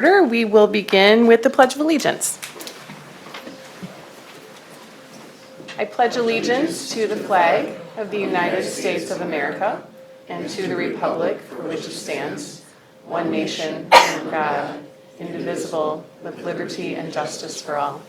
We will begin with the Pledge of Allegiance. I pledge allegiance to the flag of the United States of America and to the republic for which it stands, one nation, under God, indivisible, with liberty and justice for all.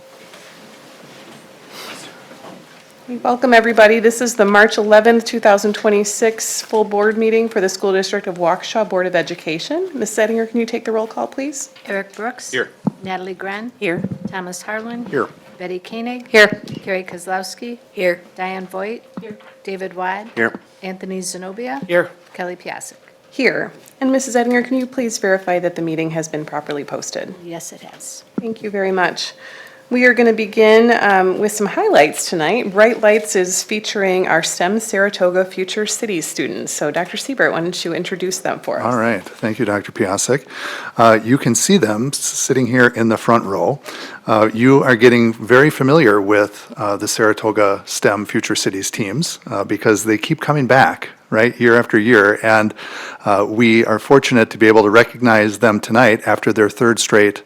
Welcome, everybody. This is the March 11th, 2026 full board meeting for the School District of Waukesha Board of Education. Ms. Settinger, can you take the roll call, please? Eric Brooks. Here. Natalie Gren. Here. Thomas Harlan. Here. Betty Koenig. Here. Carrie Kozlowski. Here. Diane Voigt. Here. David Wide. Here. Anthony Zenobia. Here. Kelly Piasek. Here. And Mrs. Ettinger, can you please verify that the meeting has been properly posted? Yes, it has. Thank you very much. We are going to begin with some highlights tonight. Bright Lights is featuring our STEM Saratoga Future Cities students. So Dr. Siebert, why don't you introduce them for us? All right. Thank you, Dr. Piasek. You can see them sitting here in the front row. You are getting very familiar with the Saratoga STEM Future Cities teams because they keep coming back, right, year after year. And we are fortunate to be able to recognize them tonight after their third straight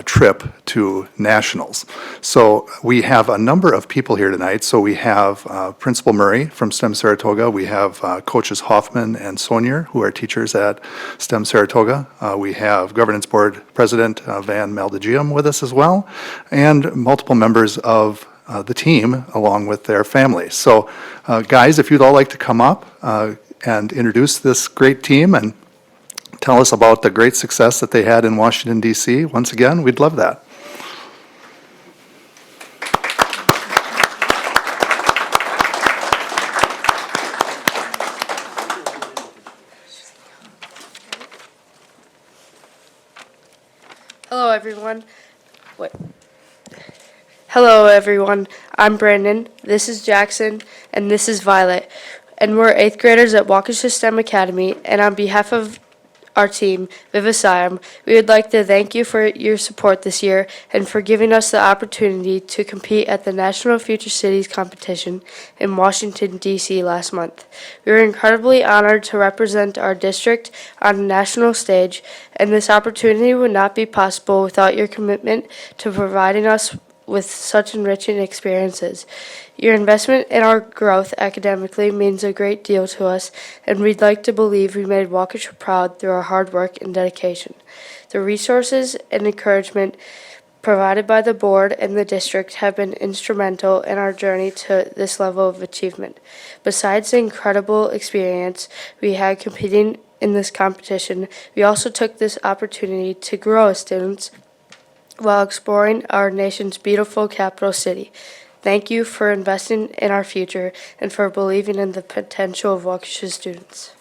trip to nationals. So we have a number of people here tonight. So we have Principal Murray from STEM Saratoga. We have coaches Hoffman and Sonier, who are teachers at STEM Saratoga. We have Governance Board President Van Maldagium with us as well, and multiple members of the team along with their families. So guys, if you'd all like to come up and introduce this great team and tell us about the great success that they had in Washington, D.C. Once again, we'd love that. Hello, everyone. Hello, everyone. I'm Brandon. This is Jackson, and this is Violet. And we're 8th graders at Waukesha STEM Academy. And on behalf of our team, Vivacium, we would like to thank you for your support this year and for giving us the opportunity to compete at the National Future Cities competition in Washington, D.C. last month. We were incredibly honored to represent our district on a national stage, and this opportunity would not be possible without your commitment to providing us with such enriching experiences. Your investment in our growth academically means a great deal to us, and we'd like to believe we made Waukesha proud through our hard work and dedication. The resources and encouragement provided by the board and the district have been instrumental in our journey to this level of achievement. Besides the incredible experience we had competing in this competition, we also took this opportunity to grow as students while exploring our nation's beautiful capital city. Thank you for investing in our future and for believing in the potential of Waukesha students.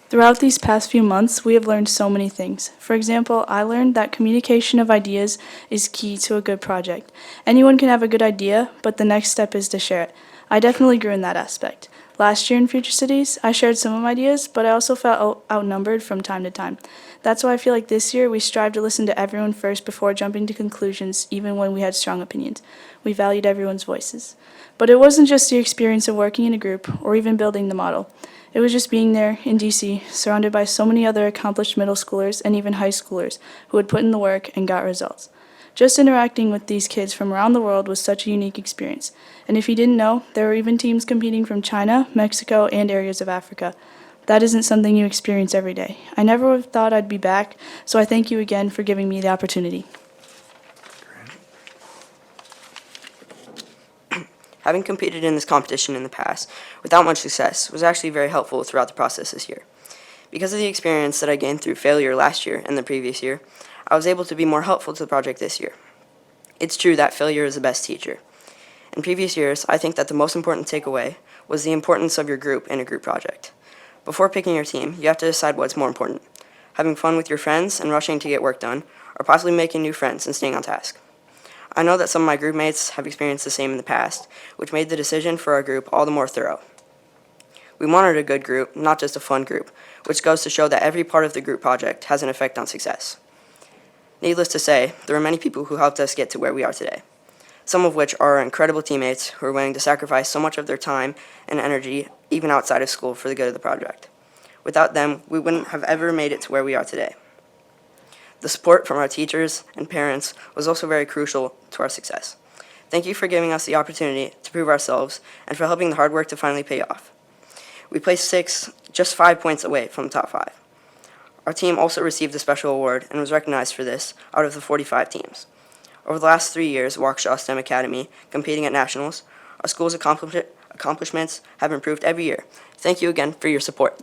Throughout these past few months, we have learned so many things. For example, I learned that communication of ideas is key to a good project. Anyone can have a good idea, but the next step is to share it. I definitely grew in that aspect. Last year in Future Cities, I shared some of my ideas, but I also felt outnumbered from time to time. That's why I feel like this year we strive to listen to everyone first before jumping to conclusions, even when we had strong opinions. We valued everyone's voices. But it wasn't just the experience of working in a group or even building the model. It was just being there in DC, surrounded by so many other accomplished middle schoolers and even high schoolers who had put in the work and got results. Just interacting with these kids from around the world was such a unique experience. And if you didn't know, there were even teams competing from China, Mexico, and areas of Africa. That isn't something you experience every day. I never would have thought I'd be back, so I thank you again for giving me the opportunity. Having competed in this competition in the past without much success was actually very helpful throughout the process this year. Because of the experience that I gained through failure last year and the previous year, I was able to be more helpful to the project this year. It's true that failure is the best teacher. In previous years, I think that the most important takeaway was the importance of your group in a group project. Before picking your team, you have to decide what's more important, having fun with your friends and rushing to get work done, or possibly making new friends and staying on task. I know that some of my group mates have experienced the same in the past, which made the decision for our group all the more thorough. We wanted a good group, not just a fun group, which goes to show that every part of the group project has an effect on success. Needless to say, there are many people who helped us get to where we are today, some of which are our incredible teammates who are willing to sacrifice so much of their time and energy, even outside of school, for the good of the project. Without them, we wouldn't have ever made it to where we are today. The support from our teachers and parents was also very crucial to our success. Thank you for giving us the opportunity to prove ourselves and for helping the hard work to finally pay off. We placed sixth, just 5 points away from the top 5. Our team also received a special award and was recognized for this out of the 45 teams. Over the last 3 years, Waukesha STEM Academy, competing at nationals, our school's accomplishments have improved every year. Thank you again for your support.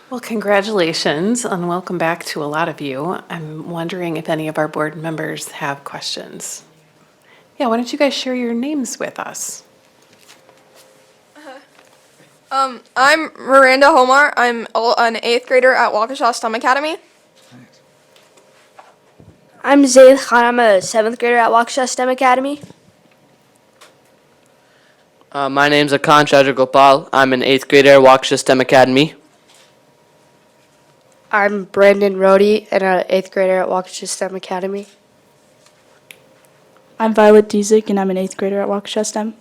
Well, congratulations and welcome back to a lot of you. I'm wondering if any of our board members have questions. Yeah, why don't you guys share your names with us? I'm Miranda Homar. I'm an 8th grader at Waukesha STEM Academy. I'm Zayd Khan. I'm a 7th grader at Waukesha STEM Academy. My name's Akan Chajagopal. I'm an 8th grader at Waukesha STEM Academy. I'm Brandon Rohde and an 8th grader at Waukesha STEM Academy. I'm Violet Diezik, and I'm an 8th grader at Waukesha STEM.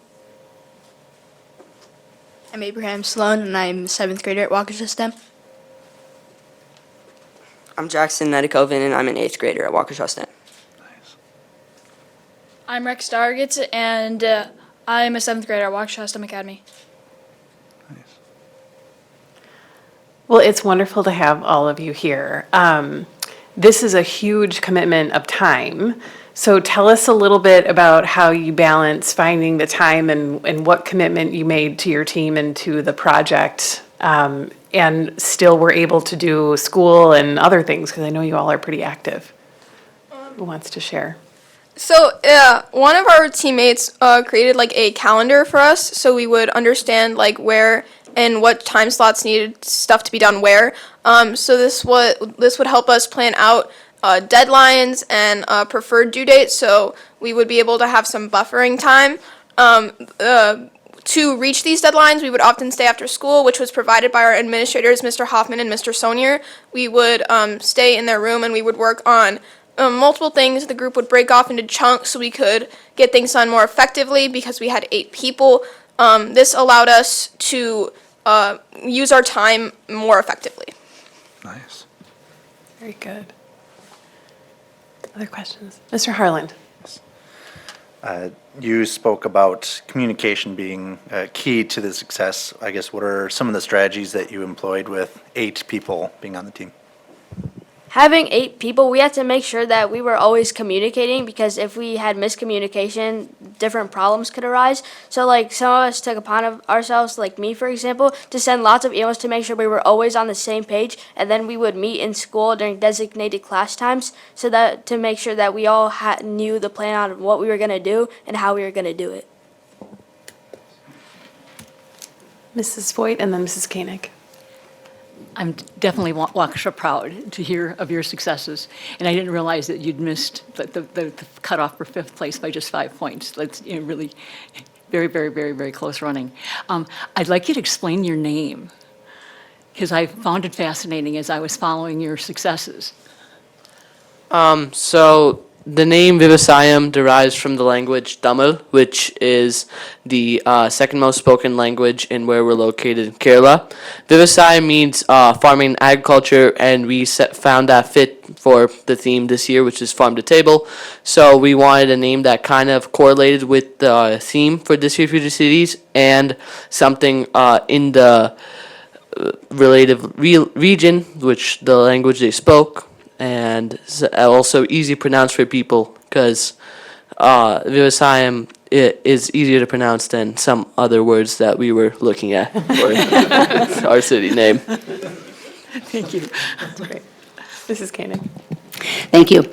I'm Abraham Sloan, and I'm a 7th grader at Waukesha STEM. I'm Jackson Nedikoven, and I'm an 8th grader at Waukesha STEM. I'm Rex Dargett, and I'm a 7th grader at Waukesha STEM Academy. Well, it's wonderful to have all of you here. This is a huge commitment of time. So tell us a little bit about how you balance finding the time and what commitment you made to your team and to the project, and still were able to do school and other things, because I know you all are pretty active. Who wants to share? So one of our teammates created like a calendar for us, so we would understand like where and what time slots needed stuff to be done where. So this would help us plan out deadlines and preferred due dates, so we would be able to have some buffering time. To reach these deadlines, we would often stay after school, which was provided by our administrators, Mr. Hoffman and Mr. Sonier. We would stay in their room and we would work on multiple things. The group would break off into chunks so we could get things done more effectively because we had 8 people. This allowed us to use our time more effectively. Nice. Very good. Other questions? Mr. Harland? You spoke about communication being key to the success. I guess what are some of the strategies that you employed with 8 people being on the team? Having 8 people, we had to make sure that we were always communicating, because if we had miscommunication, different problems could arise. So like some of us took upon ourselves, like me for example, to send lots of emails to make sure we were always on the same page, and then we would meet in school during designated class times so that to make sure that we all knew the plan on what we were going to do and how we were going to do it. Mrs. Voigt and then Mrs. Koenig. I'm definitely Waukesha proud to hear of your successes, and I didn't realize that you'd missed the cutoff for 5th place by just 5 points. That's really very, very, very, very close running. I'd like you to explain your name, because I found it fascinating as I was following your successes. So the name Vivasayam derives from the language Tamil, which is the second most spoken language in where we're located in Kerala. Vivasayam means farming and agriculture, and we found that fit for the theme this year, which is farm to table. So we wanted a name that kind of correlated with the theme for this year Future Cities, and something in the relative region, which the language they spoke, and also easy to pronounce for people, because Vivasayam is easier to pronounce than some other words that we were looking at for our city name. Thank you. That's great. Mrs. Koenig. Thank you.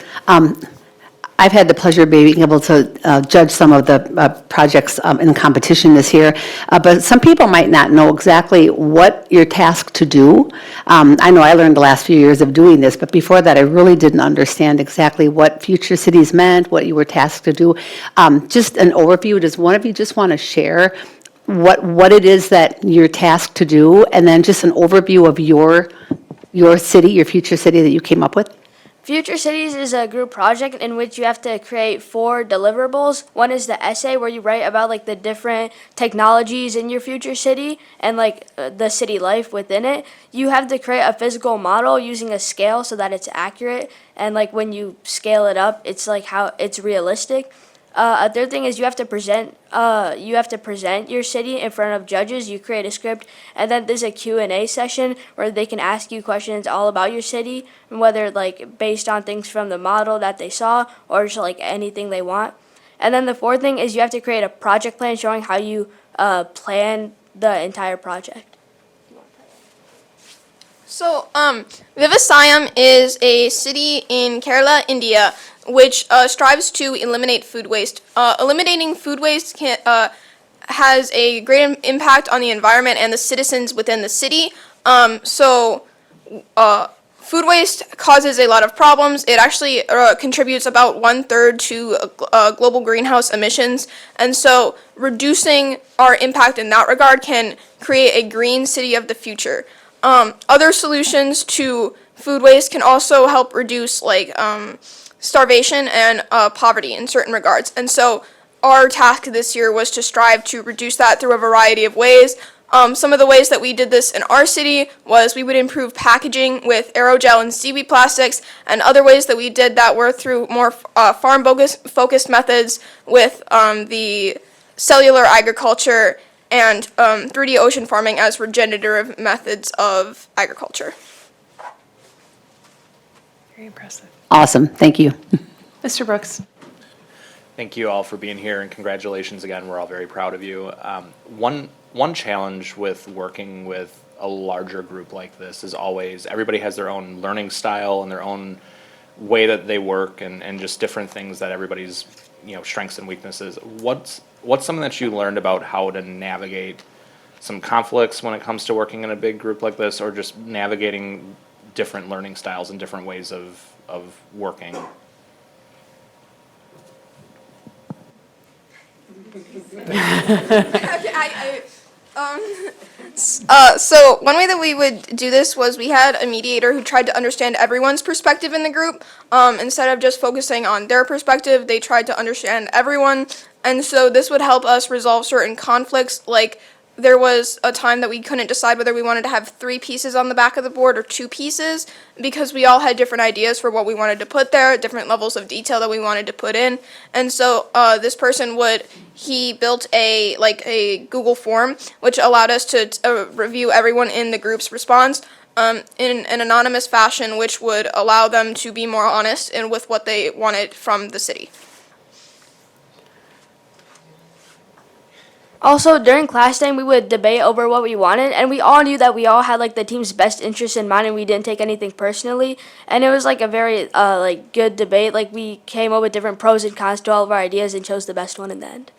I've had the pleasure of being able to judge some of the projects in competition this year, but some people might not know exactly what you're tasked to do. I know I learned the last few years of doing this, but before that I really didn't understand exactly what Future Cities meant, what you were tasked to do. Just an overview, does one of you just want to share what it is that you're tasked to do, and then just an overview of your city, your future city that you came up with? Future Cities is a group project in which you have to create 4 deliverables. One is the essay where you write about like the different technologies in your future city and like the city life within it. You have to create a physical model using a scale so that it's accurate, and like when you scale it up, it's like how it's realistic. A third thing is you have to present your city in front of judges. You create a script, and then there's a Q&A session where they can ask you questions all about your city, and whether like based on things from the model that they saw or just like anything they want. And then the fourth thing is you have to create a project plan showing how you plan the entire project. So, Vivasayam is a city in Kerala, India, which strives to eliminate food waste. Eliminating food waste has a great impact on the environment and the citizens within the city. Food waste causes a lot of problems. It actually contributes about 1/3 to global greenhouse emissions. And so reducing our impact in that regard can create a green city of the future. Other solutions to food waste can also help reduce starvation and poverty in certain regards. And so our task this year was to strive to reduce that through a variety of ways. Some of the ways that we did this in our city was we would improve packaging with aerogel and seaweed plastics, and other ways that we did that were through more farm-focused methods with the cellular agriculture and 3D ocean farming as regenerative methods of agriculture. Very impressive. Awesome, thank you. Mr. Brooks? Thank you all for being here, and congratulations again. We're all very proud of you. One challenge with working with a larger group like this is always everybody has their own learning style and their own way that they work, and just different things that everybody's strengths and weaknesses. What's something that you learned about how to navigate some conflicts when it comes to working in a big group like this, or just navigating different learning styles and different ways of working? So one way that we would do this was we had a mediator who tried to understand everyone's perspective in the group. Instead of just focusing on their perspective, they tried to understand everyone. And so this would help us resolve certain conflicts. Like there was a time that we couldn't decide whether we wanted to have 3 pieces on the back of the board or 2 pieces, because we all had different ideas for what we wanted to put there, different levels of detail that we wanted to put in. And so this person he built a Google form which allowed us to review everyone in the group's response in an anonymous fashion, which would allow them to be more honest and with what they wanted from the city. Also, during class time, we would debate over what we wanted, and we all knew that we all had like the team's best interest in mind, and we didn't take anything personally. And it was like a very good debate. Like we came up with different pros and cons to all of our ideas and chose the best one in the end.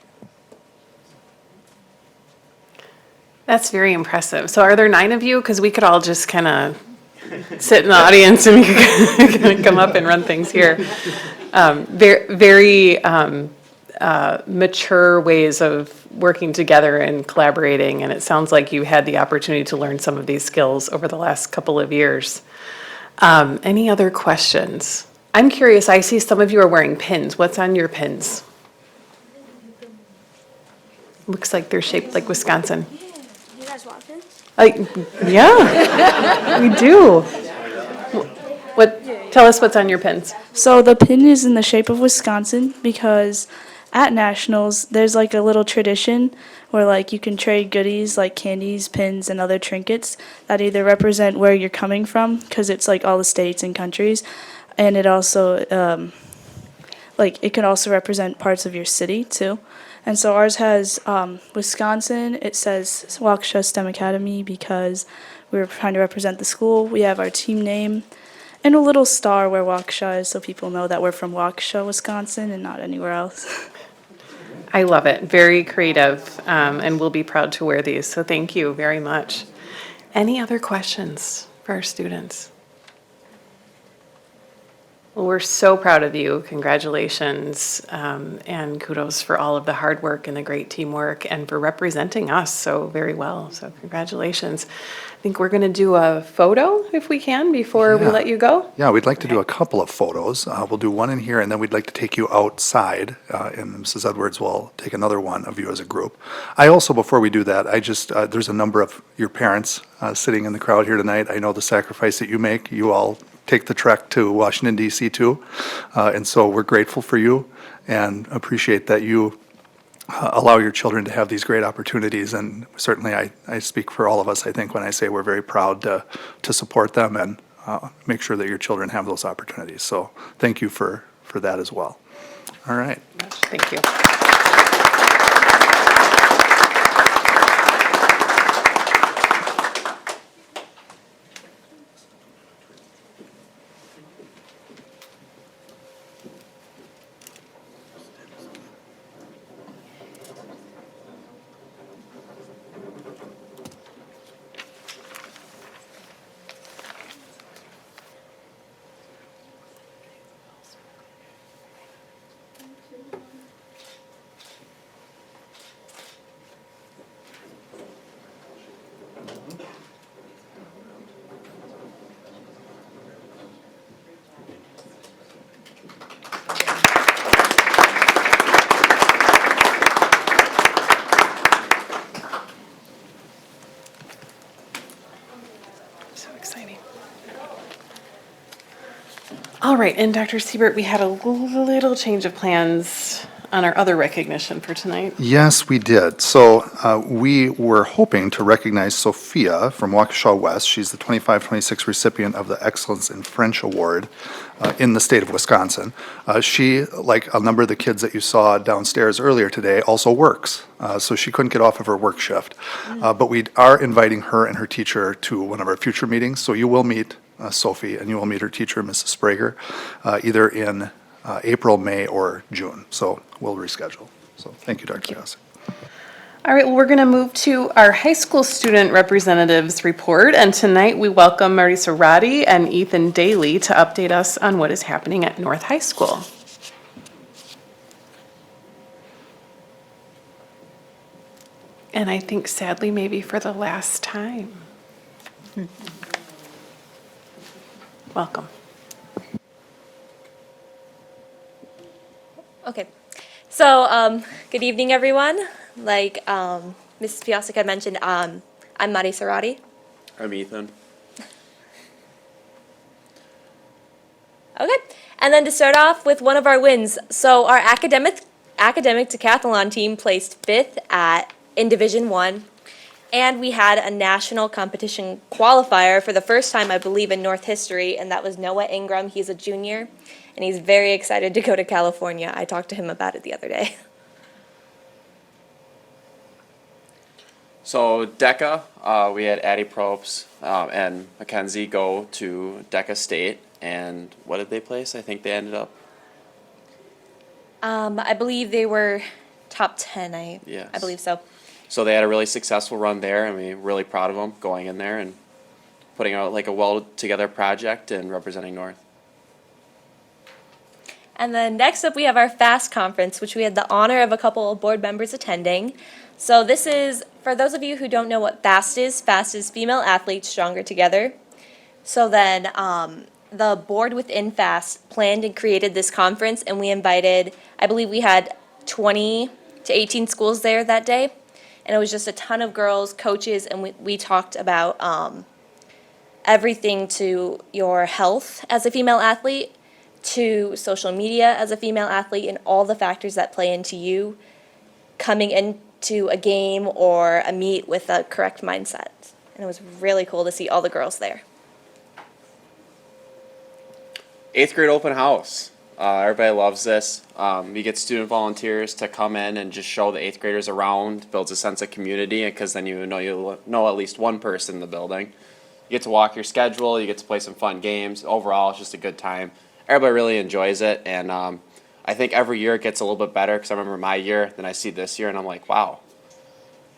That's very impressive. So are there 9 of you? Because we could all just kind of sit in the audience and we could come up and run things here. Very mature ways of working together and collaborating, and it sounds like you had the opportunity to learn some of these skills over the last couple of years. Any other questions? I'm curious, I see some of you are wearing pins. What's on your pins? Looks like they're shaped like Wisconsin. You guys want pins? Yeah, we do. Tell us what's on your pins. So the pin is in the shape of Wisconsin because at nationals there's like a little tradition where like you can trade goodies like candies, pins, and other trinkets that either represent where you're coming from, because it's like all the states and countries, and it also it can also represent parts of your city too. And so ours has Wisconsin. It says Waukesha STEM Academy because we were trying to represent the school. We have our team name and a little star where Waukesha is, so people know that we're from Waukesha, Wisconsin, and not anywhere else. I love it. Very creative, and we'll be proud to wear these. So thank you very much. Any other questions for our students? Well, we're so proud of you. Congratulations, and kudos for all of the hard work and the great teamwork and for representing us so very well. So congratulations. I think we're going to do a photo if we can before we Yeah. let you go. Yeah, we'd like to do a couple of photos. We'll do one in here, and then we'd like to take you outside, and Mrs. Edwards will take another one of you as a group. I also, before we do that, there's a number of your parents sitting in the crowd here tonight. I know the sacrifice that you make. You all take the trek to Washington DC too, and so we're grateful for you and appreciate that you allow your children to have these great opportunities. And certainly I speak for all of us, I think, when I say we're very proud to support them and make sure that your children have those opportunities. So thank you for that as well. All right. Thank you. So exciting. All right, and Dr. Siebert, we had a little change of plans on our other recognition for tonight. Yes, we did. So we were hoping to recognize Sophia from Waukesha West. She's the 25-26 recipient of the Excellence in French Award in the state of Wisconsin. She, like a number of the kids that you saw downstairs earlier today, also works. So she couldn't get off of her work shift. But we are inviting her and her teacher to one of our future meetings. So you will meet Sophie, and you will meet her teacher, Mrs. Sprager, either in April, May, or June. So we'll reschedule. So thank you, Dr. Piasek. All right, well, we're going to move to our high school student representatives report. And tonight we welcome Marisa Roddy and Ethan Daly to update us on what is happening at North High School. And I think sadly, maybe for the last time. Welcome. Okay, so good evening, everyone. Like Mrs. Piasek had mentioned, I'm Mari Sarati. I'm Ethan. Okay, and then to start off with one of our wins. So our academic decathlon team placed 5th in Division 1, and we had a national competition qualifier for the first time, I believe, in North history, and that was Noah Ingram. He's a junior, and he's very excited to go to California. I talked to him about it the other day. So DECA, we had Addie Probst and Mackenzie go to DECA State, and what did they place? I think they ended up. I believe they were top 10. I Yes. believe so. So they had a really successful run there, and we're really proud of them going in there and putting out like a well-together project and representing North. And then next up, we have our FAST conference, which we had the honor of a couple of board members attending. So this is, for those of you who don't know what FAST is Female Athletes Stronger Together. So then the board within FAST planned and created this conference, and we invited, I believe we had 20 to 18 schools there that day. And it was just a ton of girls, coaches, and we talked about everything to your health as a female athlete, to social media as a female athlete, and all the factors that play into you coming into a game or a meet with a correct mindset. And it was really cool to see all the girls there. 8th grade open house. Everybody loves this. You get student volunteers to come in and just show the 8th graders around, builds a sense of community, because then you know at least one person in the building. You get to walk your schedule, you get to play some fun games. Overall, it's just a good time. Everybody really enjoys it, and I think every year it gets a little bit better, because I remember my year, then I see this year, and I'm like, wow,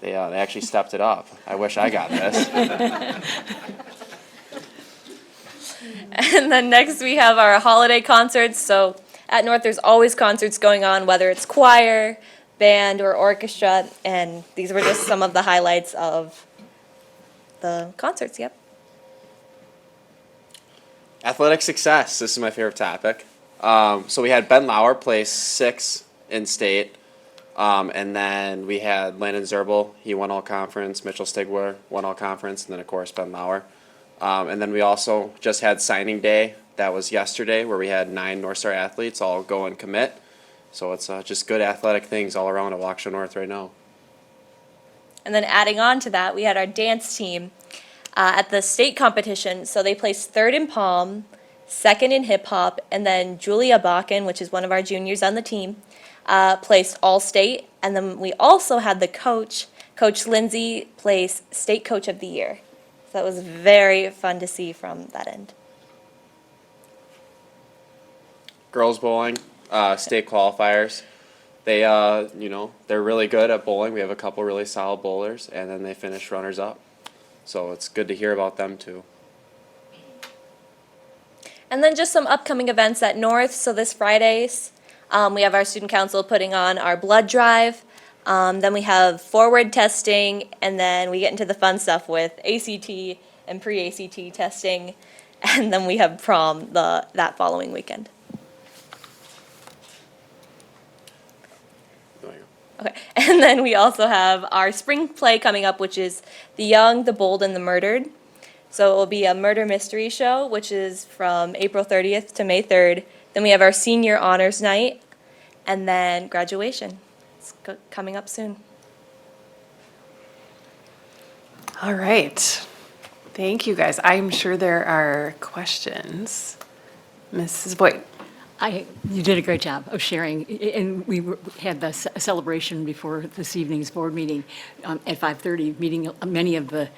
they actually stepped it up. I wish I got this. And then next we have our holiday concerts. So at North, there's always concerts going on, whether it's choir, band, or orchestra. And these were just some of the highlights of the concerts, yep. Athletic success. This is my favorite topic. So we had Ben Lauer place 6 in state. And then we had Landon Zerbel. He won all conference. Mitchell Stigler won all conference. And then, of course, Ben Lauer. And then we also just had signing day. That was yesterday, where we had 9 North Star athletes all go and commit. So it's just good athletic things all around at Waukesha North right now. And then adding on to that, we had our dance team at the state competition. So they placed 3rd in Palm, 2nd in hip hop, and then Julia Bakken, which is one of our juniors on the team, placed all state. And then we also had the coach, Coach Lindsay, place state coach of the year. So that was very fun to see from that end. Girls bowling, state qualifiers. They, they're really good at bowling. We have a couple really solid bowlers, and then they finished runners up. So it's good to hear about them too. And then just some upcoming events at North. So this Fridays, we have our student council putting on our blood drive. Then we have forward testing, and then we get into the fun stuff with ACT and pre-ACT testing, and then we have prom that following weekend. Okay, and then we also have our spring play coming up, which is The Young, the Bold, and the Murdered. So it will be a murder mystery show, which is from April 30th to May 3rd. Then we have our senior honors night, and then graduation. It's coming up soon. All right. Thank you, guys. I'm sure there are questions. Mrs. Boyd. You did a great job of sharing, and we had the celebration before this evening's board meeting at 5:30, meeting many of the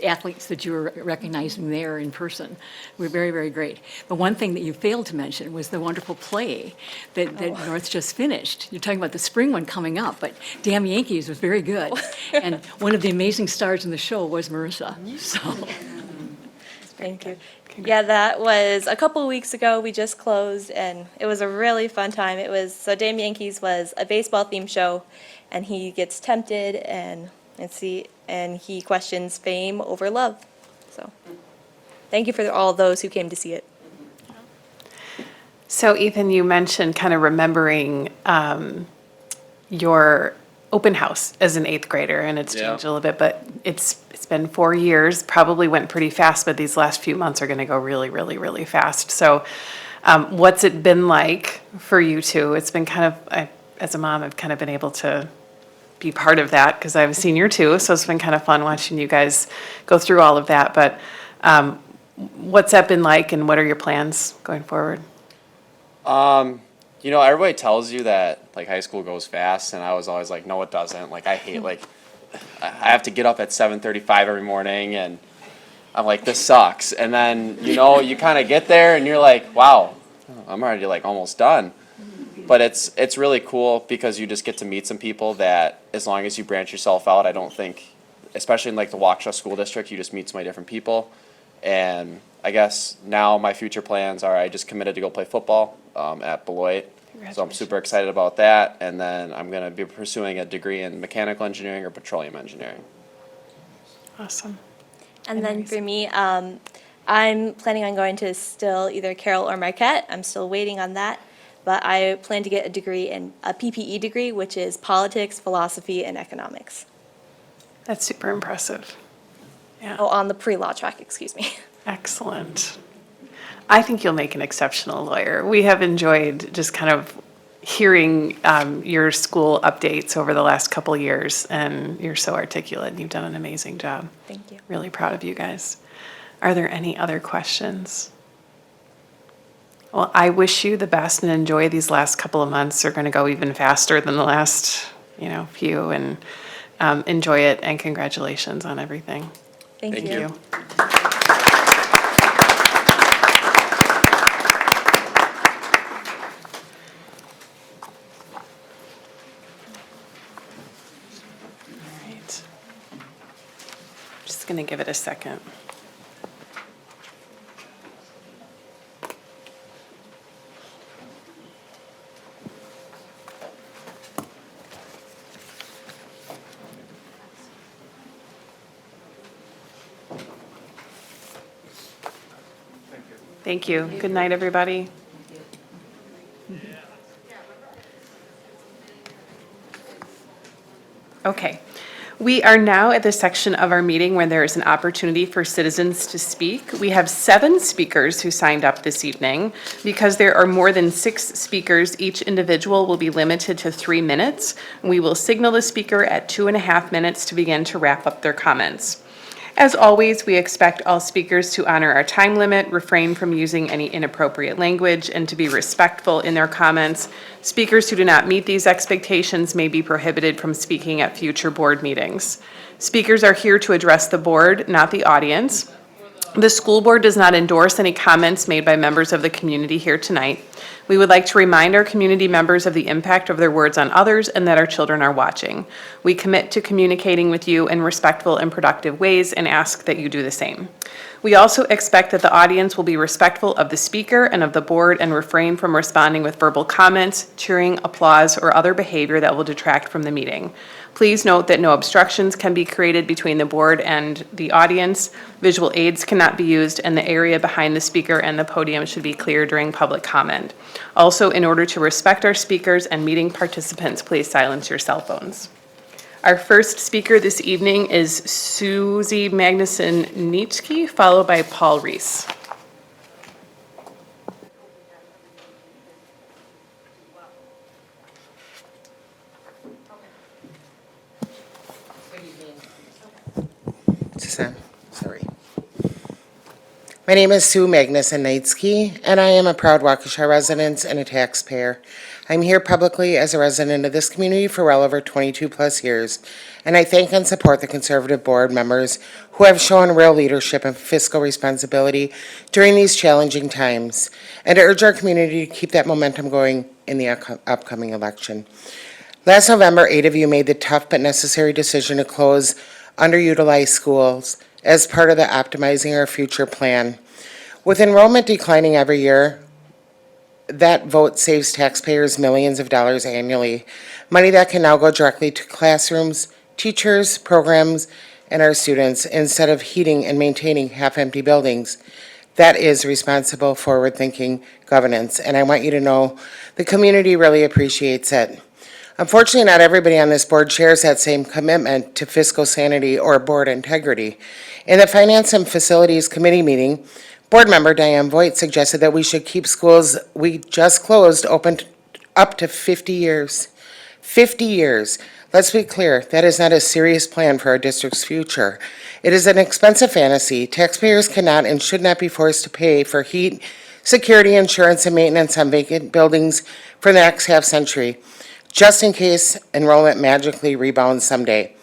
athletes that you were recognizing there in person. Were very, very great. But one thing that you failed to mention was the wonderful play that North just finished. You're talking about the spring one coming up, but Damn Yankees was very good. And one of the amazing stars in the show was Marissa, so. Thank you. Yeah, that was a couple of weeks ago. We just closed, and it was a really fun time. So Dame Yankees was a baseball themed show, and he gets tempted and he questions fame over love. So thank you for all those who came to see it. So Ethan, you mentioned kind of remembering your open house as an 8th grader, and it's changed a little bit, but it's been 4 years, probably went pretty fast, but these last few months are going to go really, really, really fast. So what's it been like for you two? It's been kind of, as a mom, I've kind of been able to be part of that because I have a senior too, so it's been kind of fun watching you guys go through all of that. But what's that been like, and what are your plans going forward? Everybody tells you that like high school goes fast, and I was always like, no, it doesn't. Like I hate I have to get up at 7:35 every morning, and I'm like, this sucks. And then you kind of get there, and you're like, wow, I'm already like almost done. But it's really cool because you just get to meet some people that, as long as you branch yourself out, I don't think, especially in like the Waukesha School District, you just meet so many different people. And I guess now my future plans are I just committed to go play football at Beloit. So I'm super excited about that. And then I'm going to be pursuing a degree in mechanical engineering or petroleum engineering. Awesome. And then for me, I'm planning on going to still either Carroll or Marquette. I'm still waiting on that. But I plan to get a degree in a PPE degree, which is politics, philosophy, and economics. That's super impressive. Yeah. Oh, on the pre-law track, excuse me. Excellent. I think you'll make an exceptional lawyer. We have enjoyed just kind of hearing your school updates over the last couple years, and you're so articulate, and you've done an amazing job. Thank you. Really proud of you guys. Are there any other questions? Well, I wish you the best and enjoy these last couple of months. They're going to go even faster than the last, few, and enjoy it, and congratulations on everything. Thank you. Just going to give it a second. Thank you. Good night, everybody. Okay. We are now at the section of our meeting where there is an opportunity for citizens to speak. We have 7 speakers who signed up this evening. Because there are more than 6 speakers, each individual will be limited to 3 minutes. We will signal the speaker at 2.5 minutes to begin to wrap up their comments. As always, we expect all speakers to honor our time limit, refrain from using any inappropriate language, and to be respectful in their comments. Speakers who do not meet these expectations may be prohibited from speaking at future board meetings. Speakers are here to address the board, not the audience. The school board does not endorse any comments made by members of the community here tonight. We would like to remind our community members of the impact of their words on others and that our children are watching. We commit to communicating with you in respectful and productive ways and ask that you do the same. We also expect that the audience will be respectful of the speaker and of the board and refrain from responding with verbal comments, cheering, applause, or other behavior that will detract from the meeting. Please note that no obstructions can be created between the board and the audience. Visual aids cannot be used, and the area behind the speaker and the podium should be clear during public comment. Also, in order to respect our speakers and meeting participants, please silence your cell phones. Our first speaker this evening is Susie Magnuson-Nietzsche, followed by Paul Reese. Sorry. My name is Sue Magnuson-Nietzsche, and I am a proud Waukesha resident and a taxpayer. I'm here publicly as a resident of this community for well over 22 plus years, and I thank and support the conservative board members who have shown real leadership and fiscal responsibility during these challenging times, and urge our community to keep that momentum going in the upcoming election. Last November, 8 of you made the tough but necessary decision to close underutilized schools as part of the Optimizing Our Future plan. With enrollment declining every year, that vote saves taxpayers millions of dollars annually, money that can now go directly to classrooms, teachers, programs, and our students instead of heating and maintaining half-empty buildings. That is responsible, forward-thinking governance, and I want you to know the community really appreciates it. Unfortunately, not everybody on this board shares that same commitment to fiscal sanity or board integrity. In the Finance and Facilities Committee meeting, board member Diane Voigt suggested that we should keep schools we just closed open up to 50 years. 50 years. Let's be clear, that is not a serious plan for our district's future. It is an expensive fantasy. Taxpayers cannot and should not be forced to pay for heat, security, insurance, and maintenance on vacant buildings for the next half century, just in case enrollment magically rebounds someday.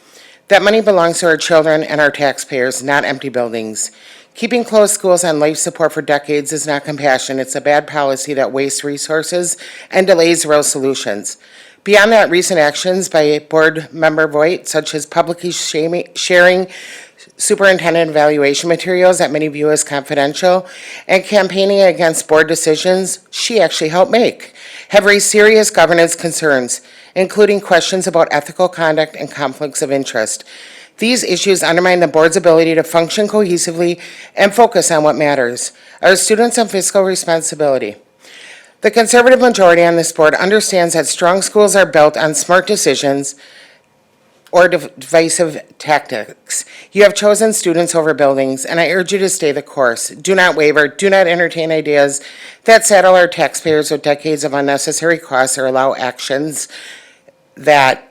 That money belongs to our children and our taxpayers, not empty buildings. Keeping closed schools on life support for decades is not compassion. It's a bad policy that wastes resources and delays real solutions. Beyond that, recent actions by board member Voigt, such as publicly sharing superintendent evaluation materials that many view as confidential and campaigning against board decisions she actually helped make, have raised serious governance concerns, including questions about ethical conduct and conflicts of interest. These issues undermine the board's ability to function cohesively and focus on what matters, our students and fiscal responsibility. The conservative majority on this board understands that strong schools are built on smart decisions or divisive tactics. You have chosen students over buildings, and I urge you to stay the course. Do not waver. Do not entertain ideas that saddle our taxpayers with decades of unnecessary costs or allow actions that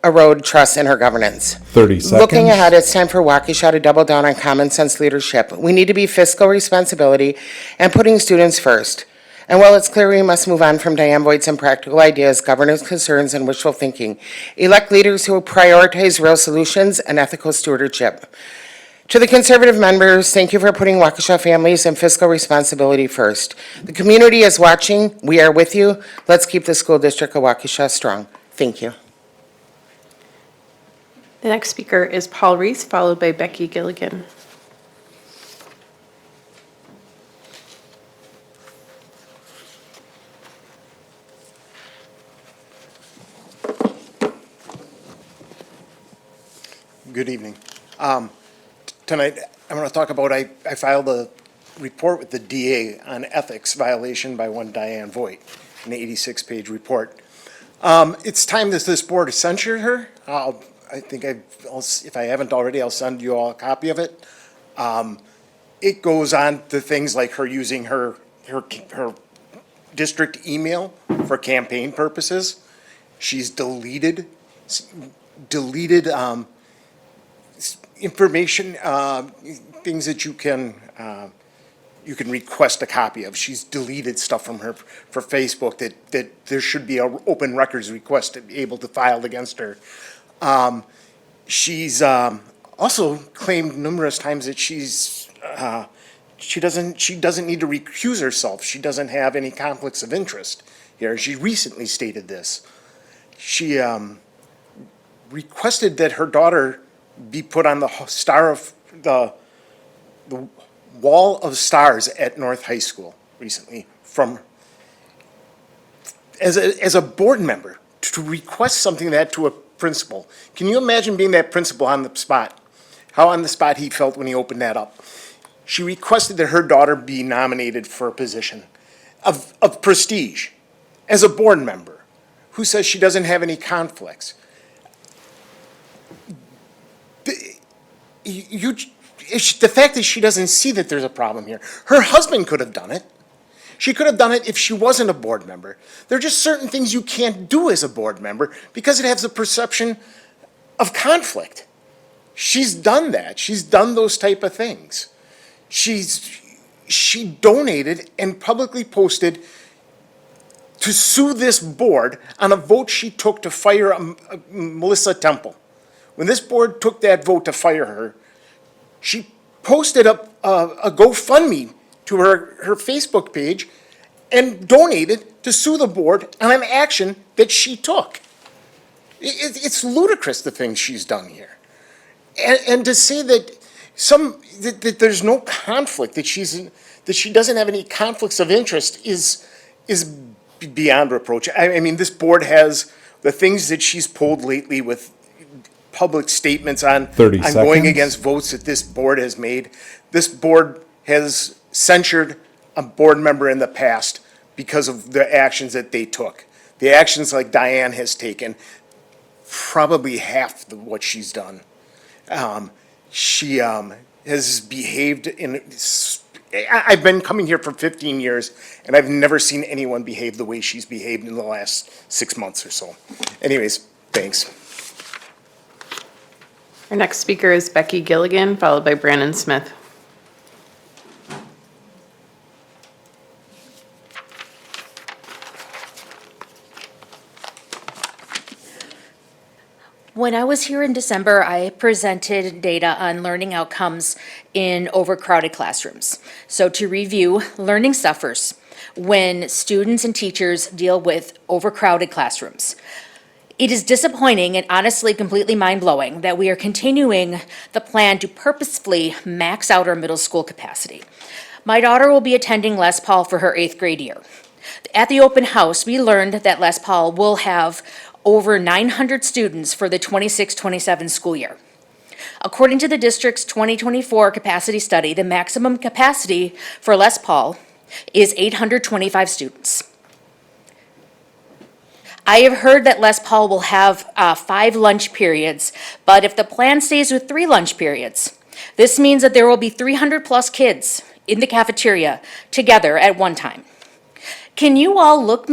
erode trust in our governance. 30 seconds. Looking ahead, it's time for Waukesha to double down on common sense leadership. We need to be fiscal responsibility and putting students first. And while it's clear we must move on from Diane Voigt's impractical ideas, governance concerns, and wishful thinking, elect leaders who prioritize real solutions and ethical stewardship. To the conservative members, thank you for putting Waukesha families and fiscal responsibility first. The community is watching. We are with you. Let's keep the school district of Waukesha strong. Thank you. The next speaker is Paul Reese, followed by Becky Gilligan. Good evening. Tonight, I'm going to talk about, I filed report with the DA on ethics violation by one Diane Voigt, an 86-page report. It's time that this board censured her. If I haven't already, I'll send you all a copy of it. It goes on to things like her using her district email for campaign purposes. She's deleted information, things that you can request a copy of. She's deleted stuff from her for Facebook that there should be an open records request to be able to file against her. She's also claimed numerous times that she doesn't need to recuse herself. She doesn't have any conflicts of interest here. She recently stated this. She requested that her daughter be put on the wall of stars at North High School recently as a board member to request something like that to a principal. Can you imagine being that principal on the spot? How on the spot he felt when he opened that up. She requested that her daughter be nominated for a position of prestige as a board member who says she doesn't have any conflicts. The fact that she doesn't see that there's a problem here. Her husband could have done it. She could have done it if she wasn't a board member. There are just certain things you can't do as a board member because it has a perception of conflict. She's done that. She's done those type of things. She donated and publicly posted to sue this board on a vote she took to fire Melissa Temple. When this board took that vote to fire her, she posted a GoFundMe to her Facebook page and donated to sue the board on an action that she took. It's ludicrous, the things she's done here. And to say that that there's no conflict, that she doesn't have any conflicts of interest is beyond reproach. I mean, this board has the things that she's pulled lately with public statements on 30 going seconds. against votes that this board has made. This board has censured a board member in the past because of the actions that they took. The actions like Diane has taken, probably half of what she's done. She has behaved I've been coming here for 15 years, and I've never seen anyone behave the way she's behaved in the last 6 months or so. Anyways, thanks. Our next speaker is Becky Gilligan, followed by Brandon Smith. When I was here in December, I presented data on learning outcomes in overcrowded classrooms. So to review, learning suffers when students and teachers deal with overcrowded classrooms. It is disappointing and honestly completely mind-blowing that we are continuing the plan to purposefully max out our middle school capacity. My daughter will be attending Les Paul for her 8th grade year. At the open house, we learned that Les Paul will have over 900 students for the 26-27 school year. According to the district's 2024 capacity study, the maximum capacity for Les Paul is 825 students. I have heard that Les Paul will have 5 lunch periods, but if the plan stays with 3 lunch periods, this means that there will be 300 plus kids in the cafeteria together at one time. Can you all look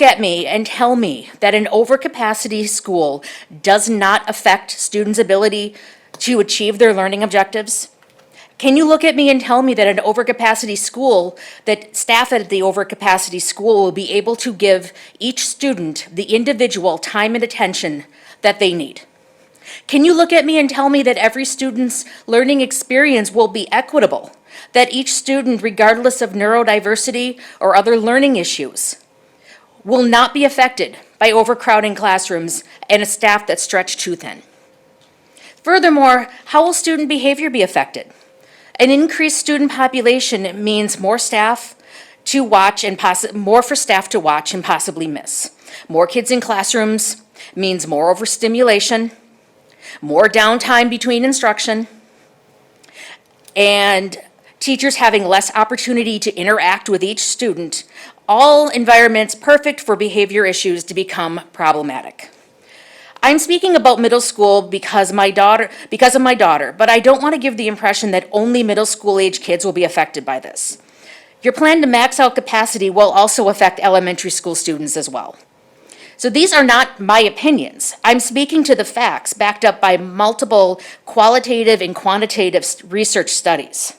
at me and tell me that an overcapacity school does not affect students' ability to achieve their learning objectives? Can you look at me and tell me that an overcapacity school, that staff at the overcapacity school will be able to give each student the individual time and attention that they need? Can you look at me and tell me that every student's learning experience will be equitable, that each student, regardless of neurodiversity or other learning issues, will not be affected by overcrowding classrooms and a staff that's stretched too thin? Furthermore, how will student behavior be affected? An increased student population means more staff to watch and more for staff to watch and possibly miss. More kids in classrooms means more overstimulation, more downtime between instruction, and teachers having less opportunity to interact with each student, all environments perfect for behavior issues to become problematic. I'm speaking about middle school because of my daughter, but I don't want to give the impression that only middle school age kids will be affected by this. Your plan to max out capacity will also affect elementary school students as well. So these are not my opinions. I'm speaking to the facts backed up by multiple qualitative and quantitative research studies.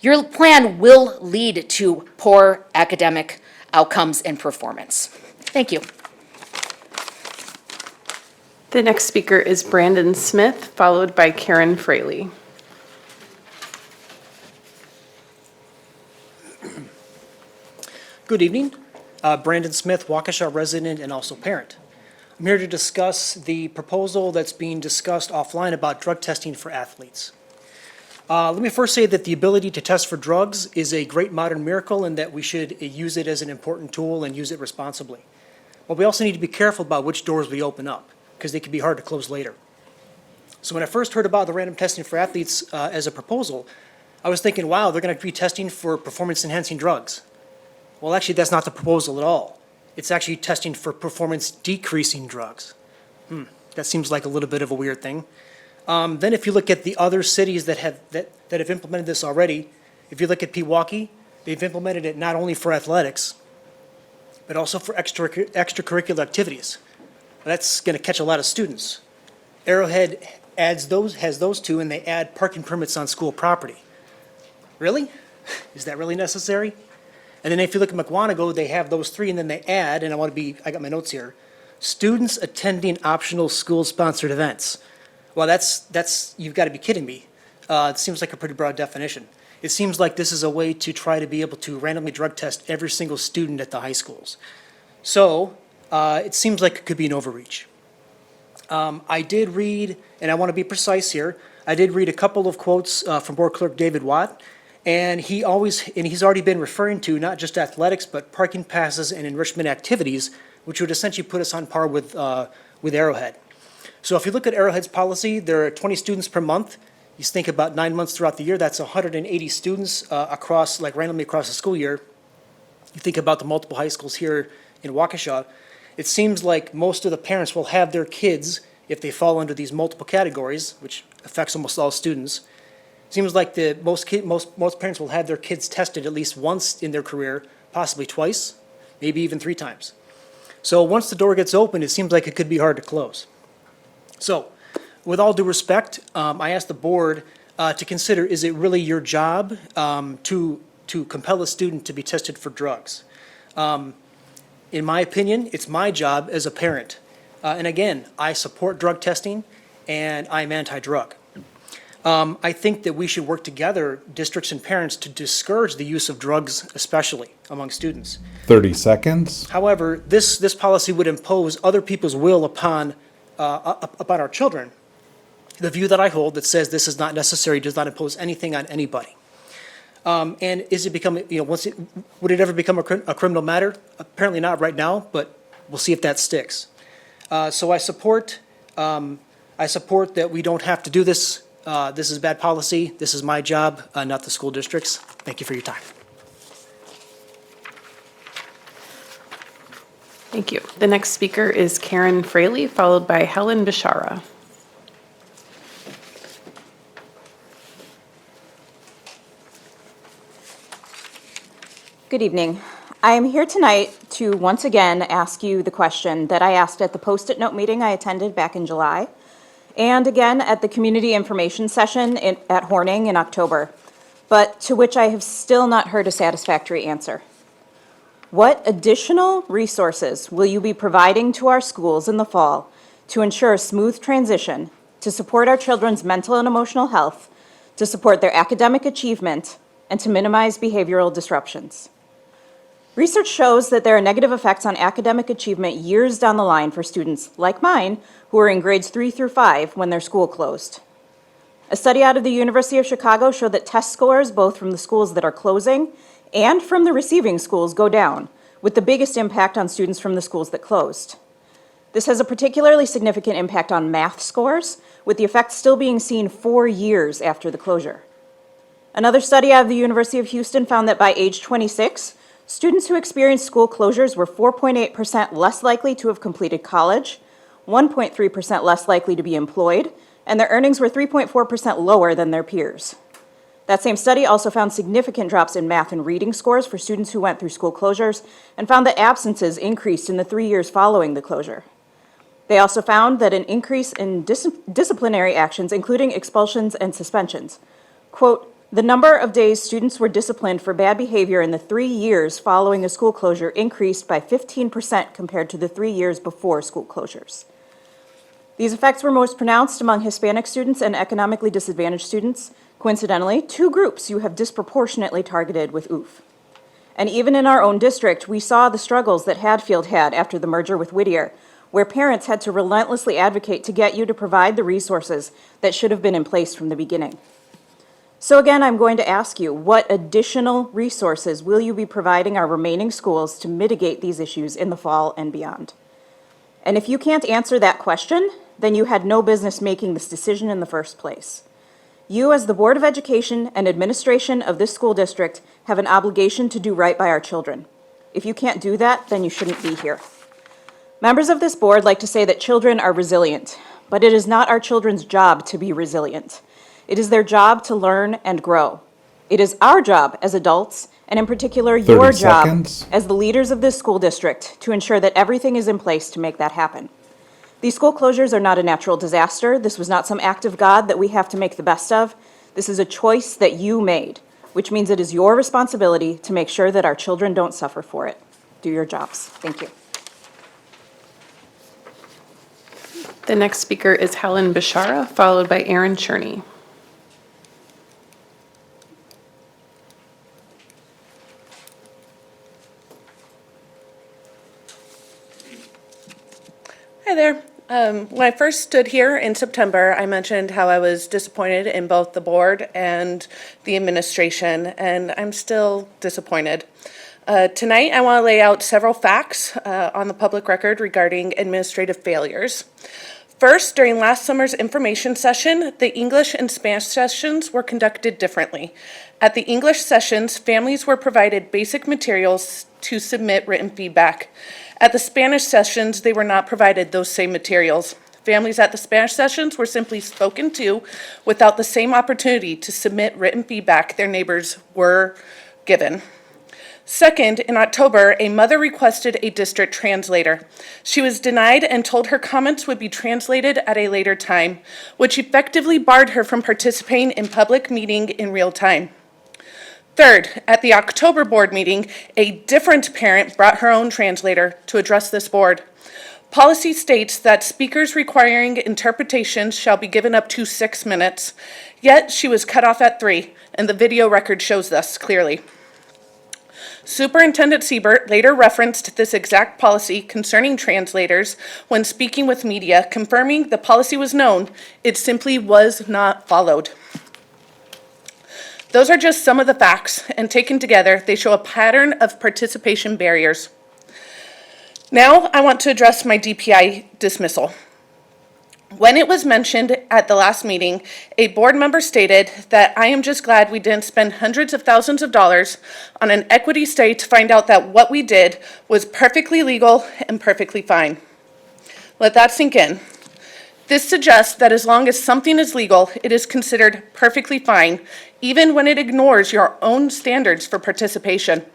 Your plan will lead to poor academic outcomes and performance. Thank you. The next speaker is Brandon Smith, followed by Karen Fraley. Good evening. Brandon Smith, Waukesha resident and also parent. I'm here to discuss the proposal that's being discussed offline about drug testing for athletes. Let me first say that the ability to test for drugs is a great modern miracle and that we should use it as an important tool and use it responsibly. But we also need to be careful about which doors we open up, because they can be hard to close later. So when I first heard about the random testing for athletes as a proposal, I was thinking, wow, they're going to be testing for performance-enhancing drugs. Well, actually, that's not the proposal at all. It's actually testing for performance-decreasing drugs. That seems like a little bit of a weird thing. Then if you look at the other cities that have implemented this already, if you look at Pewaukee, they've implemented it not only for athletics, but also for extracurricular activities. That's going to catch a lot of students. Arrowhead has those two, and they add parking permits on school property. Really? Is that really necessary? And then if you look at McWanago, they have those three, and then they add, and I got my notes here, students attending optional school-sponsored events. Well, that's you've got to be kidding me. It seems like a pretty broad definition. It seems like this is a way to try to be able to randomly drug test every single student at the high schools. So it seems like it could be an overreach. I did read, and I want to be precise here, I did read a couple of quotes from Board Clerk David Watt, and he's already been referring to not just athletics, but parking passes and enrichment activities, which would essentially put us on par with Arrowhead. So if you look at Arrowhead's policy, there are 20 students per month. You think about 9 months throughout the year, that's 180 students randomly across the school year. You think about the multiple high schools here in Waukesha, it seems like most of the parents will have their kids, if they fall under these multiple categories, which affects almost all students, it seems like most parents will have their kids tested at least once in their career, possibly twice, maybe even 3 times. So once the door gets open, it seems like it could be hard to close. So, with all due respect, I asked the board to consider, is it really your job to compel a student to be tested for drugs? In my opinion, it's my job as a parent. And again, I support drug testing and I'm anti-drug. I think that we should work together, districts and parents, to discourage the use of drugs, especially among students. 30 seconds. However, this policy would impose other people's will upon our children. The view that I hold that says this is not necessary does not impose anything on anybody. And is it becoming, would it ever become a criminal matter? Apparently not right now, but we'll see if that sticks. So I support that we don't have to do this. This is bad policy. This is my job, not the school districts. Thank you for your time. Thank you. The next speaker is Karen Fraley, followed by Helen Bishara. Good evening. I am here tonight to once again ask you the question that I asked at the Post-it Note meeting I attended back in July, and again at the community information session at Horning in October, but to which I have still not heard a satisfactory answer. What additional resources will you be providing to our schools in the fall to ensure a smooth transition, to support our children's mental and emotional health, to support their academic achievement, and to minimize behavioral disruptions? Research shows that there are negative effects on academic achievement years down the line for students like mine who are in grades 3 through 5 when their school closed. A study out of the University of Chicago showed that test scores, both from the schools that are closing and from the receiving schools, go down, with the biggest impact on students from the schools that closed. This has a particularly significant impact on math scores, with the effect still being seen 4 years after the closure. Another study out of the University of Houston found that by age 26, students who experienced school closures were 4.8% less likely to have completed college, 1.3% less likely to be employed, and their earnings were 3.4% lower than their peers. That same study also found significant drops in math and reading scores for students who went through school closures and found that absences increased in the 3 years following the closure. They also found that an increase in disciplinary actions, including expulsions and suspensions. Quote, the number of days students were disciplined for bad behavior in the 3 years following a school closure increased by 15% compared to the 3 years before school closures. These effects were most pronounced among Hispanic students and economically disadvantaged students. Coincidentally, 2 groups you have disproportionately targeted with OOF. And even in our own district, we saw the struggles that Hadfield had after the merger with Whittier, where parents had to relentlessly advocate to get you to provide the resources that should have been in place from the beginning. So again, I'm going to ask you, what additional resources will you be providing our remaining schools to mitigate these issues in the fall and beyond? And if you can't answer that question, then you had no business making this decision in the first place. You, as the Board of Education and administration of this school district, have an obligation to do right by our children. If you can't do that, then you shouldn't be here. Members of this board like to say that children are resilient, but it is not our children's job to be resilient. It is their job to learn and grow. It is our job as adults, and in particular your job as the leaders of this school district, to ensure that everything is in place to make that happen. These school closures are not a natural disaster. This was not some act of God that we have to make the best of. This is a choice that you made, which means it is your responsibility to make sure that our children don't suffer for it. Do your jobs. Thank you. The next speaker is Helen Bishara, followed by Aaron Cherney. Hi there. When I first stood here in September, I mentioned how I was disappointed in both the board and the administration, and I'm still disappointed. Tonight, I want to lay out several facts on the public record regarding administrative failures. First, during last summer's information session, the English and Spanish sessions were conducted differently. At the English sessions, families were provided basic materials to submit written feedback. At the Spanish sessions, they were not provided those same materials. Families at the Spanish sessions were simply spoken to without the same opportunity to submit written feedback their neighbors were given. Second, in October, a mother requested a district translator. She was denied and told her comments would be translated at a later time, which effectively barred her from participating in public meeting in real time. Third, at the October board meeting, a different parent brought her own translator to address this board. Policy states that speakers requiring interpretations shall be given up to 6 minutes, yet she was cut off at 3, and the video record shows this clearly. Superintendent Siebert later referenced this exact policy concerning translators when speaking with media, confirming the policy was known, it simply was not followed. Those are just some of the facts, and taken together, they show a pattern of participation barriers. Now, I want to address my DPI dismissal. When it was mentioned at the last meeting, a board member stated that I am just glad we didn't spend hundreds of thousands of dollars on an equity study to find out that what we did was perfectly legal and perfectly fine. Let that sink in. This suggests that as long as something is legal, it is considered perfectly fine, even when it ignores your own standards for participation.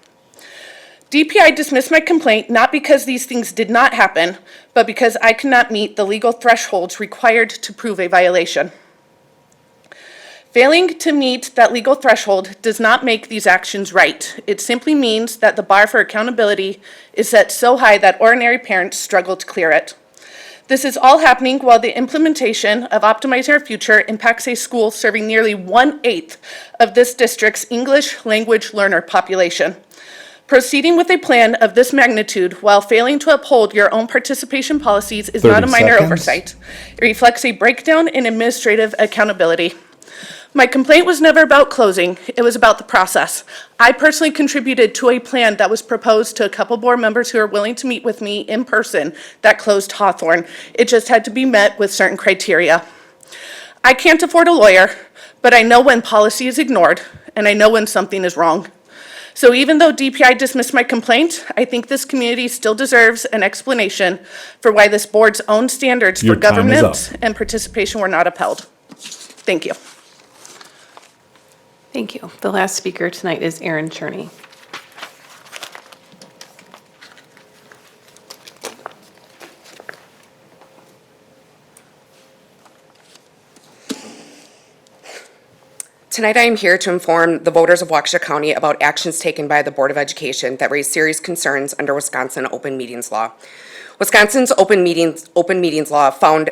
DPI dismissed my complaint not because these things did not happen, but because I could not meet the legal thresholds required to prove a violation. Failing to meet that legal threshold does not make these actions right. It simply means that the bar for accountability is set so high that ordinary parents struggle to clear it. This is all happening while the implementation of Optimizing Our Future impacts a school serving nearly 1/8 of this district's English language learner population. Proceeding with a plan of this magnitude while failing to uphold your own participation policies is not a minor oversight. It reflects a breakdown in administrative accountability. My complaint was never about closing, it was about the process. I personally contributed to a plan that was proposed to a couple board members who are willing to meet with me in person that closed Hawthorne. It just had to be met with certain criteria. I can't afford a lawyer, but I know when policy is ignored, and I know when something is wrong. So even though DPI dismissed my complaint, I think this community still deserves an explanation for why this board's own standards Your for time is government up. and participation were not upheld. Thank you. Thank you. The last speaker tonight is Aaron Cherney. Tonight I am here to inform the voters of Waukesha County about actions taken by the Board of Education that raise serious concerns under Wisconsin open meetings law. Wisconsin's open meetings law, found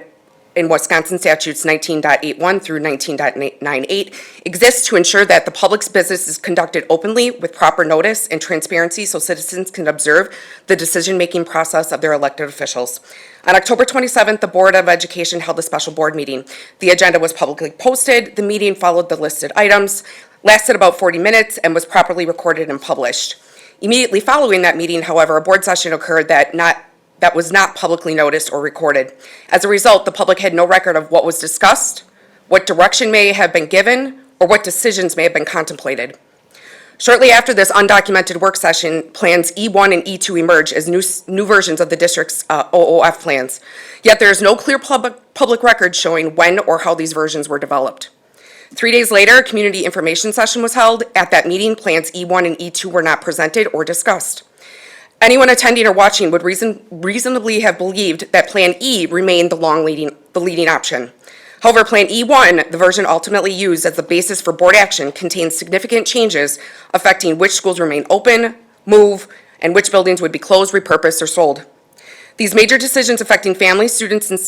in Wisconsin statutes 19.81 through 19.98, exists to ensure that the public's business is conducted openly with proper notice and transparency so citizens can observe the decision-making process of their elected officials. On October 27th, the Board of Education held a special board meeting. The agenda was publicly posted. The meeting followed the listed items, lasted about 40 minutes, and was properly recorded and published. Immediately following that meeting, however, a board session occurred that was not publicly noticed or recorded. As a result, the public had no record of what was discussed, what direction may have been given, or what decisions may have been contemplated. Shortly after this undocumented work session, plans E1 and E2 emerged as new versions of the district's OOF plans. Yet there is no clear public record showing when or how these versions were developed. 3 days later, a community information session was held. At that meeting, plans E1 and E2 were not presented or discussed. Anyone attending or watching would reasonably have believed that Plan E remained the leading option. However, Plan E1, the version ultimately used as the basis for board action, contains significant changes affecting which schools remain open, move, and which buildings would be closed, repurposed, or sold. These major decisions affect family, students, and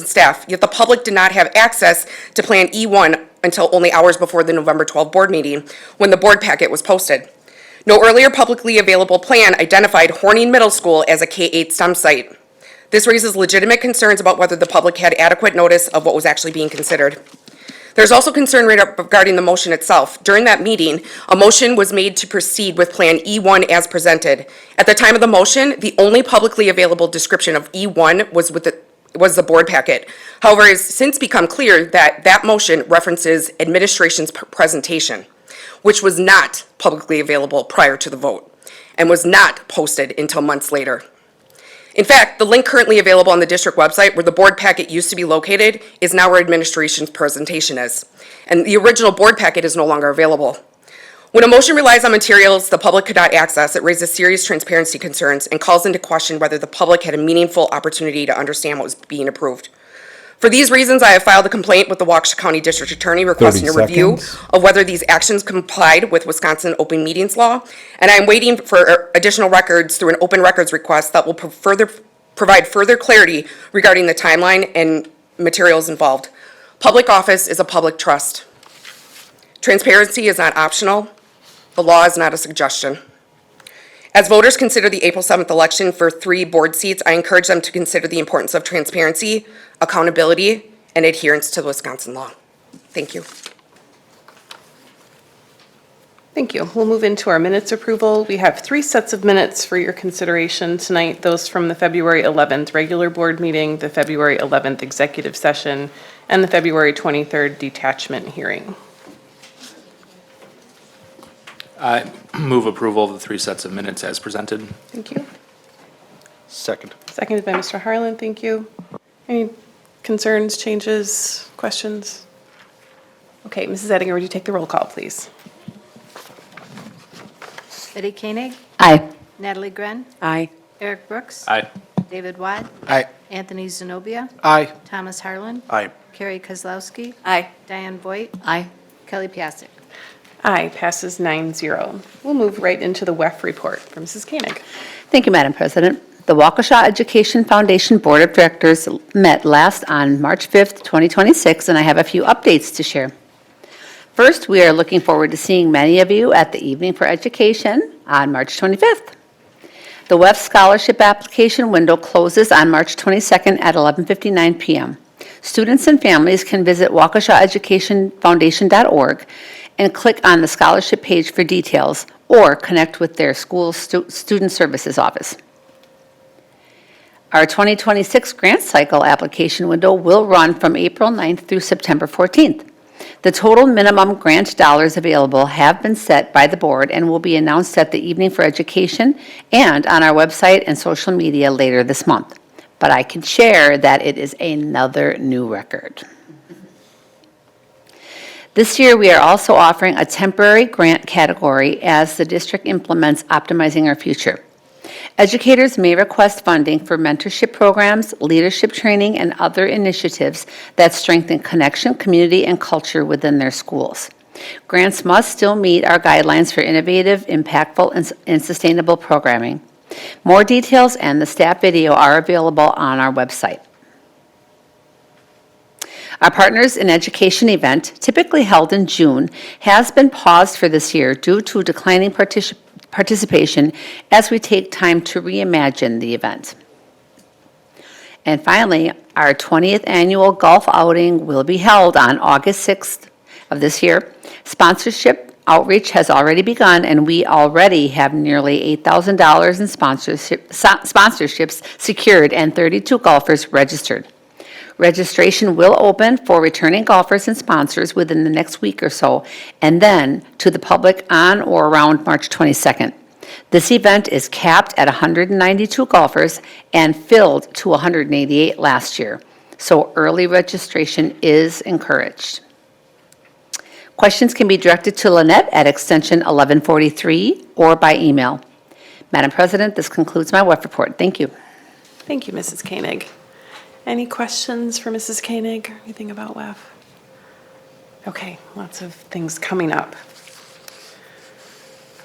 staff, yet the public did not have access to Plan E1 until only hours before the November 12 board meeting, when the board packet was posted. No earlier publicly available plan identified Horning Middle School as a K-8 STEM site. This raises legitimate concerns about whether the public had adequate notice of what was actually being considered. There's also concern regarding the motion itself. During that meeting, a motion was made to proceed with Plan E1 as presented. At the time of the motion, the only publicly available description of E1 was the board packet. However, it has since become clear that that motion references administration's presentation, which was not publicly available prior to the vote and was not posted until months later. In fact, the link currently available on the district website where the board packet used to be located is now where administration's presentation is, and the original board packet is no longer available. When a motion relies on materials the public could not access, it raises serious transparency concerns and calls into question whether the public had a meaningful opportunity to understand what was being approved. For these reasons, I have filed a complaint with the Waukesha County District Attorney requesting a review of whether these actions complied with Wisconsin open meetings law, and I am waiting for additional records through an open records request that will provide further clarity regarding the timeline and materials involved. Public office is a public trust. Transparency is not optional. The law is not a suggestion. As voters consider the April 7th election for 3 board seats, I encourage them to consider the importance of transparency, accountability, and adherence to the Wisconsin law. Thank you. Thank you. We'll move into our minutes approval. We have 3 sets of minutes for your consideration tonight, those from the February 11th regular board meeting, the February 11th executive session, and the February 23rd detachment hearing. I move approval of the 3 sets of minutes as presented. Thank you. Second. Seconded by Mr. Harlan. Thank you. Any concerns, changes, questions? Okay, Mrs. Ettinger, would you take the roll call, please? Betty Koenig? Aye. Natalie Gren? Aye. Eric Brooks? Aye. David Wad? Aye. Anthony Zenobia? Aye. Thomas Harlan? Aye. Carrie Kozlowski? Aye. Diane Voigt? Aye. Kelly Piasek? Aye, passes 9-0. We'll move right into the WEF report from Mrs. Koenig. Thank you, Madam President. The Waukesha Education Foundation Board of Directors met last on March 5th, 2026, and I have a few updates to share. First, we are looking forward to seeing many of you at the Evening for Education on March 25th. The WEF scholarship application window closes on March 22nd at 11:59 p.m. Students and families can visit waukeshaeducationfoundation.org and click on the scholarship page for details or connect with their school student services office. Our 2026 grant cycle application window will run from April 9th through September 14th. The total minimum grant dollars available have been set by the board and will be announced at the Evening for Education and on our website and social media later this month. But I can share that it is another new record. This year, we are also offering a temporary grant category as the district implements Optimizing Our Future. Educators may request funding for mentorship programs, leadership training, and other initiatives that strengthen connection, community, and culture within their schools. Grants must still meet our guidelines for innovative, impactful, and sustainable programming. More details and the staff video are available on our website. Our Partners in Education event, typically held in June, has been paused for this year due to declining participation as we take time to reimagine the event. And finally, our 20th annual golf outing will be held on August 6th of this year. Sponsorship outreach has already begun, and we already have nearly $8,000 in sponsorships secured and 32 golfers registered. Registration will open for returning golfers and sponsors within the next week or so, and then to the public on or around March 22nd. This event is capped at 192 golfers and filled to 188 last year, so early registration is encouraged. Questions can be directed to Lynette at extension 1143 or by email. Madam President, this concludes my WEF report. Thank you. Thank you, Mrs. Koenig. Any questions for Mrs. Koenig or anything about WEF? Okay, lots of things coming up.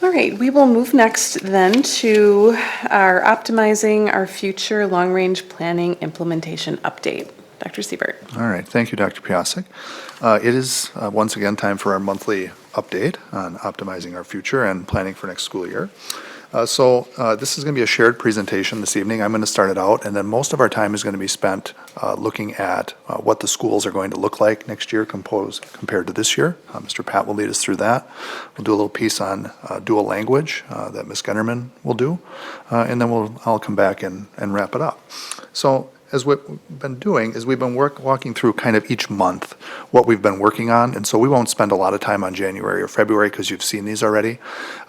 All right, we will move next then to our Optimizing Our Future Long-Range Planning Implementation Update. Dr. Siebert. All right, thank you, Dr. Piasek. It is once again time for our monthly update on optimizing our future and planning for next school year. So this is going to be a shared presentation this evening. I'm going to start it out, and then most of our time is going to be spent looking at what the schools are going to look like next year compared to this year. Mr. Pat will lead us through that. We'll do a little piece on dual language that Ms. Gunnerman will do, and then I'll come back and wrap it up. So as what we've been doing is we've been walking through kind of each month what we've been working on, and so we won't spend a lot of time on January or February because you've seen these already,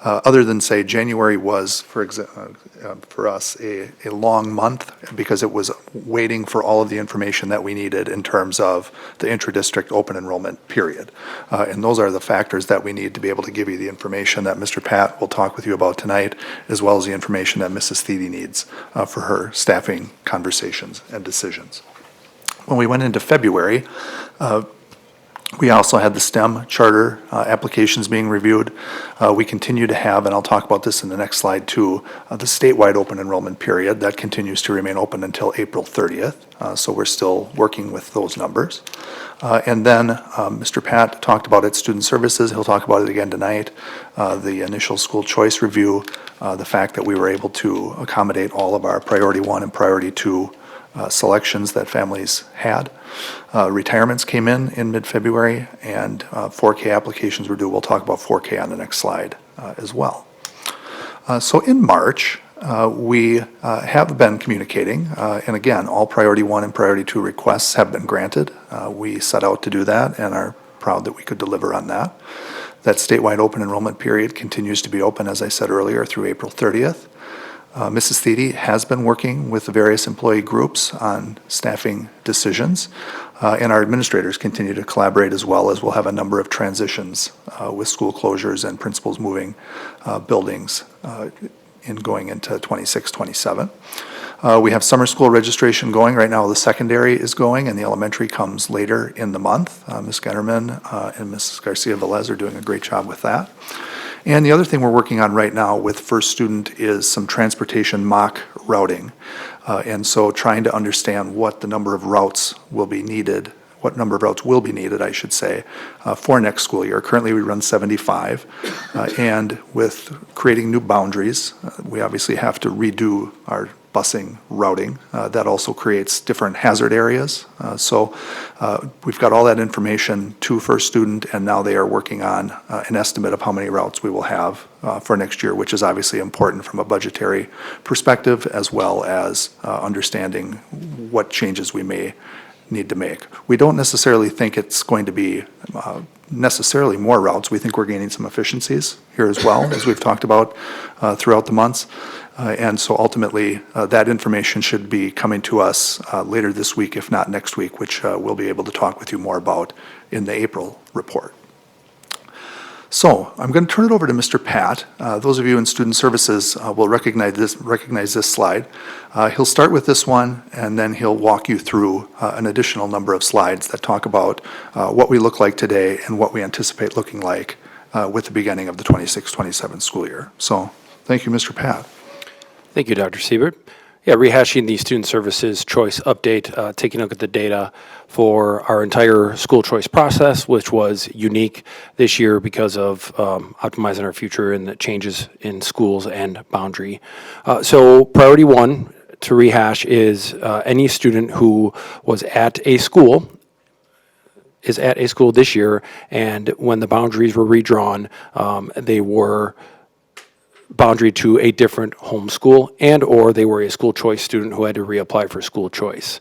other than say January was, for us, a long month because it was waiting for all of the information that we needed in terms of the intra-district open enrollment period. And those are the factors that we need to be able to give you the information that Mr. Pat will talk with you about tonight, as well as the information that Mrs. Thede needs for her staffing conversations and decisions. When we went into February, we also had the STEM charter applications being reviewed. We continue to have, and I'll talk about this in the next slide too, the statewide open enrollment period that continues to remain open until April 30th. So we're still working with those numbers. And then Mr. Pat talked about its student services. He'll talk about it again tonight. The initial school choice review, the fact that we were able to accommodate all of our priority 1 and priority 2 selections that families had. Retirements came in mid-February, and 4K applications were due. We'll talk about 4K on the next slide as well. So in March, we have been communicating, and again, all priority 1 and priority 2 requests have been granted. We set out to do that and are proud that we could deliver on that. That statewide open enrollment period continues to be open, as I said earlier, through April 30th. Mrs. Thede has been working with the various employee groups on staffing decisions, and our administrators continue to collaborate as well, as we'll have a number of transitions with school closures and principals moving buildings in going into 26, 27. We have summer school registration going. Right now the secondary is going and the elementary comes later in the month. Ms. Getterman and Mrs. Garcia-Velez are doing a great job with that. And the other thing we're working on right now with First Student is some transportation mock routing. And so trying to understand what the number of routes will be needed, what number of routes will be needed, I should say, for next school year. Currently we run 75. And with creating new boundaries, we obviously have to redo our busing routing. That also creates different hazard areas. So we've got all that information to First Student, and now they are working on an estimate of how many routes we will have for next year, which is obviously important from a budgetary perspective, as well as understanding what changes we may need to make. We don't necessarily think it's going to be necessarily more routes. We think we're gaining some efficiencies here as well, as we've talked about throughout the months. And so ultimately, that information should be coming to us later this week, if not next week, which we'll be able to talk with you more about in the April report. So I'm going to turn it over to Mr. Pat. Those of you in Student Services will recognize this slide. He'll start with this one, and then he'll walk you through an additional number of slides that talk about what we look like today and what we anticipate looking like with the beginning of the 26-27 school year. So thank you, Mr. Pat. Thank you, Dr. Siebert. Yeah, rehashing the Student Services Choice Update, taking a look at the data for our entire school choice process, which was unique this year because of optimizing our future and the changes in schools and boundary. So priority one to rehash is any student who was at a school this year, and when the boundaries were redrawn, they were boundary to a different home school, and or they were a school choice student who had to reapply for school choice.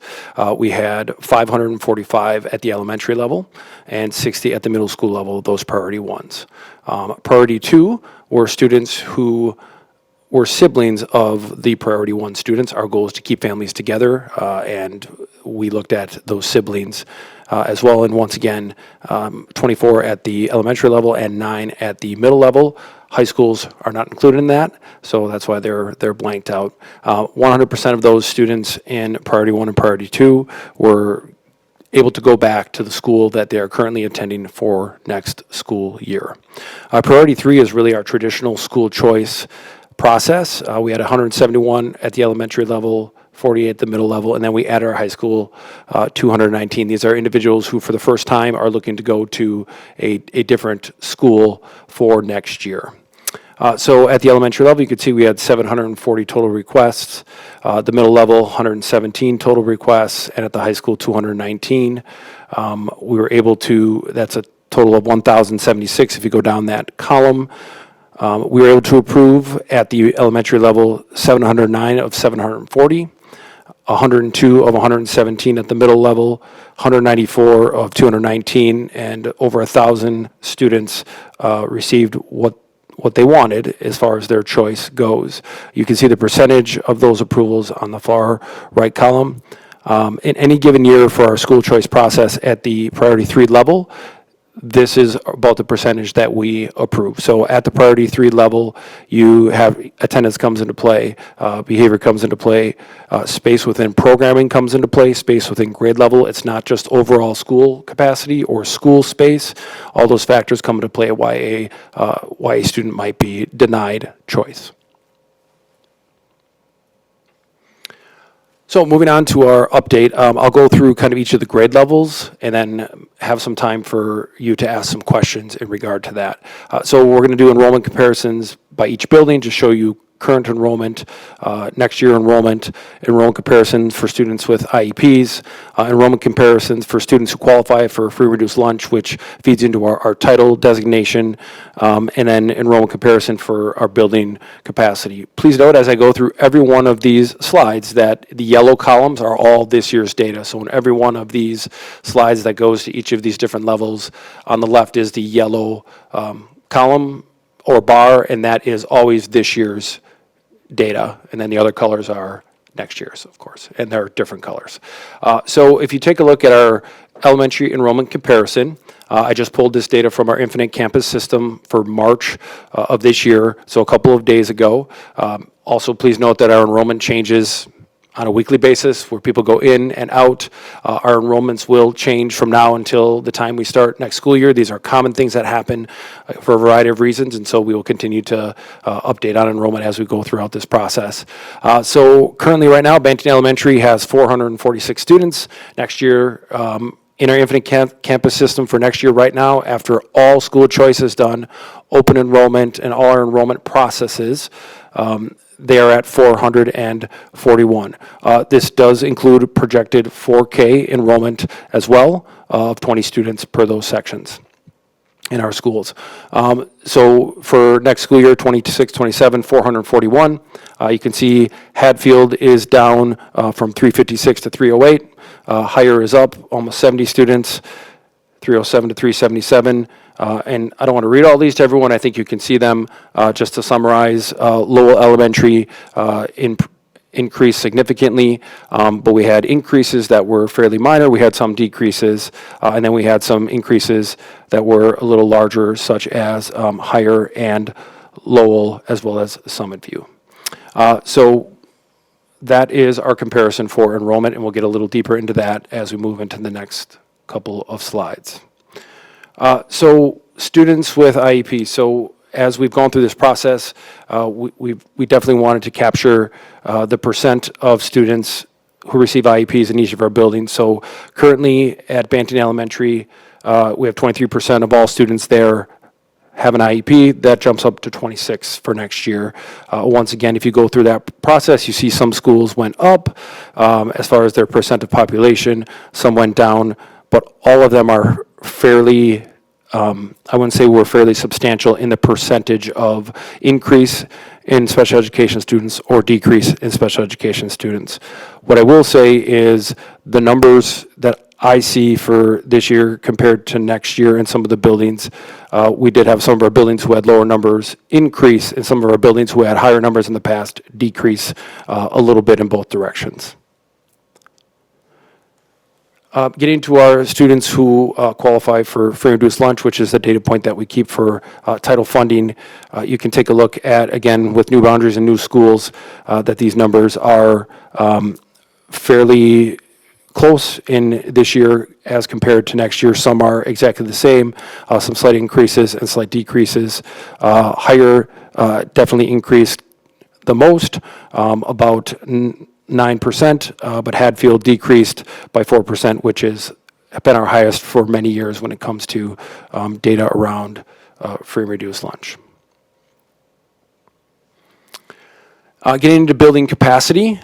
We had 545 at the elementary level and 60 at the middle school level, those priority ones. Priority two were students who were siblings of the priority one students. Our goal is to keep families together, and we looked at those siblings as well. And once again, 24 at the elementary level and 9 at the middle level. High schools are not included in that, so that's why they're blanked out. 100% of those students in priority one and priority two were able to go back to the school that they are currently attending for next school year. Priority three is really our traditional school choice process. We had 171 at the elementary level, 48 at the middle level, and then we added our high school 219. These are individuals who for the first time are looking to go to a different school for next year. So at the elementary level, you could see we had 740 total requests. The middle level, 117 total requests, and at the high school, 219. We were able to, that's a total of 1,076 if you go down that column. We were able to approve at the elementary level 709 of 740, 102 of 117 at the middle level, 194 of 219, and over 1,000 students received what they wanted as far as their choice goes. You can see the percentage of those approvals on the far right column. In any given year for our school choice process at the priority three level, this is about the percentage that we approve. So at the priority three level, you have attendance comes into play, behavior comes into play, space within programming comes into play, space within grade level. It's not just overall school capacity or school space. All those factors come into play at why a student might be denied choice. So moving on to our update, I'll go through kind of each of the grade levels and then have some time for you to ask some questions in regard to that. So we're going to do enrollment comparisons by each building to show you current enrollment, next year enrollment comparisons for students with IEPs, enrollment comparisons for students who qualify for free reduced lunch, which feeds into our title designation, and then enrollment comparison for our building capacity. Please note as I go through every one of these slides that the yellow columns are all this year's data. So in every one of these slides that goes to each of these different levels, on the left is the yellow column or bar, and that is always this year's data, and then the other colors are next year's, of course, and they're different colors. So if you take a look at our elementary enrollment comparison, I just pulled this data from our Infinite Campus system for March of this year, so a couple of days ago. Also, please note that our enrollment changes on a weekly basis where people go in and out. Our enrollments will change from now until the time we start next school year. These are common things that happen for a variety of reasons, and so we will continue to update on enrollment as we go throughout this process. So currently right now, Banting Elementary has 446 students. Next year, in our Infinite Campus system for next year right now, after all school choice is done, open enrollment and all our enrollment processes, they are at 441. This does include projected 4K enrollment as well of 20 students per those sections. in our schools. So for next school year, 26-27, 441. You can see Hadfield is down from 356 to 308. Higher is up, almost 70 students, 307 to 377. And I don't want to read all these to everyone. I think you can see them. Just to summarize, Lowell Elementary increased significantly, but we had increases that were fairly minor. We had some decreases, and then we had some increases that were a little larger, such as Higher and Lowell, as well as Summit View. So that is our comparison for enrollment, and we'll get a little deeper into that as we move into the next couple of slides. So students with IEP. So as we've gone through this process, we definitely wanted to capture the percent of students who receive IEPs in each of our buildings. So currently at Banton Elementary, we have 23% of all students there have an IEP. That jumps up to 26 for next year. Once again, if you go through that process, you see some schools went up as far as their percent of population, some went down, but all of them are fairly, I wouldn't say we're fairly substantial in the percentage of increase in special education students or decrease in special education students. What I will say is the numbers that I see for this year compared to next year in some of the buildings, we did have some of our buildings who had lower numbers increase, and some of our buildings who had higher numbers in the past decrease a little bit in both directions. Getting to our students who qualify for free and reduced lunch, which is the data point that we keep for title funding, you can take a look at, again, with new boundaries and new schools, that these numbers are fairly close in this year as compared to next year. Some are exactly the same, some slight increases and slight decreases. Higher definitely increased the most, about 9%, but Hadfield decreased by 4%, which has been our highest for many years when it comes to data around free and reduced lunch. Getting into building capacity.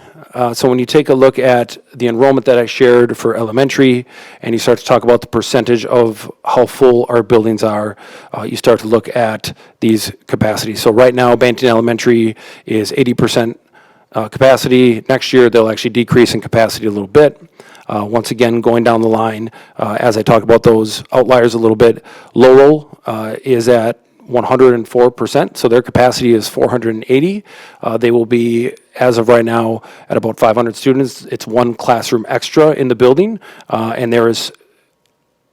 So when you take a look at the enrollment that I shared for elementary, and you start to talk about the percentage of how full our buildings are, you start to look at these capacities. So right now, Banton Elementary is 80% capacity. Next year, they'll actually decrease in capacity a little bit. Once again, going down the line, as I talk about those outliers a little bit, Lowell is at 104%, so their capacity is 480. They will be, as of right now, at about 500 students. It's one classroom extra in the building, and there is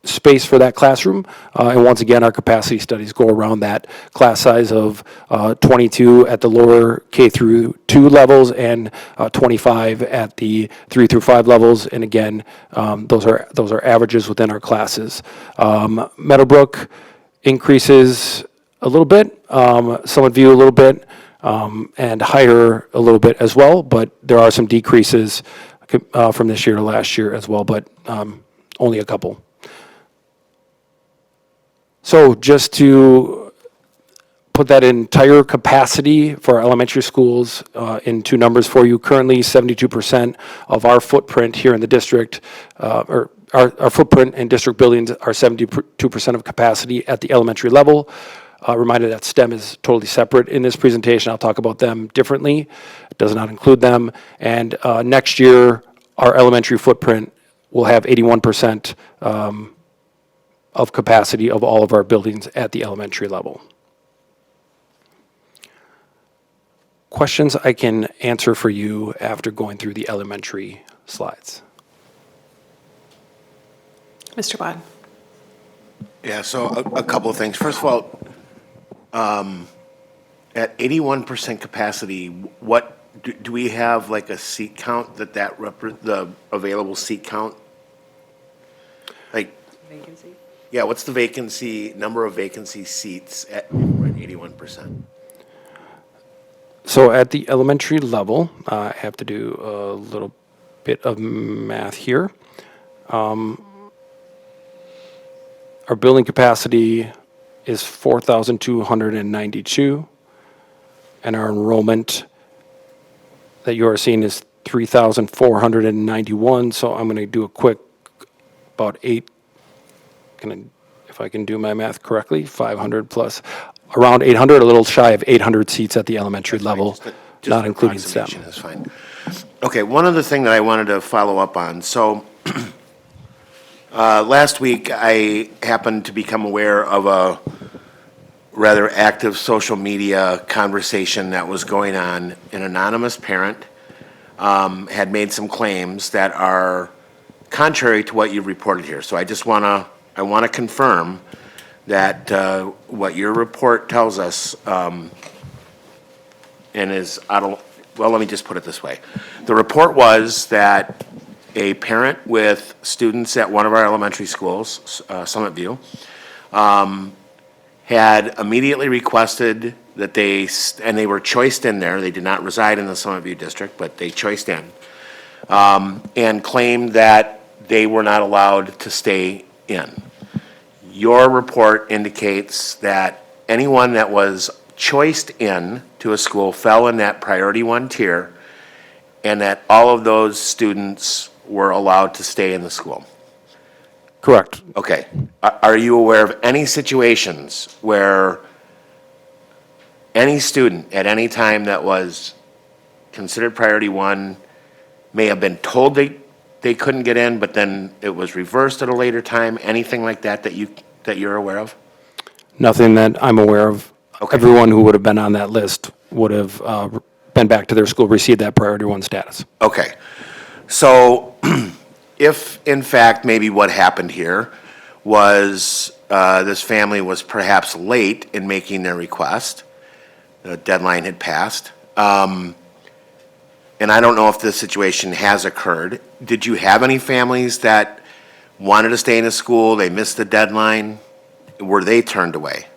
space for that classroom. And once again, our capacity studies go around that class size of 22 at the lower K through 2 levels and 25 at the 3 through 5 levels. And again, those are averages within our classes. Meadowbrook increases a little bit, Summit View a little bit, and Higher a little bit as well, but there are some decreases from this year to last year as well, but only a couple. So just to put that entire capacity for our elementary schools in two numbers for you, currently 72% of our footprint here in the district, or our footprint in district buildings are 72% of capacity at the elementary level. Reminder that STEM is totally separate in this presentation. I'll talk about them differently. It does not include them. And next year, our elementary footprint will have 81% of capacity of all of our buildings at the elementary level. Questions I can answer for you after going through the elementary slides. Mr. Bond. Yeah, so a couple of things. First of all, at 81% capacity, what do we have, like a seat count the available seat count? Like vacancy? Yeah, what's the vacancy number of vacancy seats at 81%? So at the elementary level, I have to do a little bit of math here. Our building capacity is 4,292, and our enrollment that you are seeing is 3,491. So I'm going to do a quick about 8. If if I can do my math correctly, 500 plus, around 800, a little shy of 800 seats at the elementary level, Just not an including STEM. approximation is fine. Okay, one other thing that I wanted to follow up on. So, last week, I happened to become aware of a rather active social media conversation that was going on. An anonymous parent had made some claims that are contrary to what you've reported here. So I want to confirm that what your report tells us and is well, let me just put it this way. The report was that a parent with students at one of our elementary schools, Summit View, had immediately requested that and they were choiced in there. They did not reside in the Summit View district, but they choiced in, and claimed that they were not allowed to stay in. Your report indicates that anyone that was choiced in to a school fell in that priority 1 tier, and that all of those students were allowed to stay in the school. Correct. Okay. Are you aware of any situations where any student at any time that was considered priority 1 may have been told they couldn't get in, but then it was reversed at a later time? Anything like that you're aware of? Nothing that I'm aware of. Okay. Everyone who would have been on that list would have been back to their school, received that priority 1 status. Okay. So if, in fact, maybe what happened here was this family was perhaps late in making their request, the deadline had passed, and I don't know if this situation has occurred. Did you have any families that wanted to stay in a school, they missed the deadline? Were they turned away?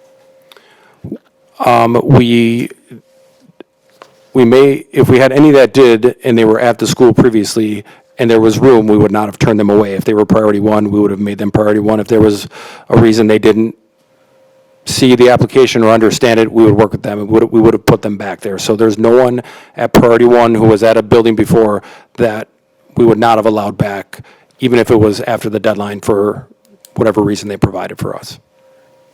We may, if we had any that did, and they were at the school previously, and there was room, we would not have turned them away. If they were priority 1, we would have made them priority 1. If there was a reason they didn't see the application or understand it, we would work with them, and we would have put them back there. So there's no one at priority 1 who was at a building before that we would not have allowed back, even if it was after the deadline for whatever reason they provided for us.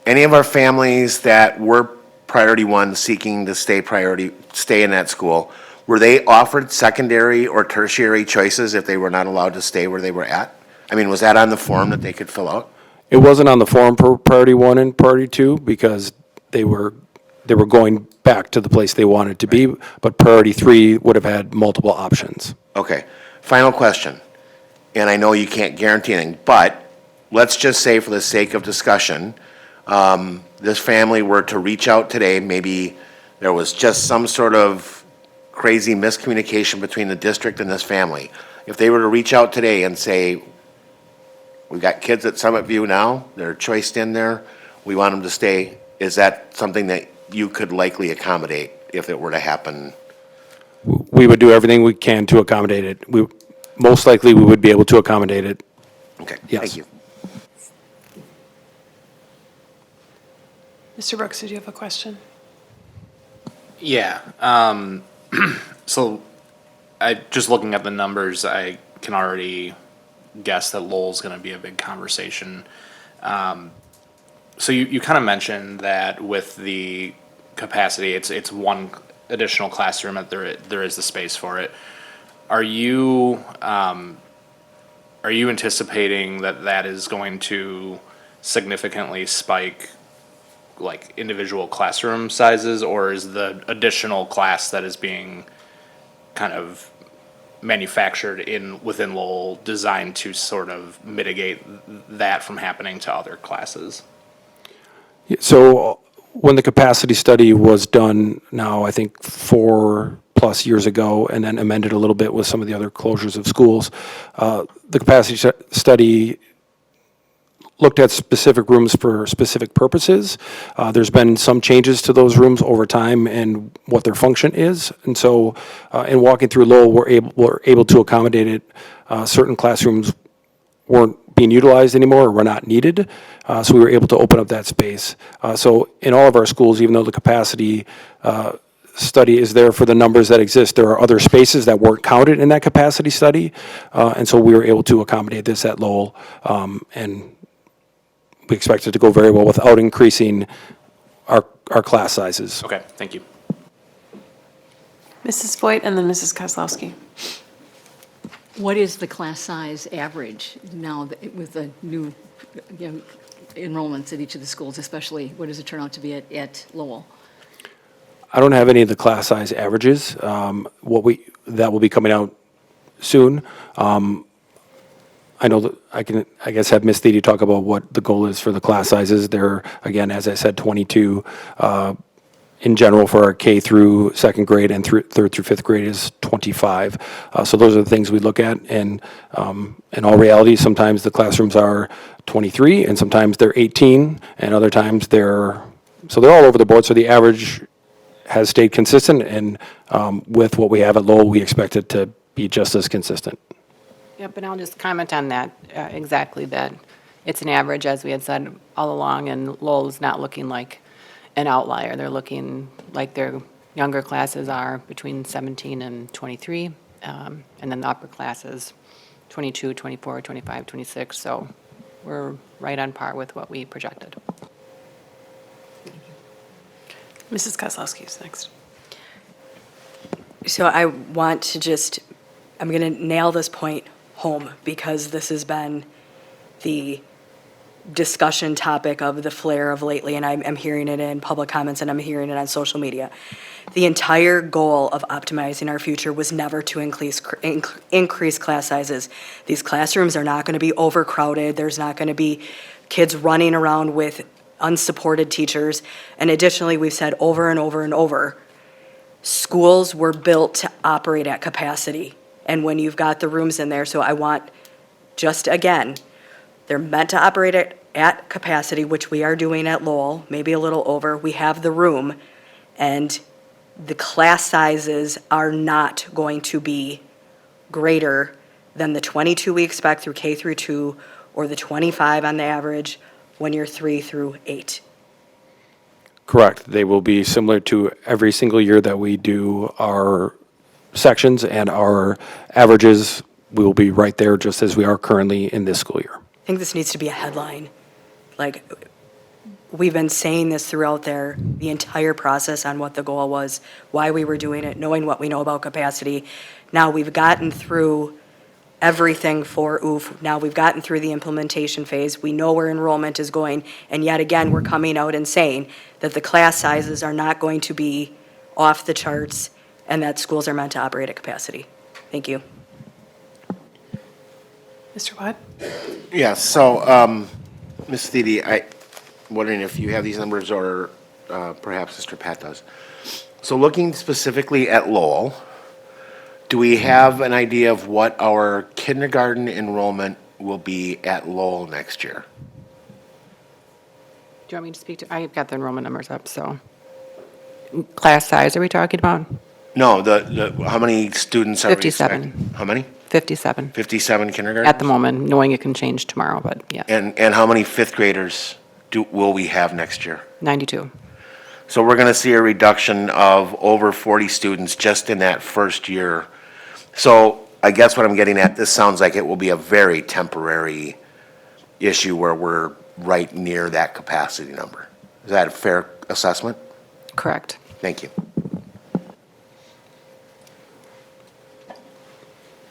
Any of our families that were priority 1 seeking to stay in that school, were they offered secondary or tertiary choices if they were not allowed to stay where they were at? I mean, was that on the form that they could fill out? It wasn't on the form for priority 1 and priority 2 because they were going back to the place they wanted to be, but priority 3 would have had multiple options. Okay. Final question, and I know you can't guarantee anything, but let's just say for the sake of discussion, this family were to reach out today, maybe there was just some sort of crazy miscommunication between the district and this family. If they were to reach out today and say, we've got kids at Summit View now, they're choiced in there, we want them to stay, is that something that you could likely accommodate if it were to happen? We would do everything we can to accommodate it. Most likely, we would be able to accommodate it. Okay, Yes. thank you. Mr. Brooks, did you have a question? Yeah. So just looking at the numbers, I can already guess that Lowell's going to be a big conversation. So you kind of mentioned that with the capacity, it's 1 additional classroom, that there is the space for it. Are you anticipating that is going to significantly spike like individual classroom sizes, or is the additional class that is being kind of manufactured within Lowell designed to sort of mitigate that from happening to other classes? So when the capacity study was done now, I think 4+ years ago, and then amended a little bit with some of the other closures of schools, the capacity study looked at specific rooms for specific purposes. There's been some changes to those rooms over time and what their function is. And so in walking through Lowell, we're able to accommodate it. Certain classrooms weren't being utilized anymore or were not needed. So we were able to open up that space. So in all of our schools, even though the capacity study is there for the numbers that exist, there are other spaces that weren't counted in that capacity study. And so we were able to accommodate this at Lowell. And we expect it to go very well without increasing our class sizes. Okay, thank you. Mrs. Voigt and then Mrs. Kozlowski. What is the class size average now with the new enrollments at each of the schools, especially what does it turn out to be at Lowell? I don't have any of the class size averages. That will be coming out soon. I know that I guess have Ms. Thede talk about what the goal is for the class sizes. They're, again, as I said, 22 in general for our K through second grade, and third through fifth grade is 25. So those are the things we look at. And in all reality, sometimes the classrooms are 23, and sometimes they're 18, and other times they're all over the board. So the average has stayed consistent, and with what we have at Lowell, we expect it to be just as consistent. Yep, and I'll just comment on that, exactly that it's an average, as we had said all along, and Lowell's not looking like an outlier. They're looking like their younger classes are between 17 and 23, and then the upper classes, 22, 24, 25, 26. So we're right on par with what we projected. Mrs. Kozlowski is next. So I want to I'm going to nail this point home because this has been the discussion topic of the flare of lately, and I'm hearing it in public comments and I'm hearing it on social media. The entire goal of optimizing our future was never to increase class sizes. These classrooms are not going to be overcrowded. There's not going to be kids running around with unsupported teachers. And additionally, we've said over and over and over, schools were built to operate at capacity. And when you've got the rooms in there, so I want, just again, they're meant to operate at capacity, which we are doing at Lowell, maybe a little over. We have the room, and the class sizes are not going to be greater than the 22 we expect through K through 2 or the 25 on the average when you're 3 through 8. Correct. They will be similar to every single year that we do our sections, and our averages will be right there just as we are currently in this school year. I think this needs to be a headline. Like, we've been saying this throughout the entire process on what the goal was, why we were doing it, knowing what we know about capacity. Now we've gotten through everything for OOF. Now we've gotten through the implementation phase. We know where enrollment is going. And yet again, we're coming out and saying that the class sizes are not going to be off the charts and that schools are meant to operate at capacity. Thank you. Mr. Watt? Yeah, so, Ms. Thede, I'm wondering if you have these numbers or perhaps Mr. Pat does. So looking specifically at Lowell, do we have an idea of what our kindergarten enrollment will be at Lowell next year? Do you want me to speak to, I've got the enrollment numbers up, so. Class size are we talking about? No, how many students are we 57. expecting? How many? 57. 57 kindergarten? At the moment, knowing it can change tomorrow, but yeah, And how many fifth graders will we have next year? 92. So we're going to see a reduction of over 40 students just in that first year. So I guess what I'm getting at, this sounds like it will be a very temporary issue where we're right near that capacity number. Is that a fair assessment? Correct. Thank you.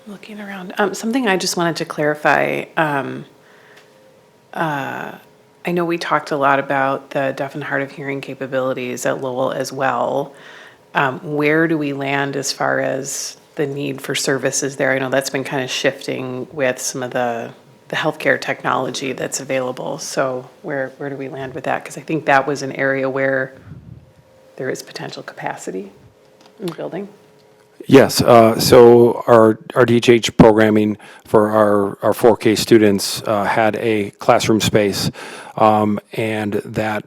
Looking around, something I just wanted to clarify. I know we talked a lot about the deaf and hard of hearing capabilities at Lowell as well. Where do we land as far as the need for services there? I know that's been kind of shifting with some of the healthcare technology that's available. So where do we land with that? Because I think that was an area where there is potential capacity in the building. Yes, so our DHH programming for our 4K students had a classroom space, and that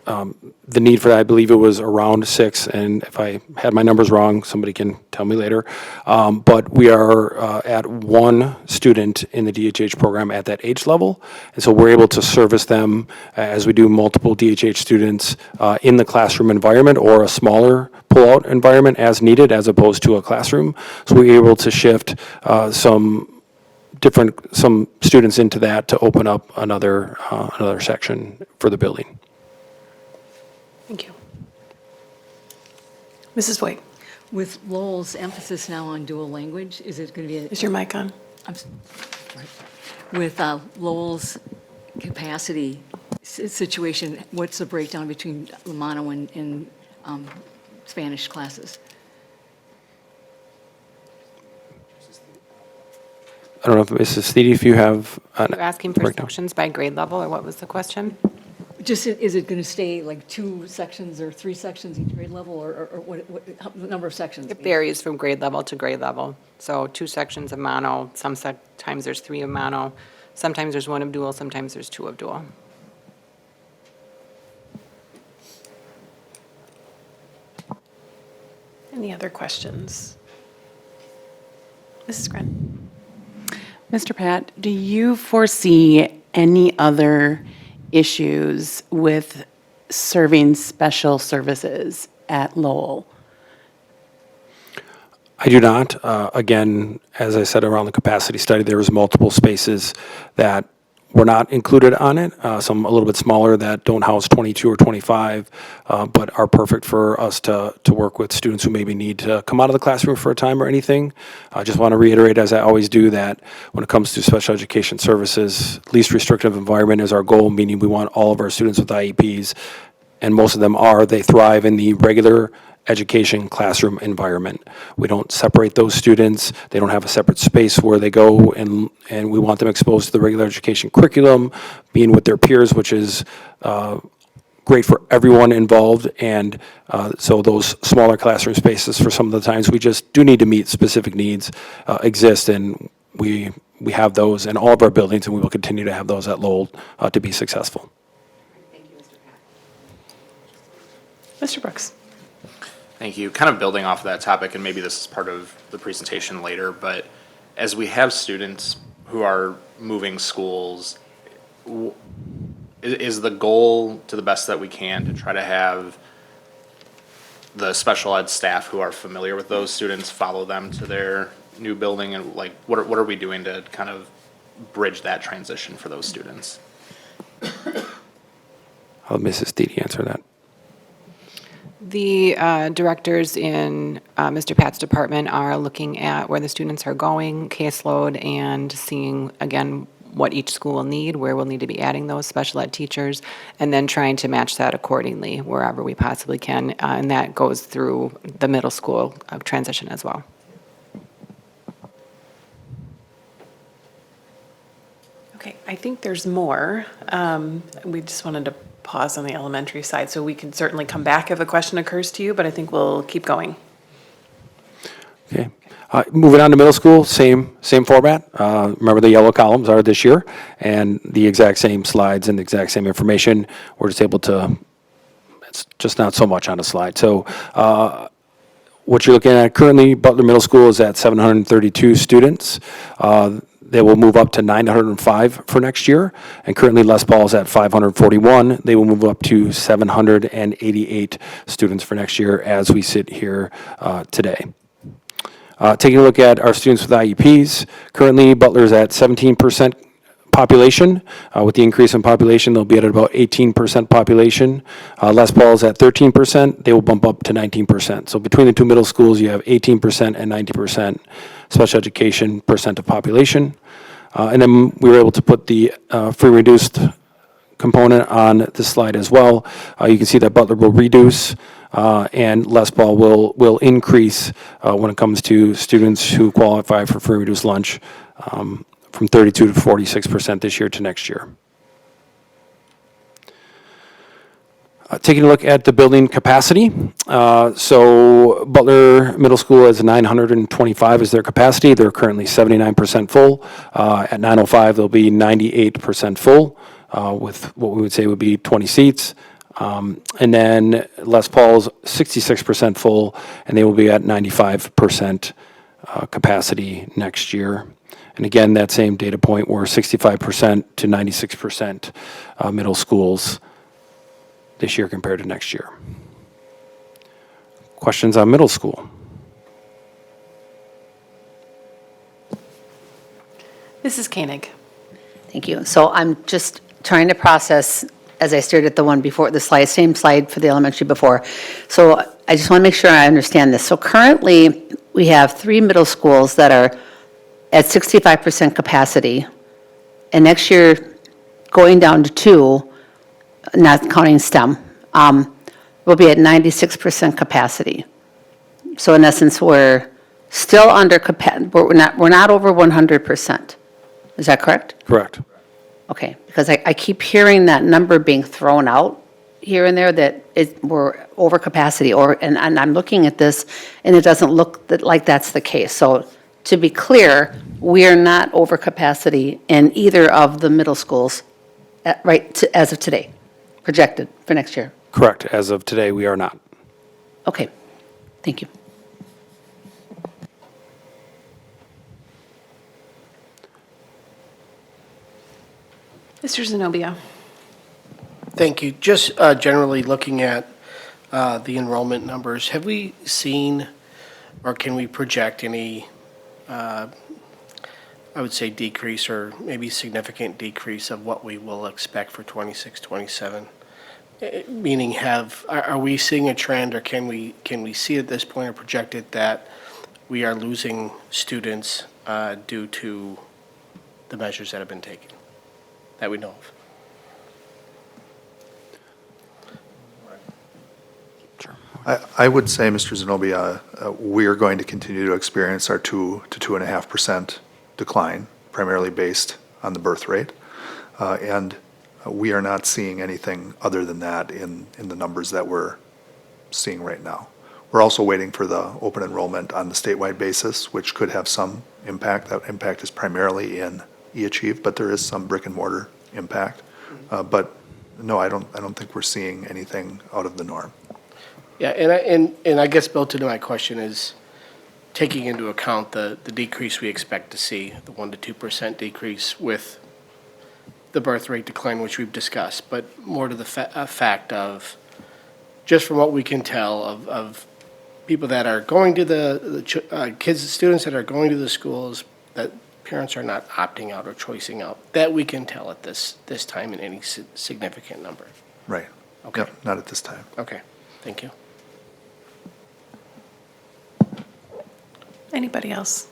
the need for that, I believe it was around 6, and if I had my numbers wrong, somebody can tell me later. But we are at 1 student in the DHH program at that age level, and so we're able to service them as we do multiple DHH students in the classroom environment or a smaller pull-out environment as needed, as opposed to a classroom. So we're able to shift some some students into that to open up another section for the building. Thank you. Mrs. White, With Lowell's emphasis now on dual language, is it going to be a? is your mic on? With Lowell's capacity situation, what's the breakdown between Mono and Spanish classes? I don't know if Mrs. Thiede, if you have You're asking for breakdown. sections by grade level, or what was the question? Just, is it going to stay like 2 sections or 3 sections each grade level, or what number of sections? It varies from grade level to grade level. So 2 sections of mono, sometimes there's 3 of mono, sometimes there's 1 of dual, sometimes there's 2 of dual. Any other questions? Mrs. Gren. Mr. Pat, do you foresee any other issues with serving special services at Lowell? I do not. Again, as I said, around the capacity study, there was multiple spaces that were not included on it, some a little bit smaller that don't house 22 or 25, but are perfect for us to work with students who maybe need to come out of the classroom for a time or anything. I just want to reiterate, as I always do, that when it comes to special education services, least restrictive environment is our goal, meaning we want all of our students with IEPs, and most of them they thrive in the regular education classroom environment. We don't separate those students. They don't have a separate space where they go, and we want them exposed to the regular education curriculum, being with their peers, which is great for everyone involved. And so those smaller classroom spaces, for some of the times we just do need to meet specific needs, exist, and we have those in all of our buildings, and we will continue to have those at Lowell to be successful. Mr. Brooks. Thank you. Kind of building off of that topic, and maybe this is part of the presentation later, but as we have students who are moving schools, is the goal, to the best that we can, to try to have the special ed staff who are familiar with those students follow them to their new building? And like, what are we doing to kind of bridge that transition for those students? I'll let Mrs. Thiede answer that. The directors in Mr. Pat's department are looking at where the students are going, caseload, and seeing, again, what each school will need, where we'll need to be adding those special ed teachers, and then trying to match that accordingly wherever we possibly can. And that goes through the middle school transition as well. Okay, I think there's more. We just wanted to pause on the elementary side, so we can certainly come back if a question occurs to you, but I think we'll keep going. Okay. Moving on to middle school, same format. Remember, the yellow columns are this year, and the exact same slides and the exact same information. We're just able to, it's just not so much on a slide. So what you're looking at currently, Butler Middle School is at 732 students. They will move up to 905 for next year, and currently Les Paul is at 541. They will move up to 788 students for next year as we sit here today. Taking a look at our students with IEPs, currently Butler is at 17% population. With the increase in population, they'll be at about 18% population. Les Paul is at 13%. They will bump up to 19%. So between the two middle schools, you have 18% and 90% special education percent of population. And then we were able to put the free reduced component on this slide as well. You can see that Butler will reduce and Les Paul will increase when it comes to students who qualify for free reduced lunch from 32 to 46% this year to next year. Taking a look at the building capacity. So Butler Middle School is 925 is their capacity. They're currently 79% full. At 905, they'll be 98% full with what we would say would be 20 seats. And then Les Paul's 66% full, and they will be at 95% capacity next year. And again, that same data point, we're 65% to 96% middle schools this year compared to next year. Questions on middle school? Mrs. Koenig. Thank you. So I'm just trying to process, as I stared at the one before, the slide, same slide for the elementary before. So I just want to make sure I understand this. So currently, we have 3 middle schools that are at 65% capacity, and next year, going down to 2, not counting STEM, we'll be at 96% capacity. So in essence, we're still under we're not over 100%. Is that correct? Correct. Okay, because I keep hearing that number being thrown out here and there, that we're over capacity, and I'm looking at this, and it doesn't look like that's the case. So to be clear, we are not over capacity in either of the middle schools, as of today, projected for next year. Correct. As of today, we are not. Okay, thank you. Mr. Zenobia. Thank you. Just generally looking at the enrollment numbers, have we seen or can we project any, I would say, decrease or maybe significant decrease of what we will expect for 26, 27? Meaning are we seeing a trend, or can we see at this point or project it that we are losing students due to the measures that have been taken that we know of? I would say, Mr. Zenobia, we are going to continue to experience our 2 to 2.5% decline, primarily based on the birth rate. And we are not seeing anything other than that in the numbers that we're seeing right now. We're also waiting for the open enrollment on the statewide basis, which could have some impact. That impact is primarily in eAchieve, but there is some brick and mortar impact. But no, I don't think we're seeing anything out of the norm. Yeah, and I guess built into my question is taking into account the decrease we expect to see, the 1 to 2% decrease with the birth rate decline, which we've discussed, but more to the fact of, just from what we can tell of people that are going to students that are going to the schools, that parents are not opting out or choicing out, that we can tell at this time in any significant number. Right. Okay. Yep, not at this time. Okay, thank you. Anybody else?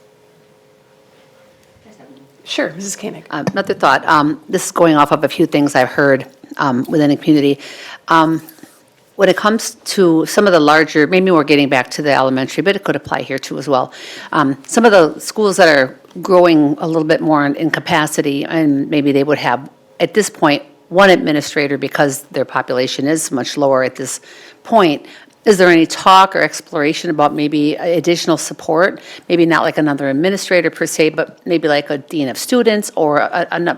Sure, Mrs. Koenig. Another thought, this is going off of a few things I've heard within the community. When it comes to some of the larger, maybe we're getting back to the elementary, but it could apply here too as well. Some of the schools that are growing a little bit more in capacity, and maybe they would have, at this point, one administrator because their population is much lower at this point. Is there any talk or exploration about maybe additional support? Maybe not like another administrator per se, but maybe like a dean of students, or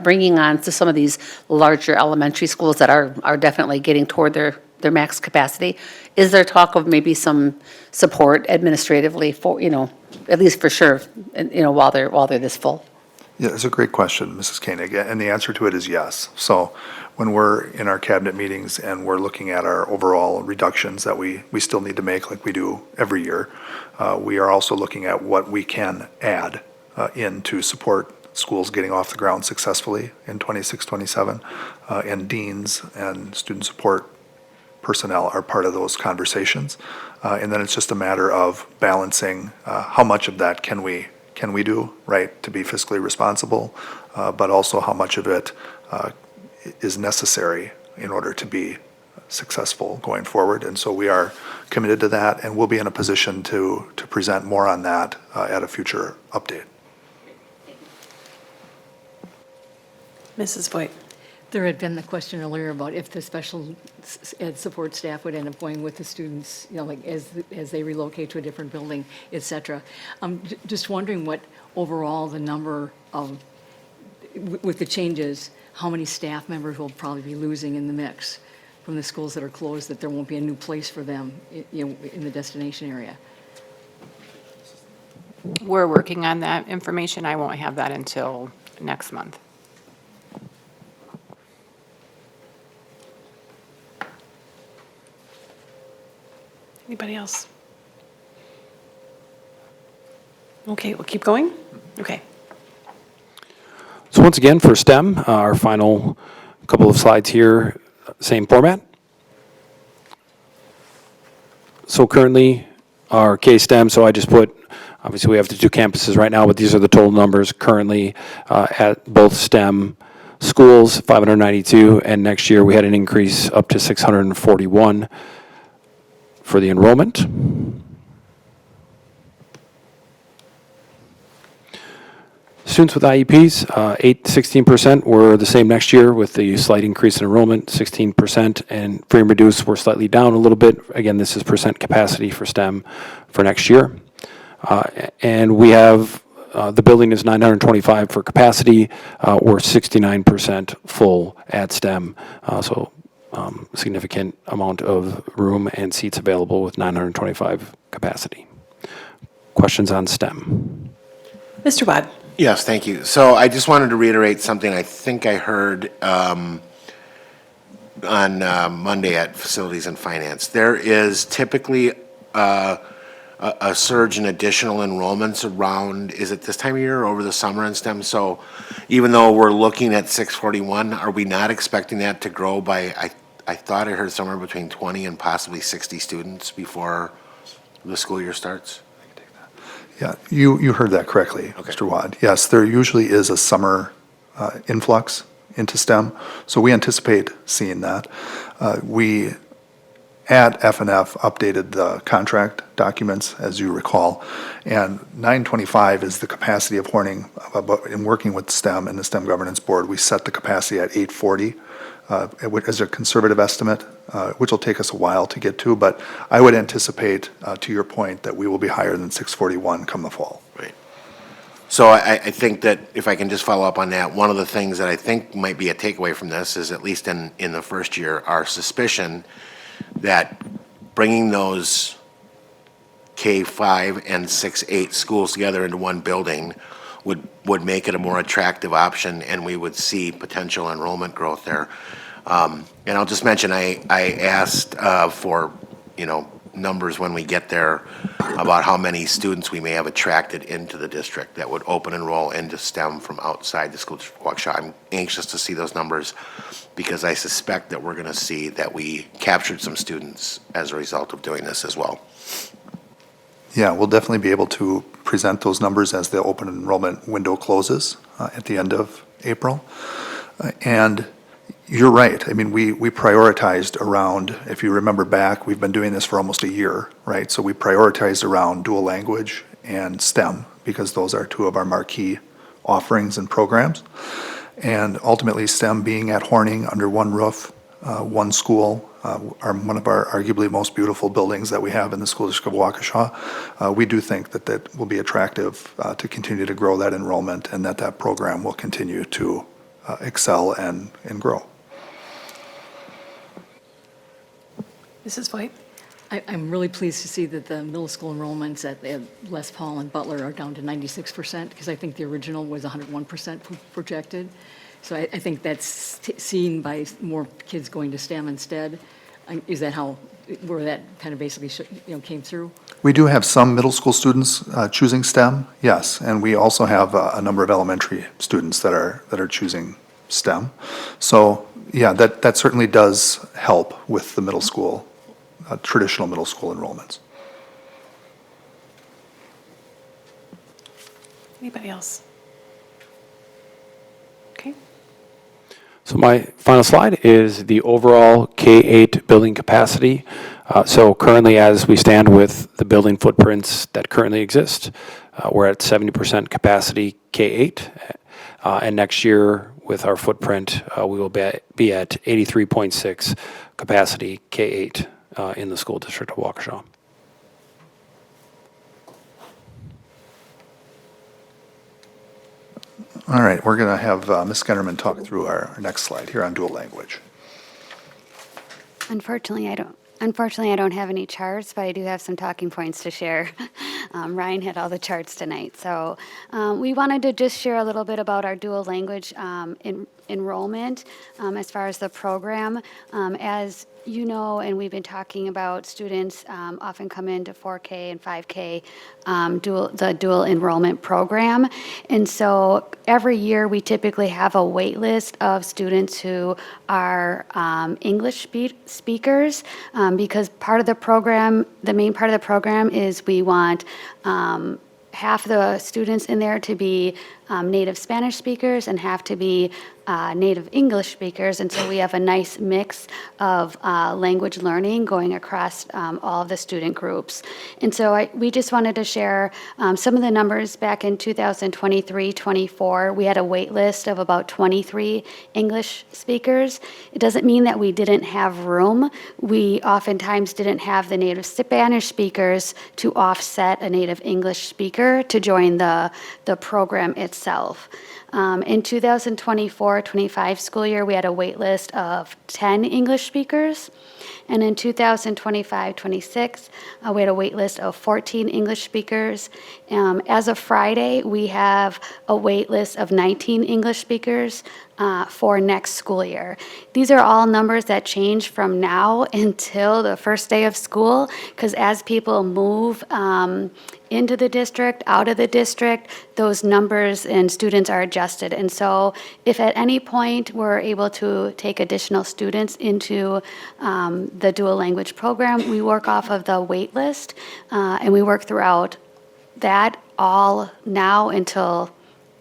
bringing on to some of these larger elementary schools that are definitely getting toward their max capacity. Is there talk of maybe some support administratively for, at least for sure, while they're this full? Yeah, it's a great question, Mrs. Koenig, and the answer to it is yes. So when we're in our cabinet meetings and we're looking at our overall reductions that we still need to make like we do every year, we are also looking at what we can add in to support schools getting off the ground successfully in 26, 27, and deans and student support personnel are part of those conversations. And then it's just a matter of balancing how much of that can we do, right, to be fiscally responsible, but also how much of it is necessary in order to be successful going forward. And so we are committed to that, and we'll be in a position to present more on that at a future update. Mrs. Voigt. There had been the question earlier about if the special ed support staff would end up going with the students, like as they relocate to a different building, et cetera. Just wondering what overall the number of, with the changes, how many staff members will probably be losing in the mix from the schools that are closed, that there won't be a new place for them, in the destination area. We're working on that information. I won't have that until next month. Anybody else? Okay, we'll keep going. Okay. So once again, for STEM, our final couple of slides here, same format. So currently, our K-STEM, so I just put, obviously we have the 2 campuses right now, but these are the total numbers currently at both STEM schools, 592, and next year we had an increase up to 641 for the enrollment. Students with IEPs, 16% were the same next year with the slight increase in enrollment, 16%, and free and reduced were slightly down a little bit. Again, this is percent capacity for STEM for next year. And we have, the building is 925 for capacity, we're 69% full at STEM, so significant amount of room and seats available with 925 capacity. Questions on STEM? Mr. Webb. Yes, thank you. So I just wanted to reiterate something I think I heard on Monday at Facilities and Finance. There is typically a surge in additional enrollments around, is it this time of year or over the summer in STEM? So even though we're looking at 641, are we not expecting that to grow by, I thought I heard somewhere between 20 and possibly 60 students before the school year starts? Yeah, you heard that correctly, Mr. Wad. Yes, there usually is a summer influx into STEM, so we anticipate seeing that. We, at FNF, updated the contract documents, as you recall, and 925 is the capacity of Horning. In working with STEM and the STEM Governance Board, we set the capacity at 840 as a conservative estimate, which will take us a while to get to, but I would anticipate, to your point, that we will be higher than 641 come the fall. Right. So I think that if I can just follow up on that, one of the things that I think might be a takeaway from this is, at least in the first year, our suspicion that bringing those K-5 and 6-8 schools together into one building would make it a more attractive option, and we would see potential enrollment growth there. And I'll just mention, I asked for, numbers when we get there about how many students we may have attracted into the district that would open enroll into STEM from outside the school district of Waukesha. I'm anxious to see those numbers because I suspect that we're going to see that we captured some students as a result of doing this as well. Yeah, we'll definitely be able to present those numbers as the open enrollment window closes at the end of April. And you're right. I mean, we prioritized around, if you remember back, we've been doing this for almost a year, right? So we prioritized around dual language and STEM because those are 2 of our marquee offerings and programs. And ultimately, STEM being at Horning under one roof, one school, one of our arguably most beautiful buildings that we have in the school district of Waukesha. We do think that will be attractive to continue to grow that enrollment and that program will continue to excel and grow. Mrs. White? I'm really pleased to see that the middle school enrollments at Les Paul and Butler are down to 96%, because I think the original was 101% projected. So I think that's seen by more kids going to STEM instead. Is that where that kind of basically came through? We do have some middle school students choosing STEM, yes, and we also have a number of elementary students that are choosing STEM. So yeah, that certainly does help with the middle school, traditional middle school enrollments. Anybody else? Okay. So my final slide is the overall K-8 building capacity. So currently, as we stand with the building footprints that currently exist, we're at 70% capacity K-8. And next year, with our footprint, we will be at 83.6 capacity K-8 in the school district of Waukesha. All right, we're going to have Ms. Skennerman talk through our next slide here on dual language. Unfortunately, I don't have any charts, but I do have some talking points to share. Ryan had all the charts tonight. So we wanted to just share a little bit about our dual language enrollment as far as the program. As you know, and we've been talking about, students often come into 4K and 5K the dual enrollment program. And so every year we typically have a wait list of students who are English speakers because part of the program, the main part of the program is we want half the students in there to be native Spanish speakers and half to be native English speakers. And so we have a nice mix of language learning going across all of the student groups. And so we just wanted to share some of the numbers back in 2023-24. We had a wait list of about 23 English speakers. It doesn't mean that we didn't have room. We oftentimes didn't have the native Spanish speakers to offset a native English speaker to join the program itself. In 2024-25 school year, we had a wait list of 10 English speakers. And in 2025-26, we had a wait list of 14 English speakers. As of Friday, we have a wait list of 19 English speakers for next school year. These are all numbers that change from now until the first day of school, because as people move into the district, out of the district, those numbers and students are adjusted. And so if at any point we're able to take additional students into the dual language program, we work off of the wait list and we work throughout that all now until,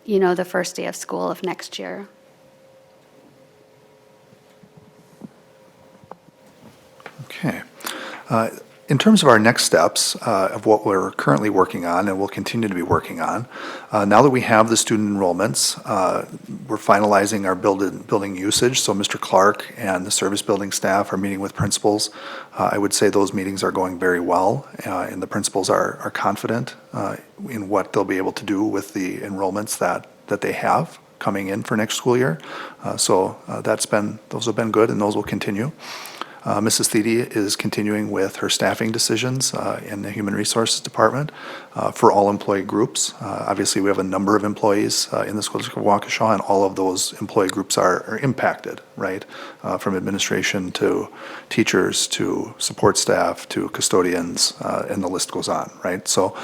the first day of school of next year. Okay. In terms of our next steps of what we're currently working on and will continue to be working on, now that we have the student enrollments, we're finalizing our building usage. So Mr. Clark and the service building staff are meeting with principals. I would say those meetings are going very well, and the principals are confident in what they'll be able to do with the enrollments that they have coming in for next school year. So those have been good, and those will continue. Mrs. Thede is continuing with her staffing decisions in the Human Resources Department for all employee groups. Obviously, we have a number of employees in the school district of Waukesha, and all of those employee groups are impacted, right? From administration to teachers to support staff to custodians, and the list goes on, right? So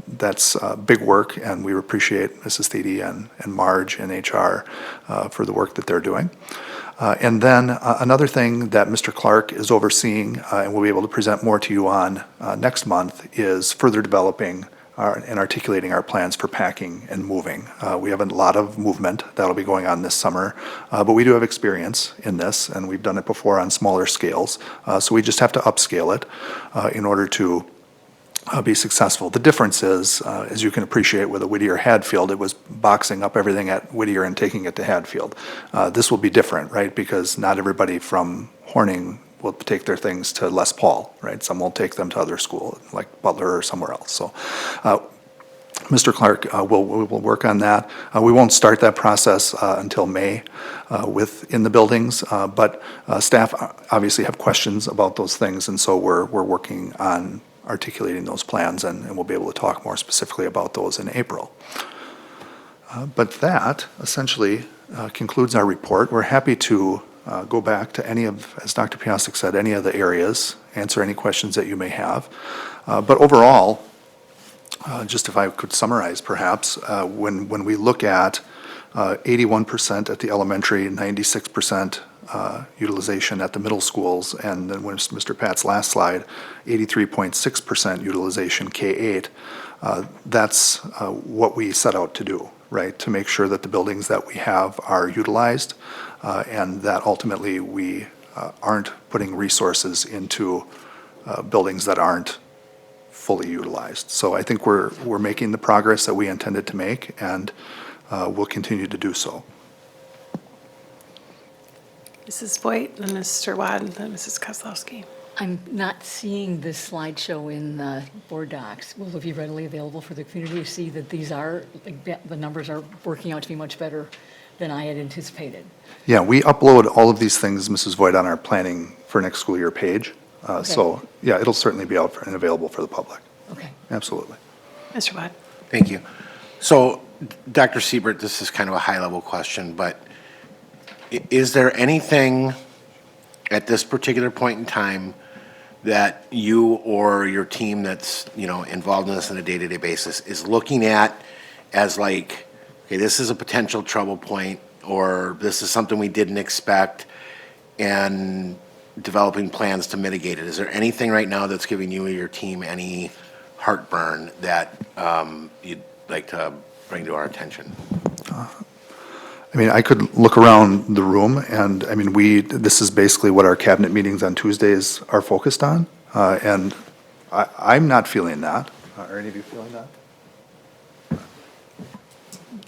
that's big work, and we appreciate Mrs. Thede and Marge and HR for the work that they're doing. And then another thing that Mr. Clark is overseeing, and we'll be able to present more to you on next month, is further developing and articulating our plans for packing and moving. We have a lot of movement that'll be going on this summer, but we do have experience in this, and we've done it before on smaller scales. So we just have to upscale it in order to be successful. The difference is, as you can appreciate with a Whittier Hadfield, it was boxing up everything at Whittier and taking it to Hadfield. This will be different, right? Because not everybody from Horning will take their things to Les Paul, right? Some will take them to other school, like Butler or somewhere else. So Mr. Clark will work on that. We won't start that process until May within the buildings, but staff obviously have questions about those things, and so we're working on articulating those plans, and we'll be able to talk more specifically about those in April. But that essentially concludes our report. We're happy to go back to any of, as Dr. Piasek said, any of the areas, answer any questions that you may have. But overall, just if I could summarize perhaps, when we look at 81% at the elementary, 96% utilization at the middle schools, and then when Mr. Pat's last slide, 83.6% utilization K-8, that's what we set out to do, right? To make sure that the buildings that we have are utilized, and that ultimately we aren't putting resources into buildings that aren't fully utilized. So I think we're making the progress that we intended to make, and we'll continue to do so. Mrs. Voigt, then Mr. Wad, and then Mrs. Kozlowski. I'm not seeing this slideshow in the board docs. Will it be readily available for the community to see that these are, the numbers are working out to be much better than I had anticipated? Yeah, we upload all of these things, Mrs. Voigt, on our planning for next school year page. So, yeah, it'll certainly be out and available for the public. Okay. Absolutely. Mr. Wad. Thank you. So, Dr. Siebert, this is kind of a high-level question, but Is there anything at this particular point in time that you or your team that's, involved in this on a day-to-day basis is looking at as like, okay, this is a potential trouble point, or this is something we didn't expect, and developing plans to mitigate it? Is there anything right now that's giving you or your team any heartburn that you'd like to bring to our attention? I mean, I could look around the room, and, I mean, this is basically what our cabinet meetings on Tuesdays are focused on, and I'm not feeling that. Are any of you feeling that?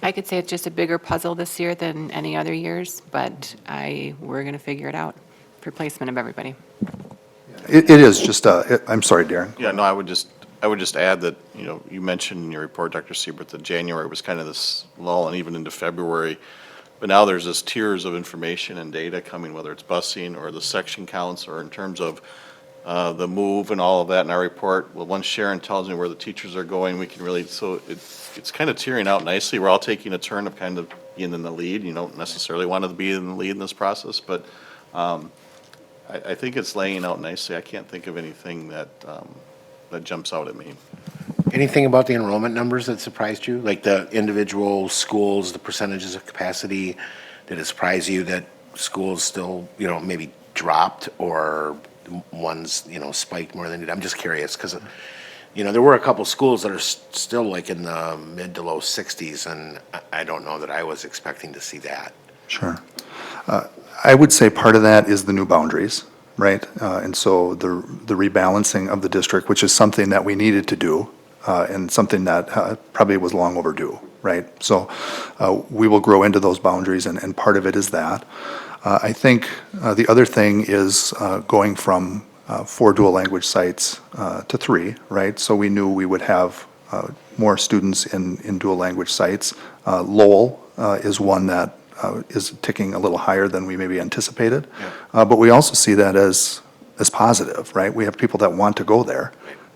I could say it's just a bigger puzzle this year than any other years, but we're going to figure it out for placement of everybody. It is just, I'm sorry, Darren. Yeah, no, I would just add that, you mentioned in your report, Dr. Siebert, that January was kind of this lull, and even into February. But now there's this tiers of information and data coming, whether it's busing or the section counts, or in terms of the move and all of that in our report. Well, once Sharon tells me where the teachers are going, we can really, so it's kind of tiering out nicely. We're all taking a turn of kind of being in the lead. You don't necessarily want to be in the lead in this process, but I think it's laying out nicely. I can't think of anything that jumps out at me. Anything about the enrollment numbers that surprised you? Like the individual schools, the percentages of capacity, did it surprise you that schools still, maybe dropped, or ones, spiked more than did? I'm just curious, because, there were a couple schools that are still like in the mid to low 60s, and I don't know that I was expecting to see that. Sure. I would say part of that is the new boundaries, right? And so the rebalancing of the district, which is something that we needed to do, and something that probably was long overdue, right? So we will grow into those boundaries, and part of it is that. I think the other thing is going from 4 dual language sites to 3, right? So we knew we would have more students in dual language sites. Lowell is one that is ticking a little higher than we maybe anticipated. Yeah. But we also see that as positive, right? We have people that want to go there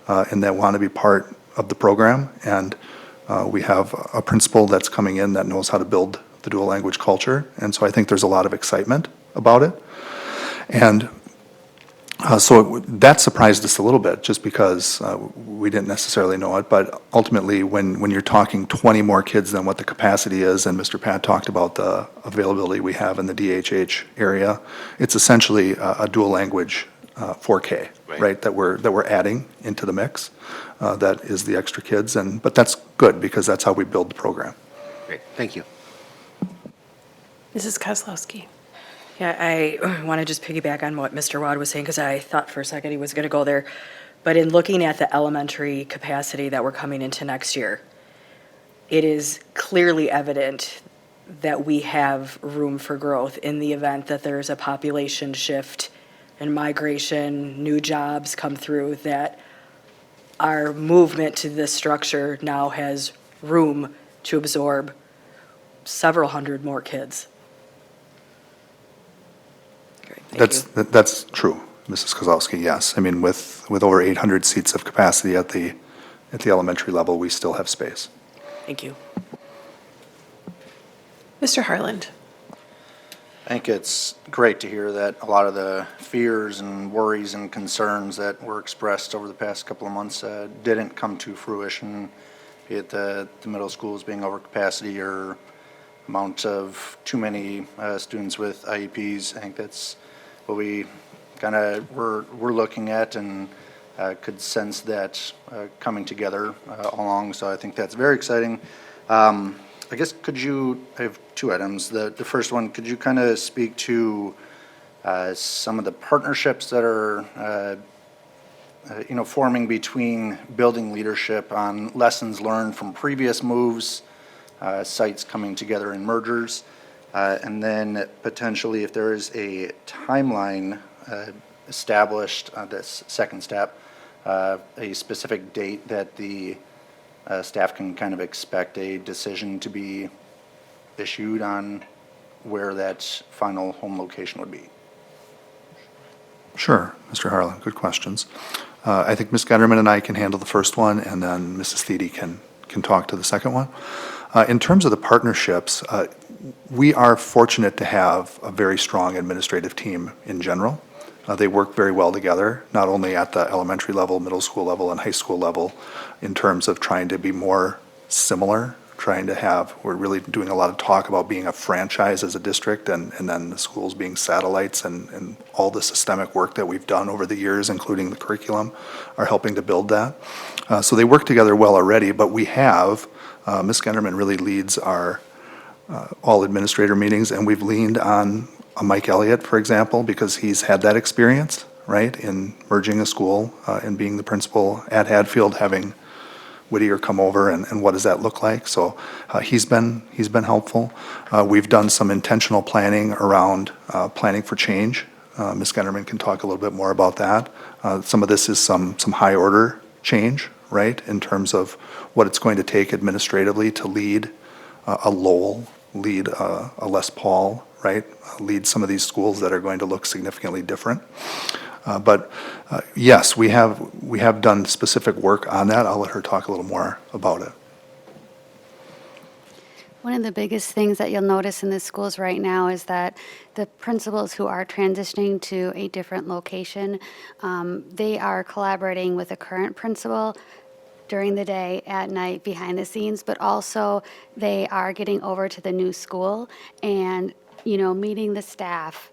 and that want to be part of the program, and we have a principal that's coming in that knows how to build the dual language culture, and so I think there's a lot of excitement about it. And so that surprised us a little bit, just because we didn't necessarily know it, but ultimately when you're talking 20 more kids than what the capacity is, and Mr. Pat talked about the availability we have in the DHH area, it's essentially a dual language 4K, right, that we're adding into the mix. That is the extra kids, but that's good, because that's how we build the program. Great, thank you. Mrs. Kozlowski. Yeah, I want to just piggyback on what Mr. Wad was saying, because I thought for a second he was going to go there. But in looking at the elementary capacity that we're coming into next year, it is clearly evident that we have room for growth in the event that there's a population shift and migration, new jobs come through, that our movement to this structure now has room to absorb several hundred more kids. Great, thank you. That's true, Mrs. Kozlowski, yes. I mean, with over 800 seats of capacity at the elementary level, we still have space. Thank you. Mr. Harland. I think it's great to hear that a lot of the fears and worries and concerns that were expressed over the past couple of months didn't come to fruition, be it the middle schools being over capacity or amount of too many students with IEPs. I think that's what we kind of we're looking at, and could sense that coming together along. So I think that's very exciting. I guess I have 2 items. The first one, could you kind of speak to some of the partnerships that are forming between building leadership on lessons learned from previous moves, sites coming together in mergers, and then potentially if there is a timeline established on this second step, a specific date that the staff can kind of expect a decision to be issued on where that final home location would be. Sure, Mr. Harlan, good questions. I think Ms. Getterman and I can handle the first one, and then Mrs. Thiede can talk to the second one. In terms of the partnerships, we are fortunate to have a very strong administrative team in general. They work very well together, not only at the elementary level, middle school level, and high school level, in terms of trying to be more similar, we're really doing a lot of talk about being a franchise as a district, and then the schools being satellites, and all the systemic work that we've done over the years, including the curriculum, are helping to build that. So they work together well already, but we have, Ms. Genderman really leads our all administrator meetings, and we've leaned on Mike Elliott, for example, because he's had that experience, right, in merging a school and being the principal at Hadfield, having Whittier come over, and what does that look like? So he's been helpful. We've done some intentional planning around planning for change. Ms. Genderman can talk a little bit more about that. Some of this is some high order change, right, in terms of what it's going to take administratively to lead a Lowell, lead a Les Paul, right? Lead some of these schools that are going to look significantly different. But yes, we have done specific work on that. I'll let her talk a little more about it. One of the biggest things that you'll notice in the schools right now is that the principals who are transitioning to a different location, they are collaborating with the current principal during the day, at night, behind the scenes, but also they are getting over to the new school and, meeting the staff,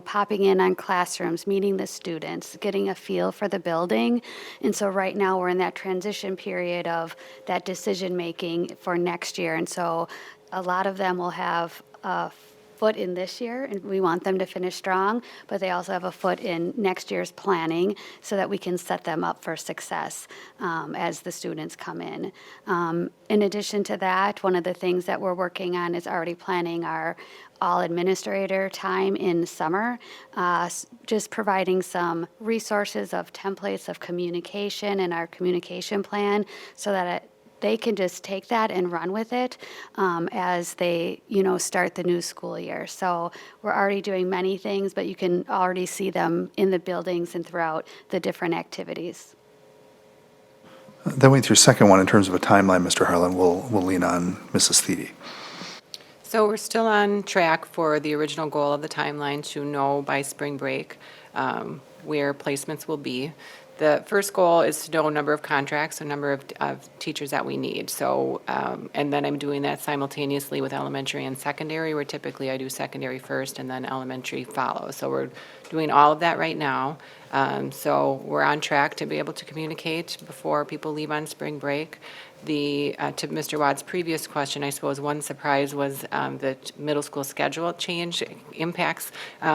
popping in on classrooms, meeting the students, getting a feel for the building. And so right now we're in that transition period of that decision-making for next year. And so a lot of them will have a foot in this year, and we want them to finish strong, but they also have a foot in next year's planning so that we can set them up for success as the students come in. In addition to that, one of the things that we're working on is already planning our all administrator time in summer, just providing some resources of templates of communication and our communication plan so that they can just take that and run with it as they, start the new school year. So we're already doing many things, but you can already see them in the buildings and throughout the different activities. Then with your second one, in terms of a timeline, Mr. Harlan, we'll lean on Mrs. Thiede. So we're still on track for the original goal of the timeline to know by spring break where placements will be. The first goal is to know number of contracts, so number of teachers that we need. So, and then I'm doing that simultaneously with elementary and secondary, where typically I do secondary first and then elementary follows. So we're doing all of that right now. So we're on track to be able to communicate before people leave on spring break. To Mr. Watt's previous question, I suppose one surprise was the middle school schedule change impacts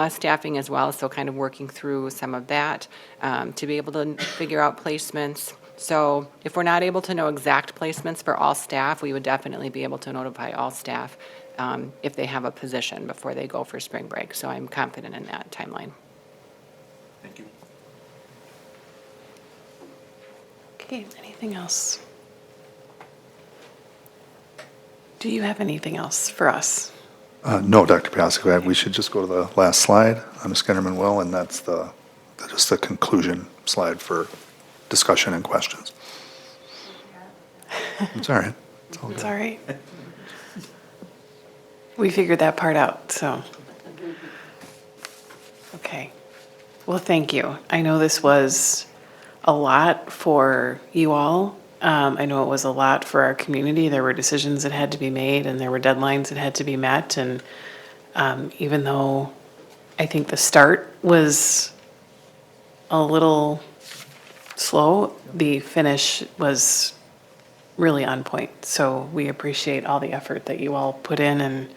staffing as well, so kind of working through some of that to be able to figure out placements. So if we're not able to know exact placements for all staff, we would definitely be able to notify all staff if they have a position before they go for spring break. So I'm confident in that timeline. Thank you. Okay, anything else? Do you have anything else for us? No, Dr. Piasek, we should just go to the last slide. Ms. Genderman will, and that's just the conclusion slide for discussion and questions. It's all right. It's all right. We figured that part out, so. Okay. Well, thank you. I know this was a lot for you all. I know it was a lot for our community. There were decisions that had to be made and there were deadlines that had to be met. And even though I think the start was a little slow, the finish was really on point. So we appreciate all the effort that you all put in.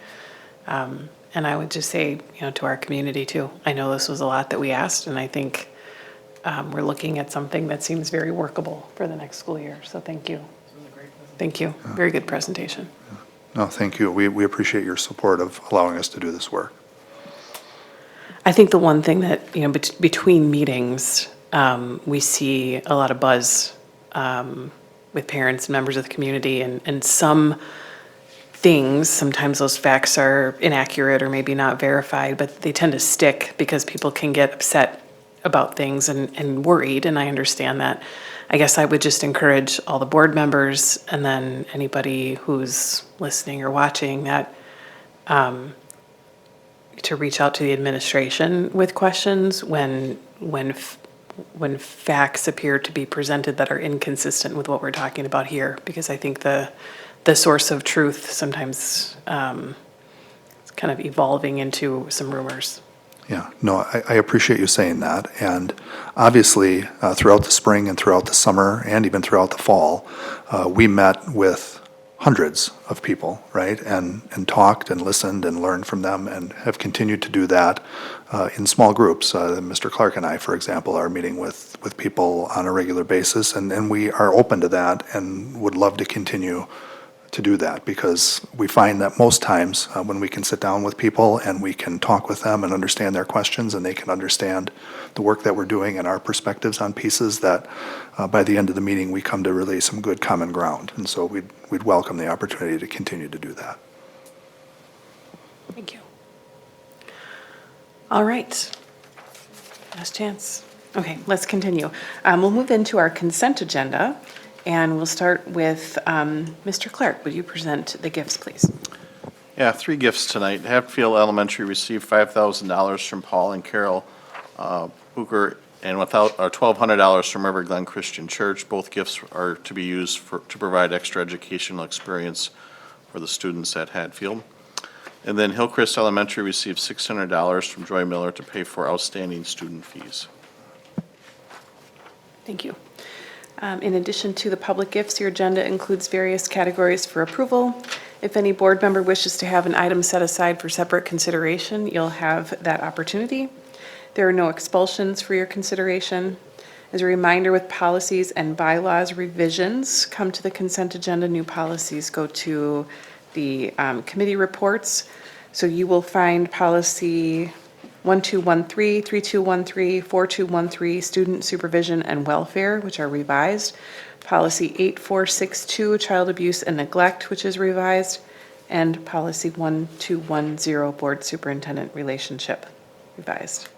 And I would just say, to our community too, I know this was a lot that we asked, and I think we're looking at something that seems very workable for the next school year. So thank you. Thank you. Very good presentation. No, thank you. We appreciate your support of allowing us to do this work. I think the one thing that, between meetings, we see a lot of buzz with parents and members of the community, and some things, sometimes those facts are inaccurate or maybe not verified, but they tend to stick because people can get upset about things and worried, and I understand that. I guess I would just encourage all the board members and then anybody who's listening or watching that to reach out to the administration with questions when facts appear to be presented that are inconsistent with what we're talking about here, because I think the source of truth sometimes is kind of evolving into some rumors. Yeah, no, I appreciate you saying that. And obviously, throughout the spring and throughout the summer and even throughout the fall, we met with hundreds of people, right? And talked and listened and learned from them and have continued to do that in small groups. Mr. Clark and I, for example, are meeting with people on a regular basis, and we are open to that and would love to continue to do that, because we find that most times when we can sit down with people and we can talk with them and understand their questions, and they can understand the work that we're doing and our perspectives on pieces, that by the end of the meeting we come to really some good common ground. And so we'd welcome the opportunity to continue to do that. Thank you. All right. Last chance. Okay, let's continue. We'll move into our consent agenda. And we'll start with Mr. Clark. Would you present the gifts, please? Yeah, 3 gifts tonight. Hatfield Elementary received $5,000 from Paul and Carol Hooker, and $1,200 from River Glen Christian Church. Both gifts are to be used to provide extra educational experience for the students at Hatfield. And then Hillcrest Elementary received $600 from Joy Miller to pay for outstanding student fees. Thank you. In addition to the public gifts, your agenda includes various categories for approval. If any board member wishes to have an item set aside for separate consideration, you'll have that opportunity. There are no expulsions for your consideration. As a reminder, with policies and bylaws revisions come to the consent agenda, new policies go to the committee reports. So you will find policy 1213, 3213, 4213, student supervision and welfare, which are revised. Policy 8462, child abuse and neglect, which is revised. And policy 1210, board superintendent relationship, revised.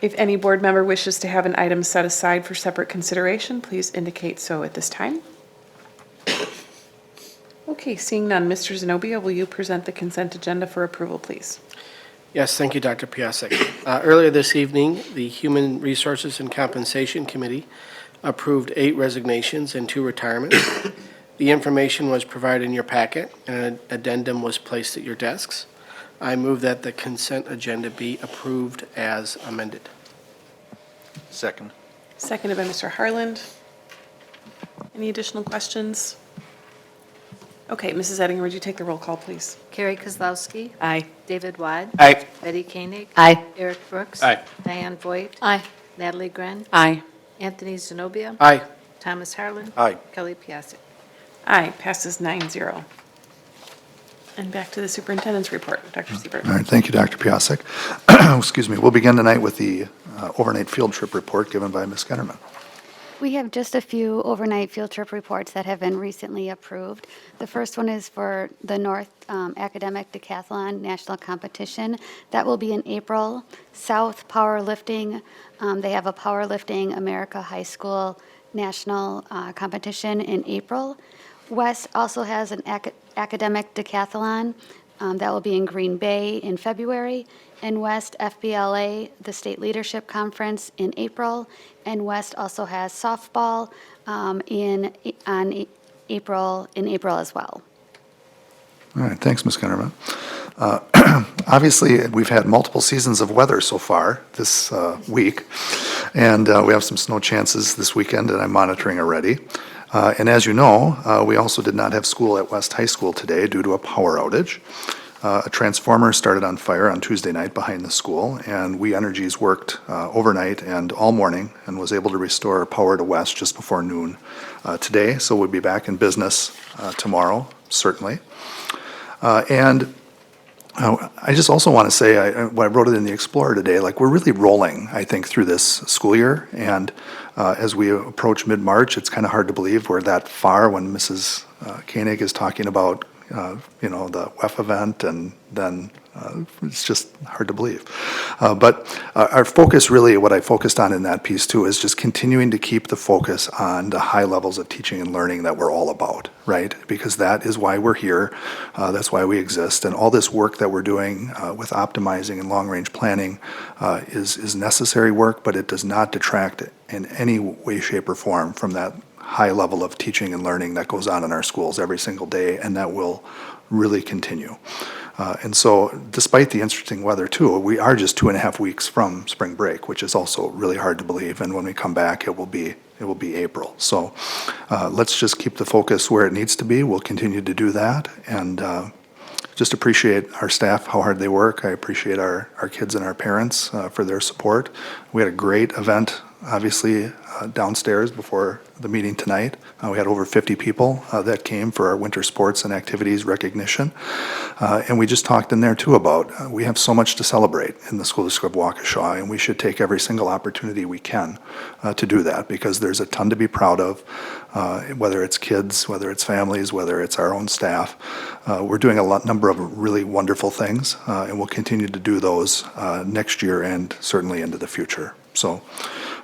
If any board member wishes to have an item set aside for separate consideration, please indicate so at this time. Okay, seeing none, Mr. Zenobia, will you present the consent agenda for approval, please? Yes, thank you, Dr. Piasek. Earlier this evening, the Human Resources and Compensation Committee approved 8 resignations and 2 retirements. The information was provided in your packet, and an addendum was placed at your desks. I move that the consent agenda be approved as amended. Second. Seconded by Mr. Harland. Any additional questions? Okay, Mrs. Ettinger, would you take the roll call, please? Carrie Kozlowski. Aye. David Wad. Aye. Betty Koenig. Aye. Eric Brooks. Aye. Diane Voigt. Aye. Natalie Gren. Aye. Anthony Zenobia. Aye. Thomas Harlan. Aye. Kelly Piasek. Aye, passes 9-0. And back to the superintendent's report, Dr. Siebert. All right, thank you, Dr. Piasek. Excuse me. We'll begin tonight with the overnight field trip report given by Ms. Genderman. We have just a few overnight field trip reports that have been recently approved. The first one is for the North Academic Decathlon National Competition. That will be in April. South Powerlifting, they have a Powerlifting America High School National Competition in April. West also has an academic decathlon. That will be in Green Bay in February. And West FBLA, the State Leadership Conference in April. And West also has softball in April as well. All right, thanks, Ms. Gunnerman. Obviously, we've had multiple seasons of weather so far this week, and we have some snow chances this weekend that I'm monitoring already. And as you know, we also did not have school at West High School today due to a power outage. A transformer started on fire on Tuesday night behind the school, and We Energies worked overnight and all morning and was able to restore power to West just before noon today. So we'll be back in business tomorrow, certainly. And I just also want to say, I wrote it in the Explorer today, like we're really rolling, I think, through this school year. And as we approach mid-March, it's kind of hard to believe we're that far when Mrs. Koenig is talking about the WEF event, and then it's just hard to believe. But our focus really, what I focused on in that piece too, is just continuing to keep the focus on the high levels of teaching and learning that we're all about, right? Because that is why we're here, that's why we exist, and all this work that we're doing with optimizing and long-range planning is necessary work, but it does not detract in any way, shape, or form from that high level of teaching and learning that goes on in our schools every single day, and that will really continue. And so despite the interesting weather too, we are just 2.5 weeks from spring break, which is also really hard to believe. And when we come back, it will be April. So let's just keep the focus where it needs to be. We'll continue to do that. And just appreciate our staff, how hard they work. I appreciate our kids and our parents for their support. We had a great event, obviously, downstairs before the meeting tonight. We had over 50 people that came for our winter sports and activities recognition. And we just talked in there too about we have so much to celebrate in the School District of Waukesha, and we should take every single opportunity we can to do that, because there's a ton to be proud of, whether it's kids, whether it's families, whether it's our own staff. We're doing a number of really wonderful things, and we'll continue to do those next year and certainly into the future. So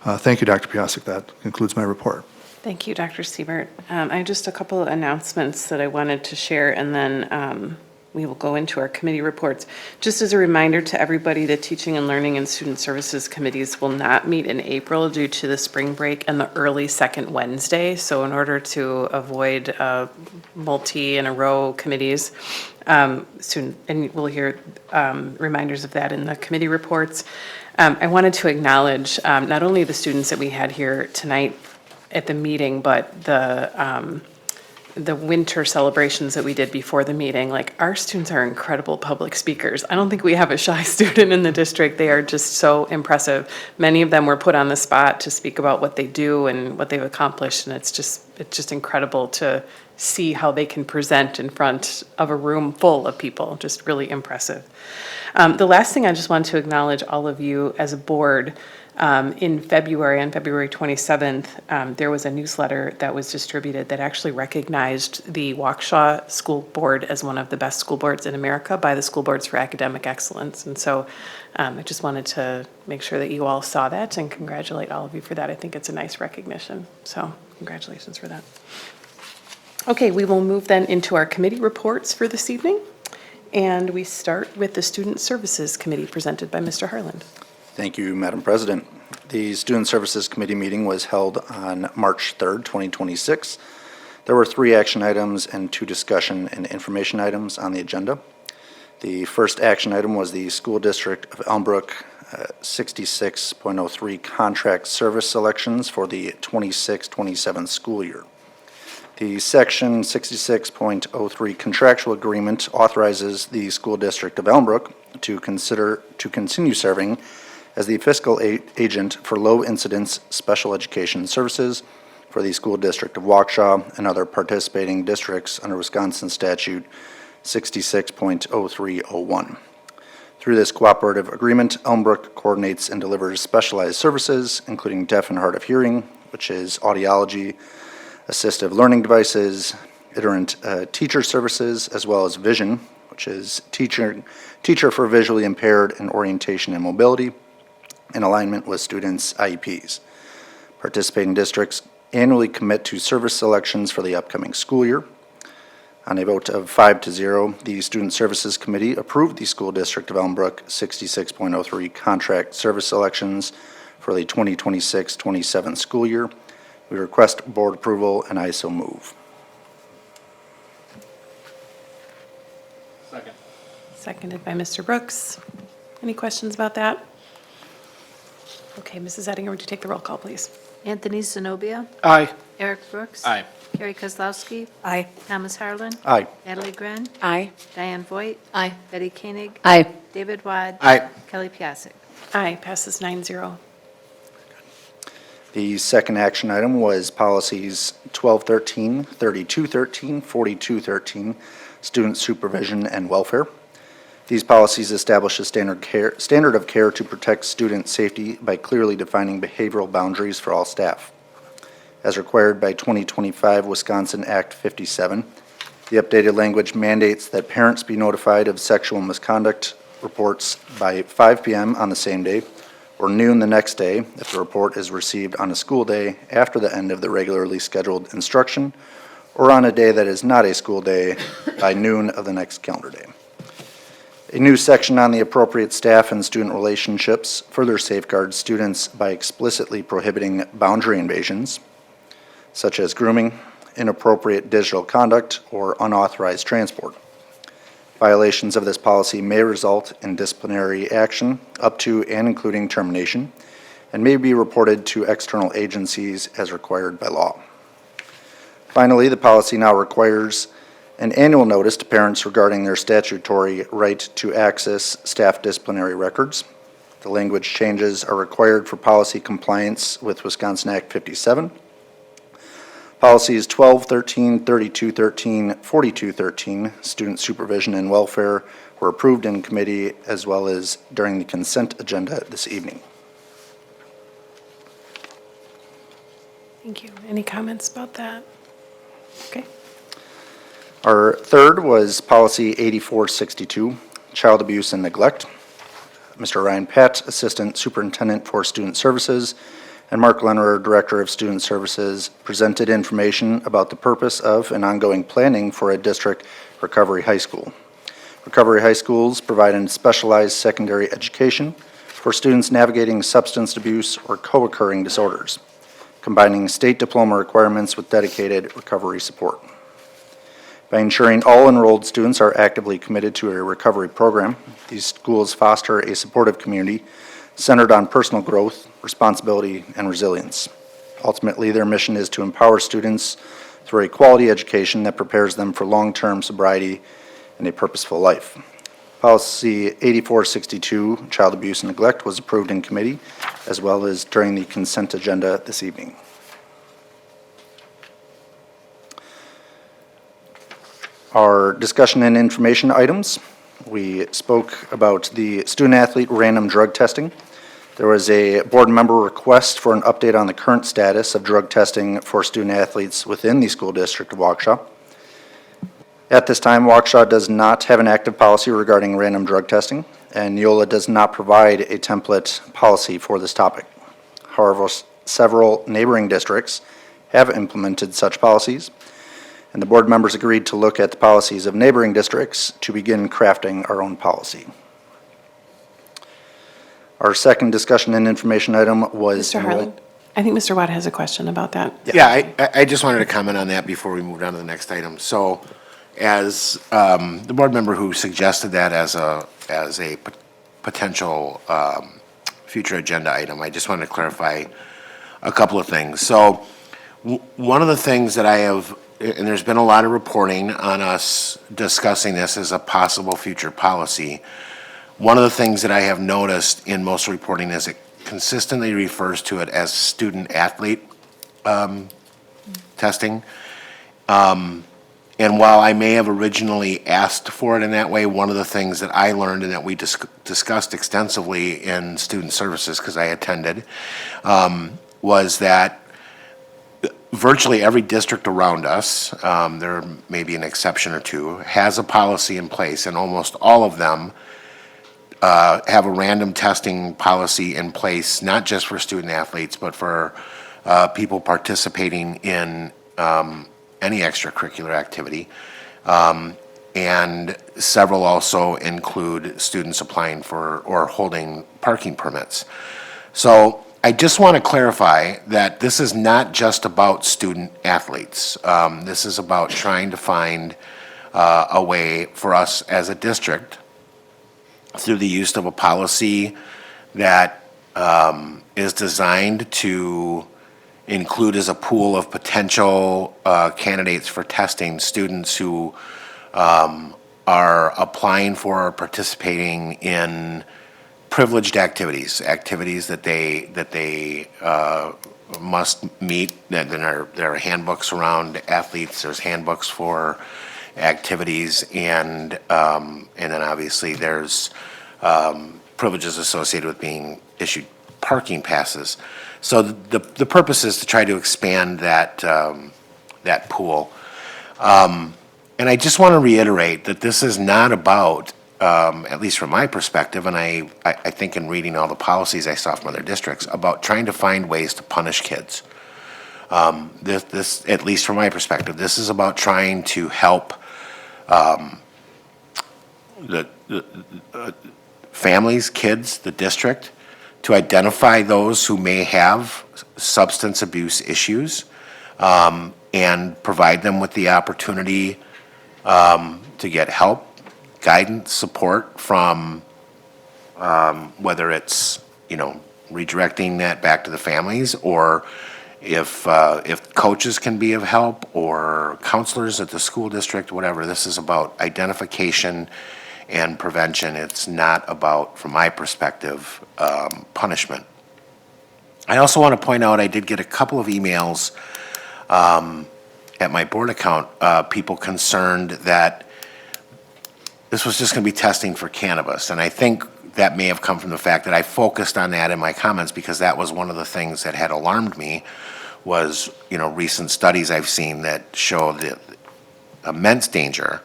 thank you, Dr. Piasek. That concludes my report. Thank you, Dr. Siebert. I have just a couple of announcements that I wanted to share, and then we will go into our committee reports. Just as a reminder to everybody, the Teaching and Learning and Student Services Committees will not meet in April due to the spring break and the early second Wednesday. So in order to avoid multi-in-a-row committees, and we'll hear reminders of that in the committee reports. I wanted to acknowledge not only the students that we had here tonight at the meeting, but the winter celebrations that we did before the meeting. Like, our students are incredible public speakers. I don't think we have a shy student in the district. They are just so impressive. Many of them were put on the spot to speak about what they do and what they've accomplished, and it's just incredible to see how they can present in front of a room full of people. Just really impressive. The last thing I just want to acknowledge all of you as a board. In February, on February 27th, there was a newsletter that was distributed that actually recognized the Waukesha School Board as one of the best school boards in America by the School Boards for Academic Excellence. And so I just wanted to make sure that you all saw that and congratulate all of you for that. I think it's a nice recognition. So congratulations for that. Okay, we will move then into our committee reports for this evening. And we start with the Student Services Committee presented by Mr. Harland. Thank you, Madam President. The Student Services Committee meeting was held on March 3rd, 2026. There were 3 action items and 2 discussion and information items on the agenda. The first action item was the School District of Elmbrook 66.03 contract service selections for the 26-27 school year. The Section 66.03 contractual agreement authorizes the School District of Elmbrook to continue serving as the fiscal agent for low-incidence special education services for the School District of Waukesha and other participating districts under Wisconsin Statute 66.0301. Through this cooperative agreement, Elmbrook coordinates and delivers specialized services, including deaf and hard of hearing, which is audiology, assistive learning devices, itinerant teacher services, as well as vision, which is teacher for visually impaired and orientation and mobility, in alignment with students' IEPs. Participating districts annually commit to service selections for the upcoming school year. On a vote of 5-0, the Student Services Committee approved the School District of Elmbrook 66.03 contract service selections for the 2026-27 school year. We request board approval, and I so move. Second. Seconded by Mr. Brooks. Any questions about that? Okay, Mrs. Ettinger, would you take the roll call, please? Anthony Zenobia. Aye. Eric Brooks. Aye. Carrie Kozlowski. Aye. Thomas Harlan. Aye. Natalie Gren. Aye. Diane Voigt. Aye. Betty Koenig. Aye. David Wad. Aye. Kelly Piasek. Aye, passes 9-0. The second action item was policies 1213, 3213, 4213, student supervision and welfare. These policies establish a standard of care to protect student safety by clearly defining behavioral boundaries for all staff. As required by 2025 Wisconsin Act 57, The updated language mandates that parents be notified of sexual misconduct reports by 5 p.m. on the same day or noon the next day if the report is received on a school day after the end of the regularly scheduled instruction or on a day that is not a school day by noon of the next calendar day. A new section on the appropriate staff and student relationships further safeguards students by explicitly prohibiting boundary invasions, such as grooming, inappropriate digital conduct, or unauthorized transport. Violations of this policy may result in disciplinary action up to and including termination, and may be reported to external agencies as required by law. Finally, the policy now requires an annual notice to parents regarding their statutory right to access staff disciplinary records. The language changes are required for policy compliance with Wisconsin Act 57. Policies 1213, 3213, 4213, student supervision and welfare, were approved in committee as well as during the consent agenda this evening. Thank you. Any comments about that? Okay. Our third was policy 8462, child abuse and neglect. Mr. Ryan Pett, Assistant Superintendent for Student Services, and Mark Lennerer, Director of Student Services, presented information about the purpose of and ongoing planning for a district recovery high school. Recovery high schools provide a specialized secondary education for students navigating substance abuse or co-occurring disorders, combining state diploma requirements with dedicated recovery support. By ensuring all enrolled students are actively committed to a recovery program, these schools foster a supportive community centered on personal growth, responsibility, and resilience. Ultimately, their mission is to empower students through a quality education that prepares them for long-term sobriety and a purposeful life. Policy 8462, child abuse and neglect, was approved in committee as well as during the consent agenda this evening. Our discussion and information items. We spoke about the student-athlete random drug testing. There was a board member request for an update on the current status of drug testing for student-athletes within the school district of Waukesha. At this time, Waukesha does not have an active policy regarding random drug testing, and Neola does not provide a template policy for this topic. However, several neighboring districts have implemented such policies, and the board members agreed to look at the policies of neighboring districts to begin crafting our own policy. Our second discussion and information item was... Mr. Harlan, I think Mr. Watt has a question about that. Yeah, I just wanted to comment on that before we moved on to the next item. So as the board member who suggested that as a potential future agenda item, I just wanted to clarify a couple of things. So one of the things that I have, and there's been a lot of reporting on us discussing this as a possible future policy. One of the things that I have noticed in most reporting is it consistently refers to it as student-athlete testing. And while I may have originally asked for it in that way, one of the things that I learned and that we discussed extensively in student services, because I attended, was that virtually every district around us, there may be an exception or two, has a policy in place, and almost all of them have a random testing policy in place, not just for student athletes, but for people participating in any extracurricular activity. And several also include students applying for or holding parking permits. So I just want to clarify that this is not just about student athletes. This is about trying to find a way for us as a district through the use of a policy that is designed to include as a pool of potential candidates for testing students who are applying for or participating in privileged activities that they must meet. Then there are handbooks around athletes. There's handbooks for activities, and then obviously there's privileges associated with being issued parking passes. So the purpose is to try to expand that that pool. And I just want to reiterate that this is not about, at least from my perspective, and I think in reading all the policies I saw from other districts, about trying to find ways to punish kids. This, at least from my perspective, this is about trying to help the families, kids, the district, to identify those who may have substance abuse issues, and provide them with the opportunity to get help, guidance, support from whether it's, redirecting that back to the families, or if coaches can be of help, or counselors at the school district, whatever. This is about identification and prevention. It's not about, from my perspective, punishment. I also want to point out, I did get a couple of emails at my board account, people concerned that this was just going to be testing for cannabis. And I think that may have come from the fact that I focused on that in my comments, because that was one of the things that had alarmed me, was, recent studies I've seen that show the immense danger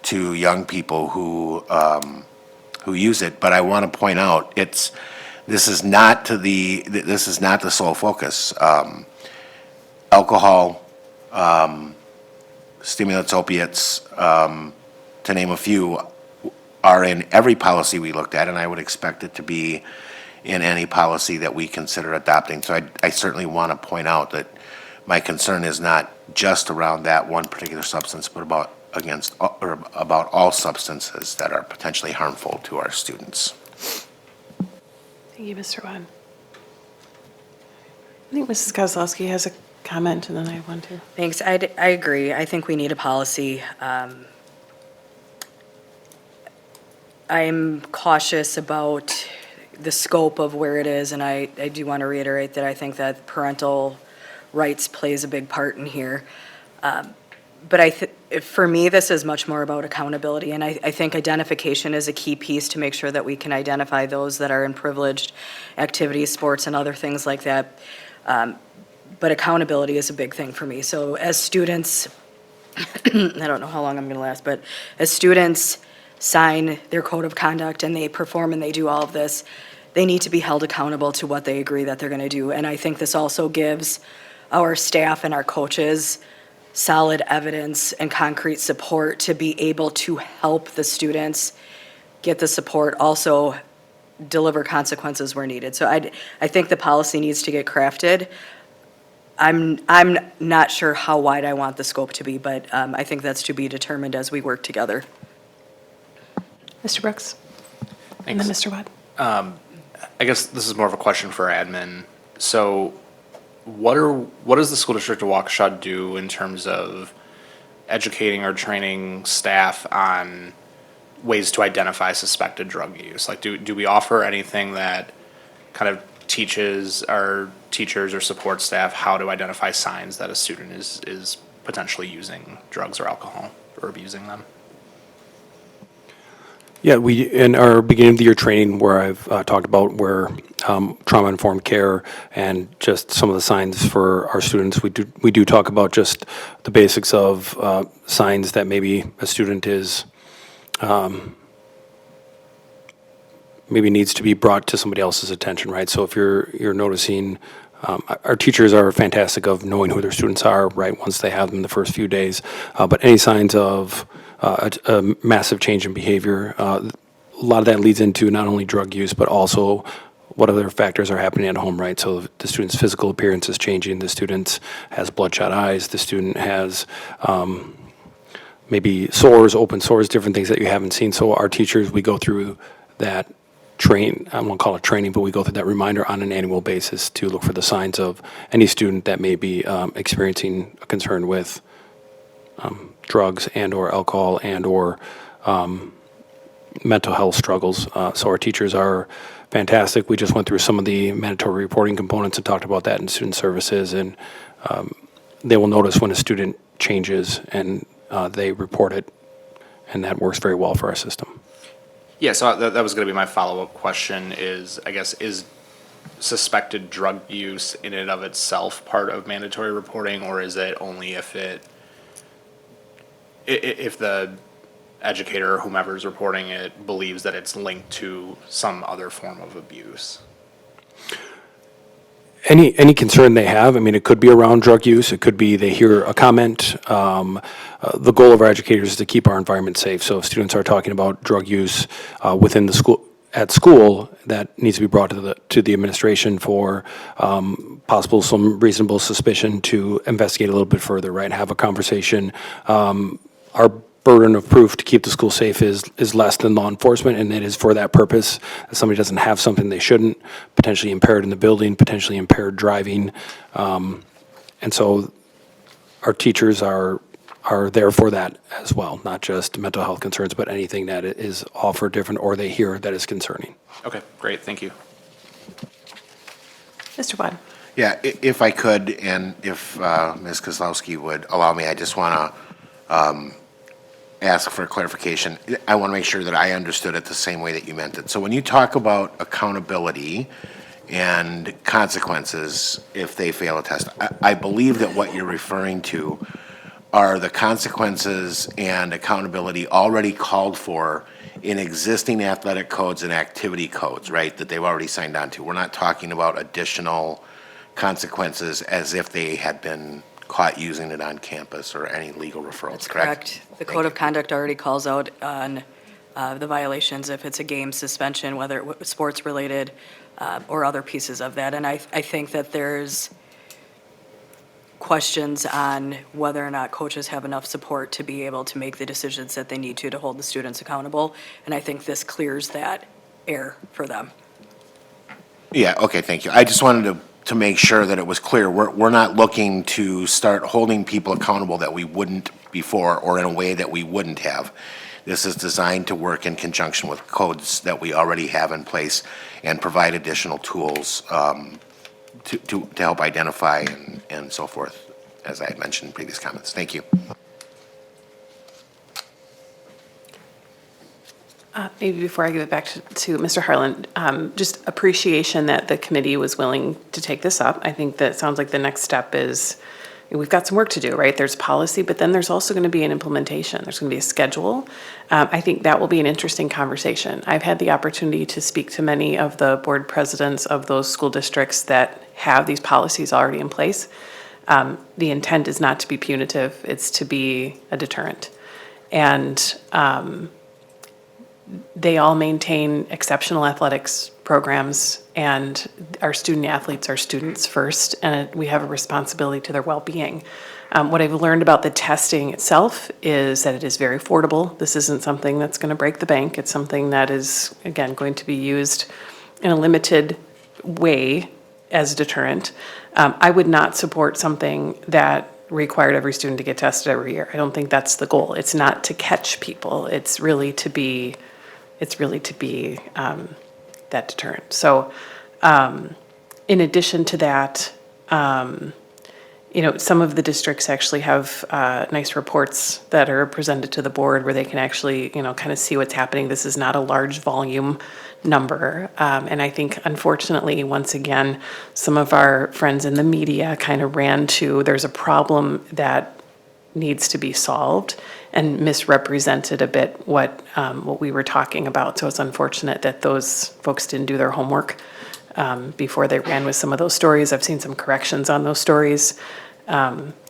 to young people who use it. But I want to point out, this is not the sole focus. Alcohol, stimulants, opiates, to name a few, are in every policy we looked at, and I would expect it to be in any policy that we consider adopting. So I certainly want to point out that my concern is not just around that one particular substance, but about all substances that are potentially harmful to our students. Thank you, Mr. Watt. I think Mrs. Kozlowski has a comment, and then I want to. Thanks. I agree. I think we need a policy. I'm cautious about the scope of where it is, and I do want to reiterate that I think that parental rights plays a big part in here. But for me, this is much more about accountability, and I think identification is a key piece to make sure that we can identify those that are in privileged activities, sports, and other things like that. But accountability is a big thing for me. So as students, I don't know how long I'm going to last, but as students sign their code of conduct and they perform and they do all of this, they need to be held accountable to what they agree that they're going to do. And I think this also gives our staff and our coaches solid evidence and concrete support to be able to help the students get the support, also deliver consequences where needed. So I think the policy needs to get crafted. I'm not sure how wide I want the scope to be, but I think that's to be determined as we work together. Mr. Brooks? Thanks. And then Mr. Watt. I guess this is more of a question for admin. So what does the school district of Waukesha do in terms of educating or training staff on ways to identify suspected drug use? Like, do we offer anything that kind of teaches our teachers or support staff how to identify signs that a student is potentially using drugs or alcohol or abusing them? Yeah, we, in our beginning of the year training, where I've talked about where trauma-informed care and just some of the signs for our students, we do talk about just the basics of signs that maybe a student is, maybe needs to be brought to somebody else's attention, right? So if you're noticing, our teachers are fantastic of knowing who their students are, right, once they have them the first few days. But any signs of a massive change in behavior, a lot of that leads into not only drug use, but also what other factors are happening at home, right? So the student's physical appearance is changing, the student has bloodshot eyes, the student has maybe sores, open sores, different things that you haven't seen. So our teachers, we go through that I won't call it training, but we go through that reminder on an annual basis to look for the signs of any student that may be experiencing a concern with drugs and or alcohol and or mental health struggles. So our teachers are fantastic. We just went through some of the mandatory reporting components and talked about that in student services, and they will notice when a student changes and they report it, and that works very well for our system. Yeah, so that was going to be my follow-up question is, I guess, is suspected drug use in and of itself part of mandatory reporting, or is it only if it if the educator or whomever's reporting it believes that it's linked to some other form of abuse. Any concern they have, I mean, it could be around drug use, it could be they hear a comment. The goal of our educators is to keep our environment safe. So if students are talking about drug use within the school, at school, that needs to be brought to the administration for possible some reasonable suspicion to investigate a little bit further, right? Have a conversation. Our burden of proof to keep the school safe is less than law enforcement, and it is for that purpose. If somebody doesn't have something they shouldn't, potentially impaired in the building, potentially impaired driving. And so our teachers are there for that as well, not just mental health concerns, but anything that is offered different or they hear that is concerning. Okay, great, thank you. Mr. Wadd. Yeah, if I could, and if Ms. Kozlowski would allow me, I just want to ask for clarification. I want to make sure that I understood it the same way that you meant it. So when you talk about accountability and consequences if they fail a test, I believe that what you're referring to are the consequences and accountability already called for in existing athletic codes and activity codes, right, that they've already signed on to. We're not talking about additional consequences as if they had been caught using it on campus or any legal referrals, That's correct? The Code of Conduct already calls out on the violations if it's a game suspension, whether it was sports-related or other pieces of that. And I think that there's questions on whether or not coaches have enough support to be able to make the decisions that they need to hold the students accountable. And I think this clears that air for them. Yeah, okay, thank you. I just wanted to make sure that it was clear. We're not looking to start holding people accountable that we wouldn't before or in a way that we wouldn't have. This is designed to work in conjunction with codes that we already have in place and provide additional tools to help identify and so forth, as I had mentioned in previous comments. Thank you. Maybe before I give it back to Mr. Harland, just appreciation that the committee was willing to take this up. I think that sounds like the next step is, we've got some work to do, right? There's policy, but then there's also going to be an implementation. There's going to be a schedule. I think that will be an interesting conversation. I've had the opportunity to speak to many of the board presidents of those school districts that have these policies already in place. The intent is not to be punitive, it's to be a deterrent. And they all maintain exceptional athletics programs, and our student athletes are students first, and we have a responsibility to their well-being. What I've learned about the testing itself is that it is very affordable. This isn't something that's going to break the bank. It's something that is, again, going to be used in a limited way as a deterrent. I would not support something that required every student to get tested every year. I don't think that's the goal. It's not to catch people. It's really to be that deterrent. So in addition to that, some of the districts actually have nice reports that are presented to the board where they can actually, kind of see what's happening. This is not a large volume number. And I think, unfortunately, once again, some of our friends in the media kind of ran to, there's a problem that needs to be solved, and misrepresented a bit what we were talking about. So it's unfortunate that those folks didn't do their homework before they ran with some of those stories. I've seen some corrections on those stories.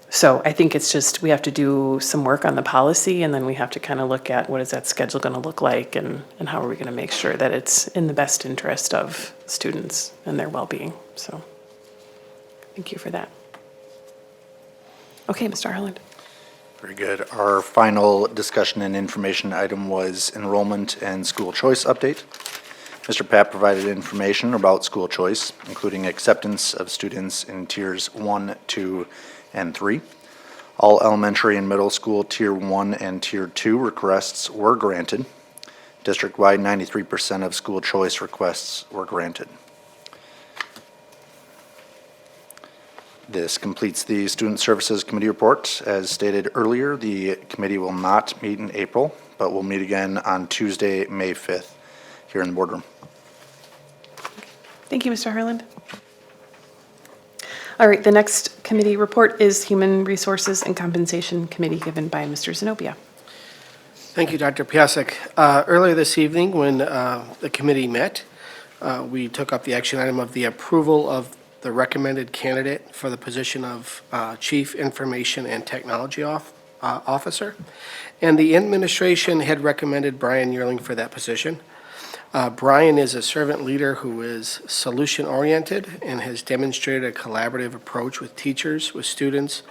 So I think it's just, we have to do some work on the policy, and then we have to kind of look at what is that schedule going to look like, and how are we going to make sure that it's in the best interest of students and their well-being. So thank you for that. Okay, Mr. Harland. Very good. Our final discussion and information item was enrollment and school choice update. Mr. Papp provided information about school choice, including acceptance of students in tiers 1, 2, and 3. All elementary and middle school tier 1 and tier 2 requests were granted. District-wide, 93% of school choice requests were granted. This completes the Student Services Committee report. As stated earlier, the committee will not meet in April, but will meet again on Tuesday, May 5th, here in the boardroom. Thank you, Mr. Harland. All right, the next committee report is Human Resources and Compensation Committee, given by Mr. Zenobia. Thank you, Dr. Piasek. Earlier this evening, when the committee met, we took up the action item of the approval of the recommended candidate for the position of Chief Information and Technology Officer. And the administration had recommended Brian Yearling for that position. Brian is a servant leader who is solution-oriented and has demonstrated a collaborative approach with teachers, with students,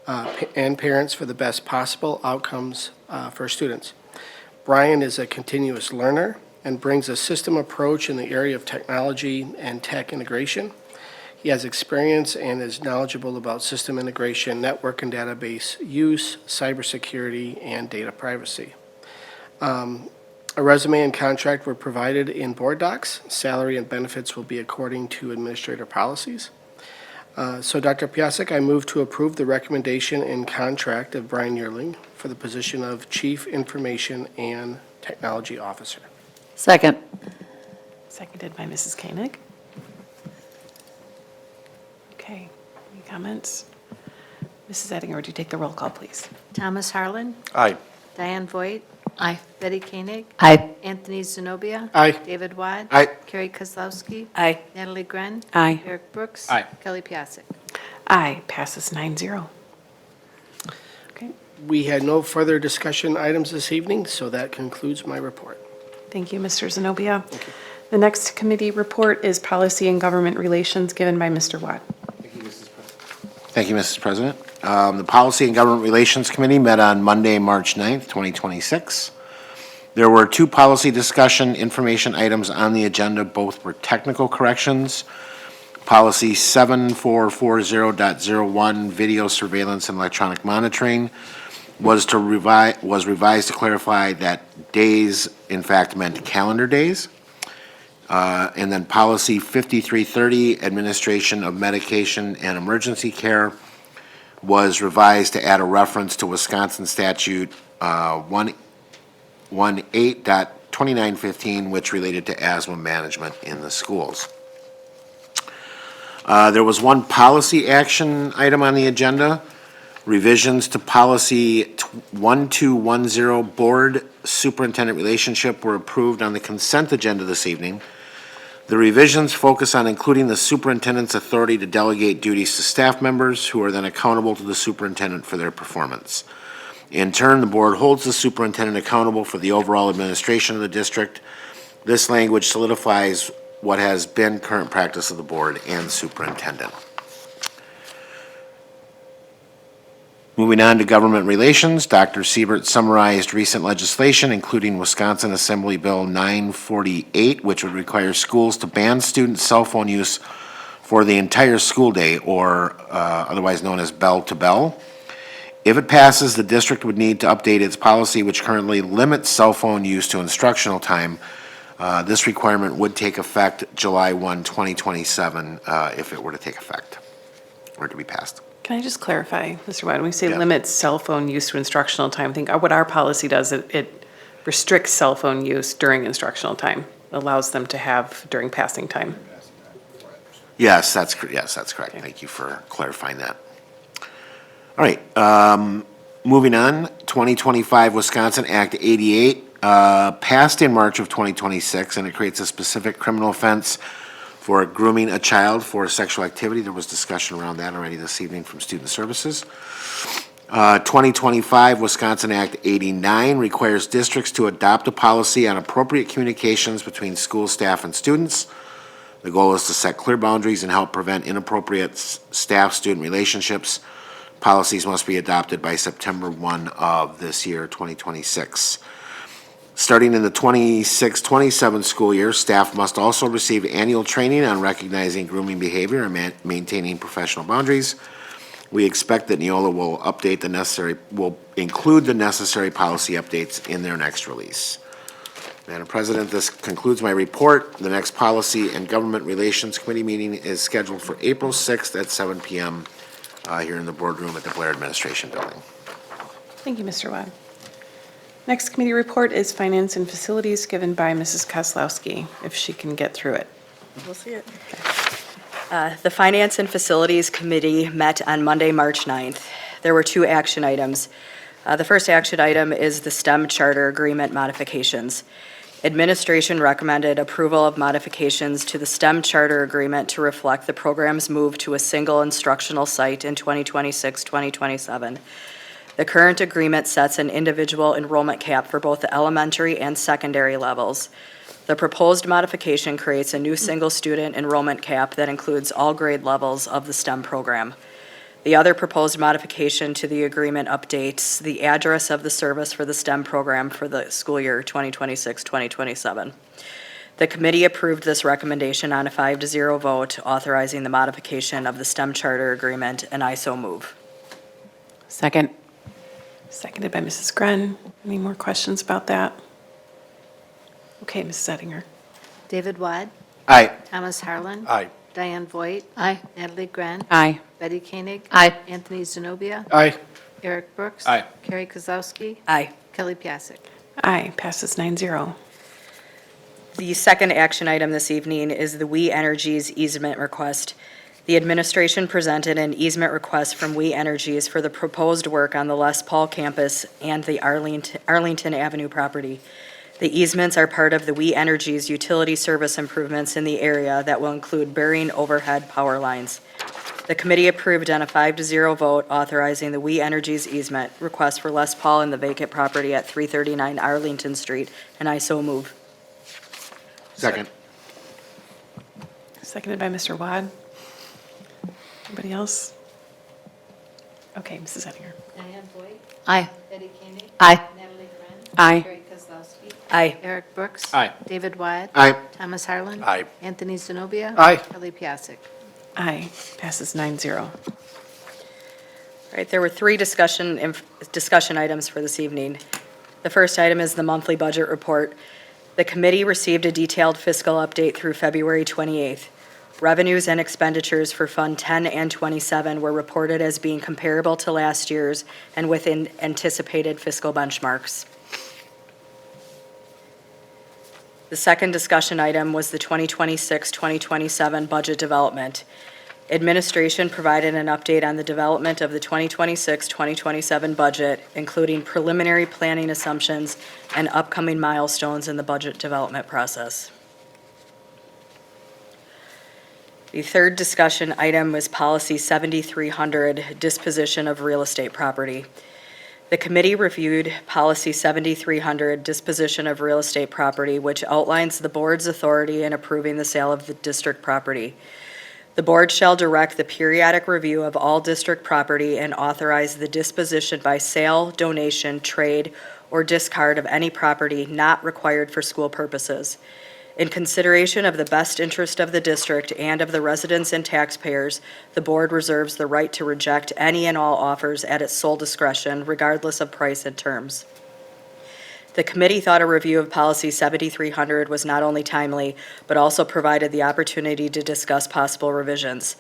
and parents for the best possible outcomes for students. Brian is a continuous learner and brings a system approach in the area of technology and tech integration. He has experience and is knowledgeable about system integration, network and database use, cybersecurity, and data privacy. A resume and contract were provided in board docs. Salary and benefits will be according to administrator policies. So Dr. Piasek, I move to approve the recommendation and contract of Brian Yearling for the position of Chief Information and Technology Officer. Second. Seconded by Mrs. Koenig. Okay, any comments? Mrs. Ettinger, would you take the roll call, please? Thomas Harlan. Aye. Diane Voigt. Aye. Betty Koenig. Aye. Anthony Zenobia. Aye. David Wad. Aye. Carrie Kozlowski. Aye. Natalie Gren. Aye. Eric Brooks. Aye. Kelly Piasek. Aye, passes 9-0. Okay, We had no further discussion items this evening, so that concludes my report. thank you, Mr. Zenobia. The next committee report is Policy and Government Relations, given by Mr. Watt. Thank you, Mrs. President. The Policy and Government Relations Committee met on Monday, March 9th, 2026. There were two policy discussion information items on the agenda. Both were technical corrections. Policy 7440.01, video surveillance and electronic monitoring, was revised to clarify that days, in fact, meant calendar days. And then policy 5330, administration of medication and emergency care, was revised to add a reference to Wisconsin statute 118.2915, which related to asthma management in the schools. There was one policy action item on the agenda. Revisions to policy 1210, board superintendent relationship, were approved on the consent agenda this evening. The revisions focus on including the superintendent's authority to delegate duties to staff members, who are then accountable to the superintendent for their performance. In turn, the board holds the superintendent accountable for the overall administration of the district. This language solidifies what has been current practice of the board and superintendent. Moving on to government relations, Dr. Siebert summarized recent legislation, including Wisconsin Assembly Bill 948, which would require schools to ban student cell phone use for the entire school day, or otherwise known as bell to bell. If it passes, the district would need to update its policy, which currently limits cell phone use to instructional time. This requirement would take effect July 1, 2027, if it were to take effect, or to be passed. Can I just clarify, Mr. Watt, when we say Yeah. limits cell phone use to instructional time, I think what our policy does, it restricts cell phone use during instructional time, allows them to have during passing time. Yes, that's correct. Thank you for clarifying that. All right, moving on, 2025 Wisconsin Act 88 passed in March of 2026, and it creates a specific criminal offense for grooming a child for sexual activity. There was discussion around that already this evening from Student Services. 2025 Wisconsin Act 89 requires districts to adopt a policy on appropriate communications between school staff and students. The goal is to set clear boundaries and help prevent inappropriate staff-student relationships. Policies must be adopted by September 1 of this year, 2026. Starting in the 26-27 school year, staff must also receive annual training on recognizing grooming behavior and maintaining professional boundaries. We expect that Neola will include the necessary policy updates in their next release. Madam President, this concludes my report. The next Policy and Government Relations Committee meeting is scheduled for April 6th at 7 p.m. Here in the boardroom at the Blair Administration Building. Thank you, Mr. Watt. Next committee report is Finance and Facilities, given by Mrs. Kozlowski, if she can get through it. We'll see it. The Finance and Facilities Committee met on Monday, March 9th. There were 2 action items. The first action item is the STEM Charter Agreement modifications. Administration recommended approval of modifications to the STEM Charter Agreement to reflect the program's move to a single instructional site in 2026-2027. The current agreement sets an individual enrollment cap for both the elementary and secondary levels. The proposed modification creates a new single-student enrollment cap that includes all grade levels of the STEM program. The other proposed modification to the agreement updates the address of the service for the STEM program for the school year 2026-2027. The committee approved this recommendation on a 5-0 vote authorizing the modification of the STEM Charter Agreement, and I so move. Second. Seconded by Mrs. Grenn. Any more questions about that? Okay, Mrs. Ettinger. David Wad. Aye. Thomas Harlan. Aye. Diane Voigt. Aye. Natalie Grenn. Aye. Betty Koenig. Aye. Anthony Zenobia. Aye. Eric Brooks. Aye. Carrie Kozlowski. Aye. Kelly Piasek. Aye, passes 9-0. The second action item this evening is the We Energies easement request. The administration presented an easement request from We Energies for the proposed work on the Les Paul campus and the Arlington Avenue property. The easements are part of the We Energies utility service improvements in the area that will include burying overhead power lines. The committee approved on a 5-0 vote authorizing the We Energies easement request for Les Paul and the vacant property at 339 Arlington Street, and I so move. Second. Seconded by Mr. Wad. Anybody else? Okay, Mrs. Ettinger. Diane Voigt. Aye. Betty Koenig. Aye. Natalie Grenn. Aye. Carrie Kozlowski. Aye. Eric Brooks. Aye. David Wad. Aye. Thomas Harlan. Aye. Anthony Zenobia. Aye. Kelly Piasek. Aye, passes 9-0. All right, there were 3 discussion items for this evening. The first item is the monthly budget report. The committee received a detailed fiscal update through February 28th. Revenues and expenditures for Fund 10 and 27 were reported as being comparable to last year's and within anticipated fiscal benchmarks. The second discussion item was the 2026-2027 budget development. Administration provided an update on the development of the 2026-2027 budget, including preliminary planning assumptions and upcoming milestones in the budget development process. The third discussion item was Policy 7300, disposition of real estate property. The committee reviewed Policy 7300, disposition of real estate property, which outlines the board's authority in approving the sale of the district property. The board shall direct the periodic review of all district property and authorize the disposition by sale, donation, trade, or discard of any property not required for school purposes. In consideration of the best interest of the district and of the residents and taxpayers, the board reserves the right to reject any and all offers at its sole discretion, regardless of price and terms. The committee thought a review of Policy 7300 was not only timely, but also provided the opportunity to discuss possible revisions.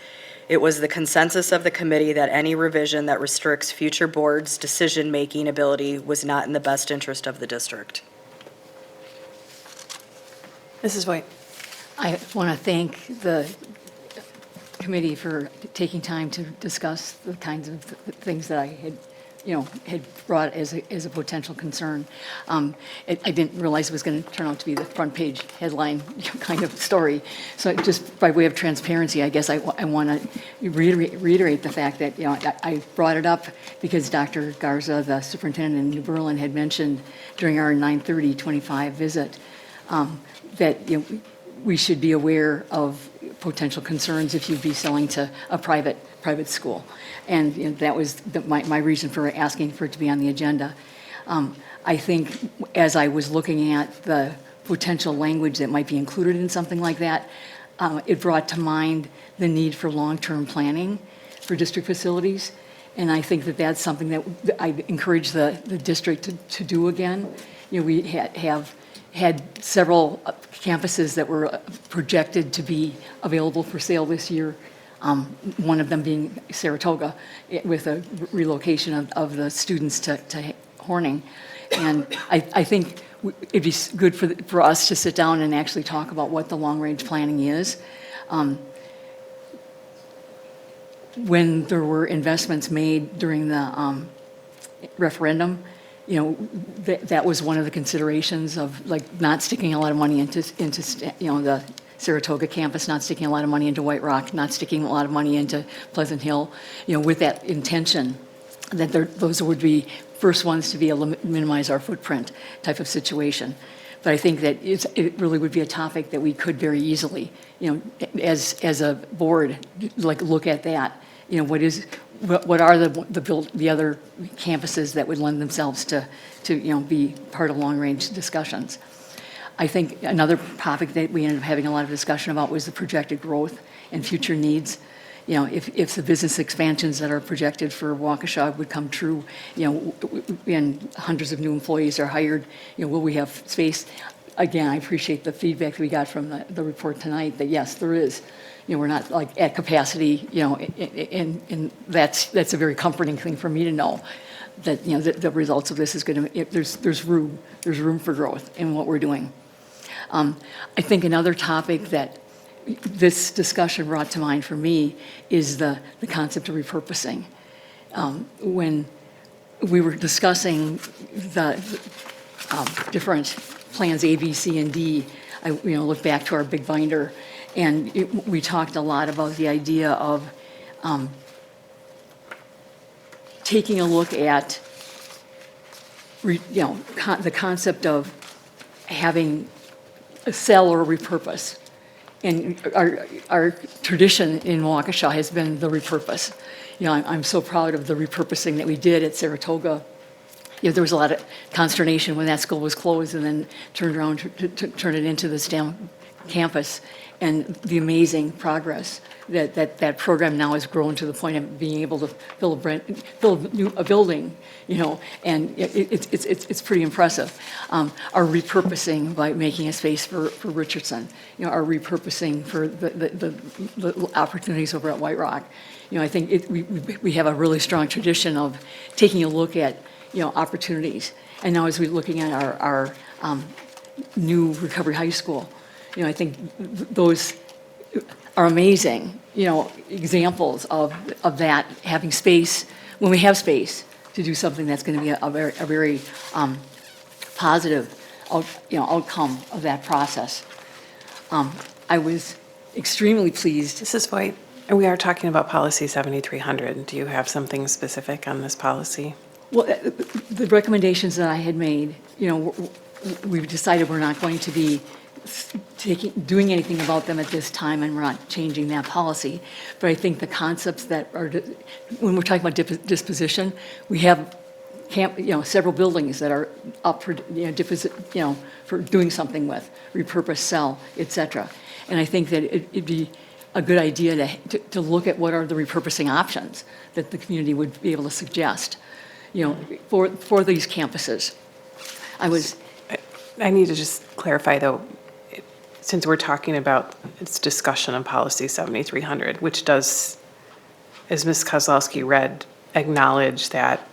It was the consensus of the committee that any revision that restricts future boards' decision-making ability was not in the best interest of the district. Mrs. Voigt. I want to thank the committee for taking time to discuss the kinds of things that I had brought as a potential concern. I didn't realize it was going to turn out to be the front page headline kind of story. So just by way of transparency, I guess I want to reiterate the fact that, I brought it up because Dr. Garza, the superintendent in New Berlin, had mentioned during our 9/30/25 visit that we should be aware of potential concerns if you'd be selling to a private school. And that was my reason for asking for it to be on the agenda. I think as I was looking at the potential language that might be included in something like that, it brought to mind the need for long-term planning for district facilities. And I think that that's something that I encourage the district to do again. We have had several campuses that were projected to be available for sale this year, one of them being Saratoga, with a relocation of the students to Horning. And I think it'd be good for us to sit down and actually talk about what the long-range planning is. when there were investments made during the referendum, that was one of the considerations of like not sticking a lot of money into the Saratoga campus, not sticking a lot of money into White Rock, not sticking a lot of money into Pleasant Hill, with that intention that those would be first ones to be able to minimize our footprint type of situation. But I think that it really would be a topic that we could very easily, as a board, like look at that. What are the other campuses that would lend themselves to be part of long-range discussions? I think another topic that we ended up having a lot of discussion about was the projected growth and future needs. If the business expansions that are projected for Waukesha would come true, and hundreds of new employees are hired, will we have space? Again, I appreciate the feedback that we got from the report tonight that yes, there is. We're not like at capacity, and that's a very comforting thing for me to know that, the results of this is going to, there's room for growth in what we're doing. I think another topic that this discussion brought to mind for me is the concept of repurposing. When we were discussing the different plans A, B, C, and D, I looked back to our big binder, and we talked a lot about the idea of taking a look at the concept of having a sell or repurpose. And our tradition in Waukesha has been the repurpose. I'm so proud of the repurposing that we did at Saratoga. There was a lot of consternation when that school was closed and then turned around to turn it into the STEM campus, and the amazing progress that program now has grown to the point of being able to fill a building, and it's pretty impressive. Our repurposing by making a space for Richardson, our repurposing for the opportunities over at White Rock. I think we have a really strong tradition of taking a look at opportunities. And now as we're looking at our new Recovery High School, I think those are amazing, examples of that, having space, when we have space to do something that's going to be a very positive, outcome of that process. I was extremely pleased. Mrs. Voigt, we are talking about policy 7300. Do you have something specific on this policy? Well, the recommendations that I had made, we've decided we're not going to be doing anything about them at this time, and we're not changing that policy. But I think the concepts that are, when we're talking about disposition, we have several buildings that are up for, for doing something with, repurpose, sell, et cetera. And I think that it'd be a good idea to look at what are the repurposing options that the community would be able to suggest, for these campuses. I need to just clarify, though, since we're talking about its discussion on policy 7300, which does, as Ms. Kozlowski read, acknowledge that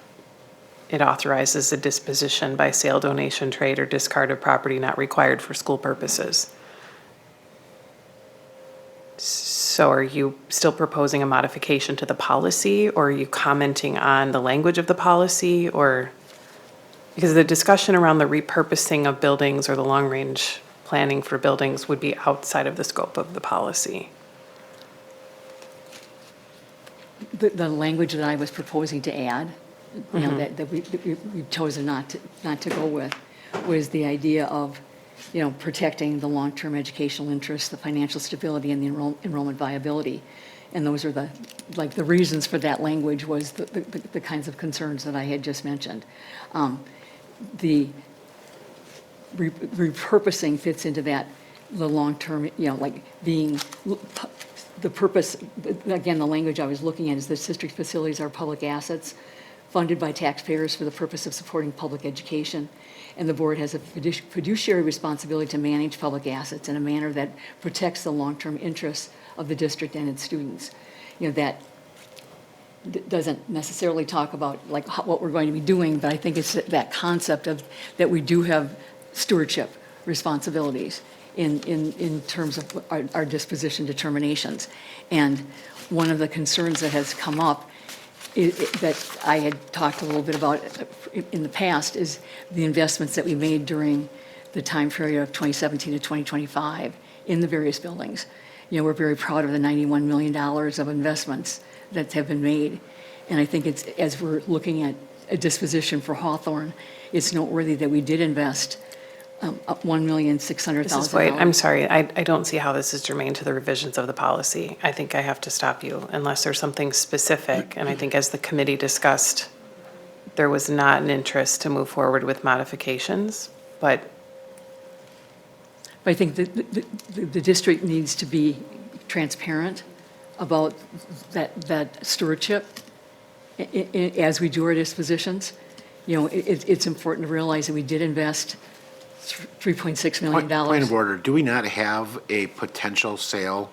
it authorizes the disposition by sale, donation, trade, or discard of property not required for school purposes. So are you still proposing a modification to the policy, or are you commenting on the language of the policy, or because the discussion around the repurposing of buildings or the long-range planning for buildings would be outside of the scope of the policy? The language that I was proposing to add, that we've chosen not to go with, was the idea of, protecting the long-term educational interests, the financial stability, and the enrollment viability. And those are the reasons for that language was the kinds of concerns that I had just mentioned. The repurposing fits into that, the long-term, being the purpose, again, the language I was looking at is the district facilities are public assets funded by taxpayers for the purpose of supporting public education. And the board has a fiduciary responsibility to manage public assets in a manner that protects the long-term interests of the district and its students. That doesn't necessarily talk about what we're going to be doing, but I think it's that concept of that we do have stewardship responsibilities in terms of our disposition determinations. And one of the concerns that has come up that I had talked a little bit about in the past is the investments that we made during the time period of 2017 to 2025 in the various buildings. You know, we're very proud of the $91 million of investments that have been made. And I think it's, as we're looking at a disposition for Hawthorne, it's noteworthy that we did invest $1,600,000. Mrs. White, I'm sorry, I don't see how this is germane to the revisions of the policy. I think I have to stop you unless there's something specific. And I think as the committee discussed, there was not an interest to move forward with modifications, but I think that the district needs to be transparent about that stewardship as we do our dispositions. You know, it's important to realize that we did invest $3.6 million. Point of order, do we not have a potential sale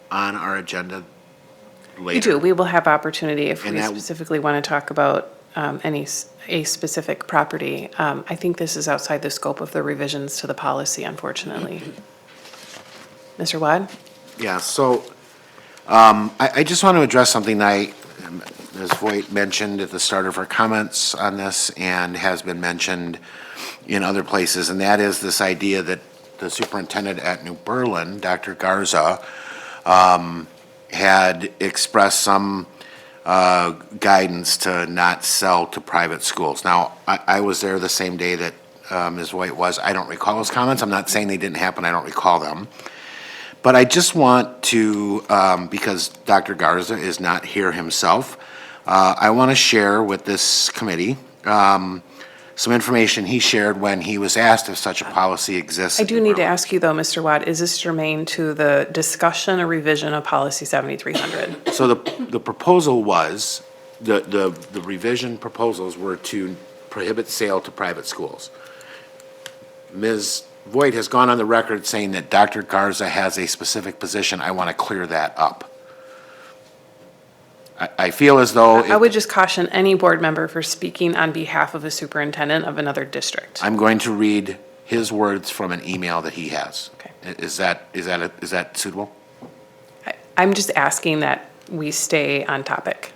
on our agenda later? we do. We will have opportunity if And we that- specifically want to talk about a specific property. I think this is outside the scope of the revisions to the policy, unfortunately. Mr. Wad? Yeah, so I just want to address something that Ms. Voigt mentioned at the start of her comments on this and has been mentioned in other places, and that is this idea that the superintendent at New Berlin, Dr. Garza, had expressed some guidance to not sell to private schools. Now, I was there the same day that Ms. White was. I don't recall those comments. I'm not saying they didn't happen. I don't recall them. But I just want to, because Dr. Garza is not here himself, I want to share with this committee some information he shared when he was asked if such a policy exists. I do need to ask you, though, Mr. Watt, is this germane to the discussion or revision of Policy 7300? So the proposal was, the revision proposals were to prohibit sale to private schools. Ms. Voigt has gone on the record saying that Dr. Garza has a specific position. I want to clear that up. I feel as though. I would just caution any board member for speaking on behalf of a superintendent of another district. I'm going to read his words from an email that he has. Okay. Is that suitable? I'm just asking that we stay on topic.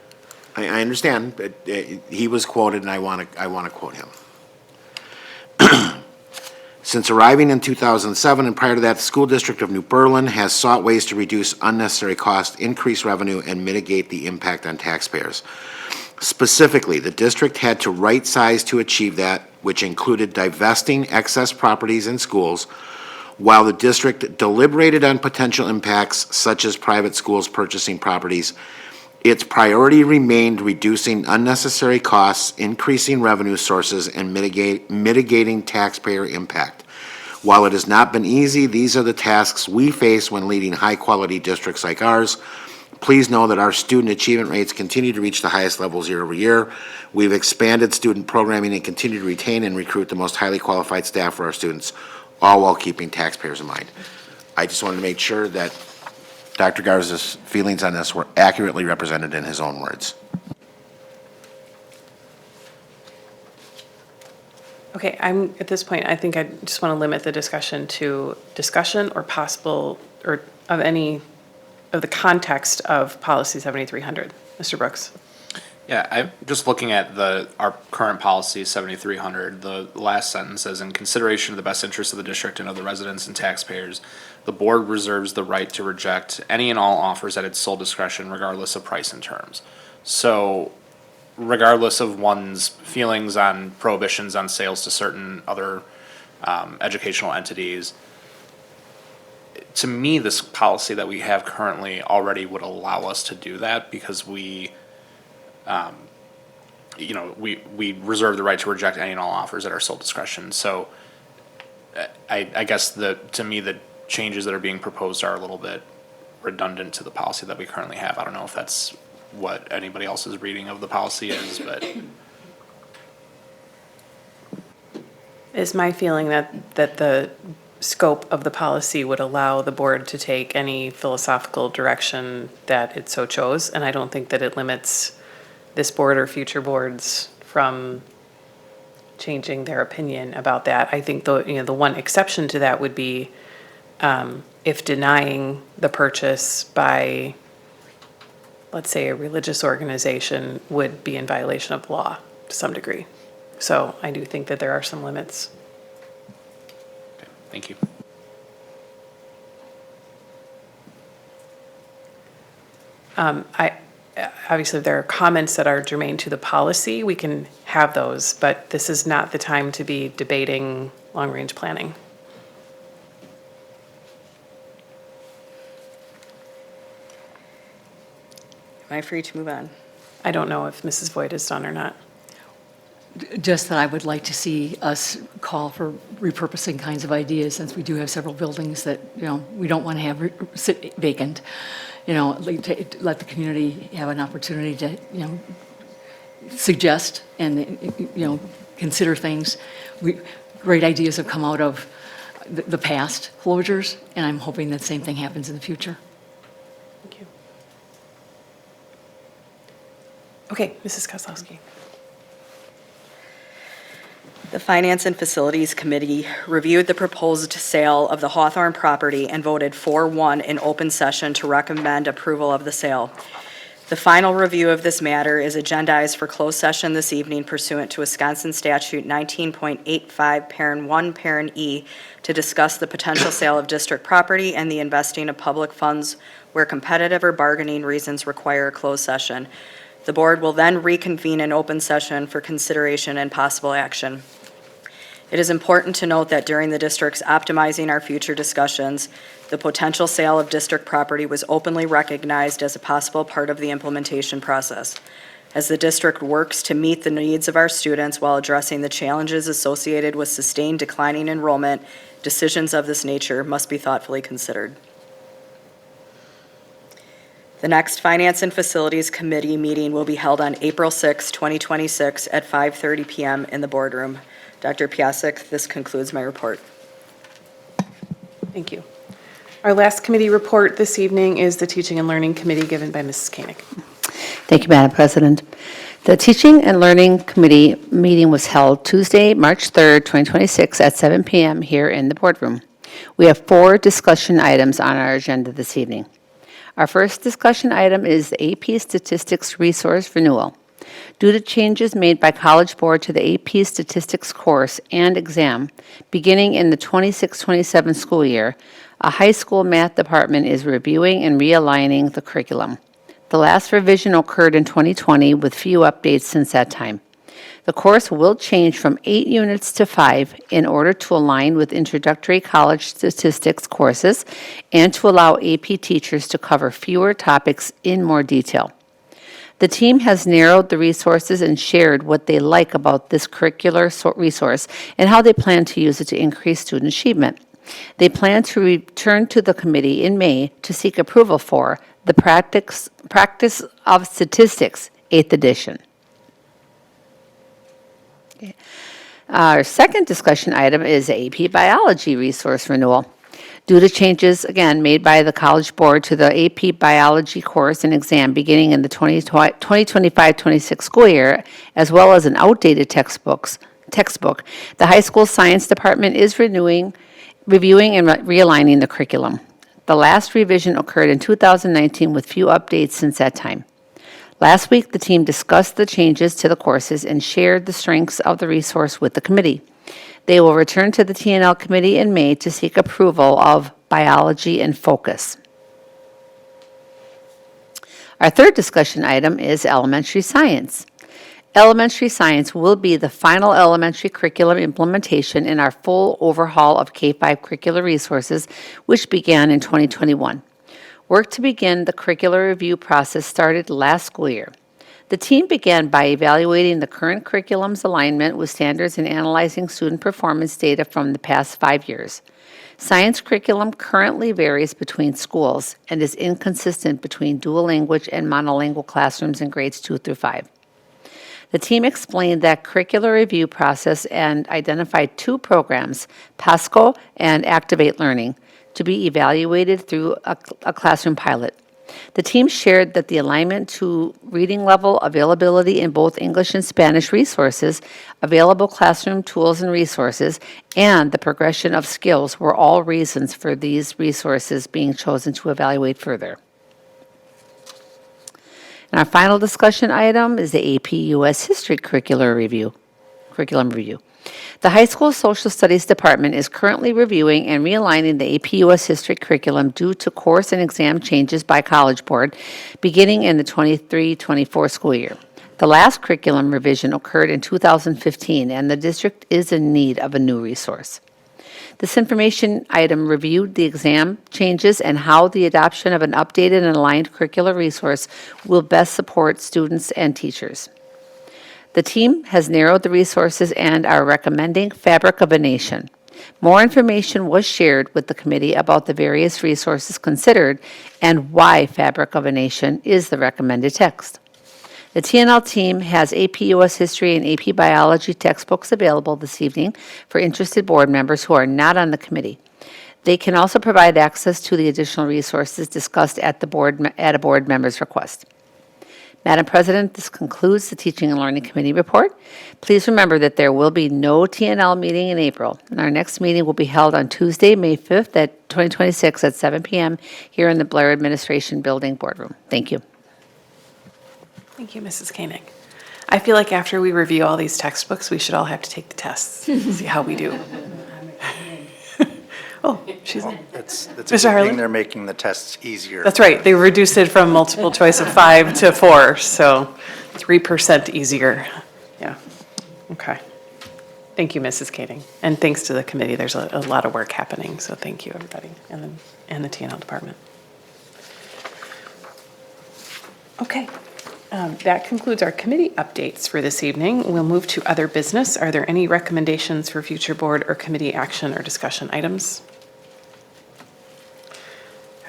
I understand, but he was quoted, and I want to quote him. Since arriving in 2007 and prior to that, the school district of New Berlin has sought ways to reduce unnecessary costs, increase revenue, and mitigate the impact on taxpayers. Specifically, the district had to right size to achieve that, which included divesting excess properties in schools. While the district deliberated on potential impacts, such as private schools purchasing properties, its priority remained reducing unnecessary costs, increasing revenue sources, and mitigating taxpayer impact. While it has not been easy, these are the tasks we face when leading high-quality districts like ours. Please know that our student achievement rates continue to reach the highest levels year over year. We've expanded student programming and continue to retain and recruit the most highly qualified staff for our students, all while keeping taxpayers in mind. I just wanted to make sure that Dr. Garza's feelings on this were accurately represented in his own words. Okay, at this point, I think I just want to limit the discussion to discussion or possible, or of any of the context of Policy 7300. Mr. Brooks. Yeah, I'm just looking at our current policy, 7300. The last sentence says, in consideration of the best interests of the district and of the residents and taxpayers, the board reserves the right to reject any and all offers at its sole discretion, regardless of price and terms. So, regardless of one's feelings on prohibitions on sales to certain other educational entities, to me, this policy that we have currently already would allow us to do that, because we reserve the right to reject any and all offers at our sole discretion. So I guess to me, the changes that are being proposed are a little bit redundant to the policy that we currently have. I don't know if that's what anybody else's reading of the policy is, but. Is my feeling that the scope of the policy would allow the board to take any philosophical direction that it so chose, and I don't think that it limits this board or future boards from changing their opinion about that. I think the one exception to that would be if denying the purchase by, let's say, a religious organization would be in violation of law to some degree. So I do think that there are some limits. Thank you. Obviously, if there are comments that are germane to the policy, we can have those, but this is not the time to be debating long-range planning. Am I free to move on? I don't know if Mrs. Voigt is done or not. Just that I would like to see us call for repurposing kinds of ideas, since we do have several buildings that, we don't want to have sit vacant. Let the community have an opportunity to, suggest and, consider things. Great ideas have come out of the past closures, and I'm hoping that same thing happens in the future. Thank you. Okay, Mrs. Kozlowski. The Finance and Facilities Committee reviewed the proposed sale of the Hawthorne property and voted 4-1 in open session to recommend approval of the sale. The final review of this matter is agendized for closed session this evening pursuant to Wisconsin Statute 19.85, Parent 1, Parent E, to discuss the potential sale of district property and the investing of public funds where competitive or bargaining reasons require a closed session. The board will then reconvene in open session for consideration and possible action. It is important to note that during the district's Optimizing Our Future discussions, the potential sale of district property was openly recognized as a possible part of the implementation process. As the district works to meet the needs of our students while addressing the challenges associated with sustained declining enrollment, decisions of this nature must be thoughtfully considered. The next Finance and Facilities Committee meeting will be held on April 6, 2026 at 5:30 p.m. in the boardroom. Dr. Piasek, this concludes my report. Thank you. Our last committee report this evening is the Teaching and Learning Committee given by Mrs. Koenig. Thank you, Madam President. The Teaching and Learning Committee meeting was held Tuesday, March 3rd, 2026 at 7 p.m. here in the boardroom. We have 4 discussion items on our agenda this evening. Our first discussion item is the AP Statistics Resource Renewal. Due to changes made by College Board to the AP Statistics course and exam beginning in the 26-27 school year, a high school math department is reviewing and realigning the curriculum. The last revision occurred in 2020 with few updates since that time. The course will change from 8 units to 5 in order to align with introductory college statistics courses and to allow AP teachers to cover fewer topics in more detail. The team has narrowed the resources and shared what they like about this curricular resource and how they plan to use it to increase student achievement. They plan to return to the committee in May to seek approval for the Practice of Statistics, 8th edition. Okay. Our second discussion item is AP Biology Resource Renewal. Due to changes, again, made by the College Board to the AP Biology course and exam beginning in the 2025-26 school year, as well as an outdated textbook, the high school science department is reviewing and realigning the curriculum. The last revision occurred in 2019 with few updates since that time. Last week, the team discussed the changes to the courses and shared the strengths of the resource with the committee. They will return to the T&L committee in May to seek approval of Biology in Focus. Our third discussion item is elementary science. Elementary science will be the final elementary curriculum implementation in our full overhaul of K-5 curricular resources, which began in 2021. Work to begin the curricular review process started last school year. The team began by evaluating the current curriculum's alignment with standards and analyzing student performance data from the past 5 years. Science curriculum currently varies between schools and is inconsistent between dual language and monolingual classrooms in grades 2 through 5. The team explained that curricular review process and identified 2 programs, PASCO and Activate Learning, to be evaluated through a classroom pilot. The team shared that the alignment to reading level, availability in both English and Spanish resources, available classroom tools and resources, and the progression of skills were all reasons for these resources being chosen to evaluate further. And our final discussion item is the AP US History curriculum review. The high school social studies department is currently reviewing and realigning the AP US History curriculum due to course and exam changes by College Board beginning in the 23-24 school year. The last curriculum revision occurred in 2015, and the district is in need of a new resource. This information item reviewed the exam changes and how the adoption of an updated and aligned curricular resource will best support students and teachers. The team has narrowed the resources and are recommending Fabric of a Nation. More information was shared with the committee about the various resources considered and why Fabric of a Nation is the recommended text. The TNL team has AP US History and AP Biology textbooks available this evening for interested board members who are not on the committee. They can also provide access to the additional resources discussed at a board member's request. Madam President, this concludes the Teaching and Learning Committee report. Please remember that there will be no TNL meeting in April, and our next meeting will be held on Tuesday, May 5th at 2026 at 7 p.m. here in the Blair Administration Building boardroom. Thank you. Thank you, Mrs. Koenig. I feel like after we review all these textbooks, we should all have to take the tests, see how we do. Oh, she's in. It's a Mr. good thing Harlan? they're making the tests easier. That's right, they reduced it from multiple choice of 5 to 4, so 3% easier. Yeah, okay. Thank you, Mrs. Koenig, and thanks to the committee. There's a lot of work happening, so thank you, everybody, and the TNL department. Okay. That concludes our committee updates for this evening. We'll move to other business. Are there any recommendations for future board or committee action or discussion items?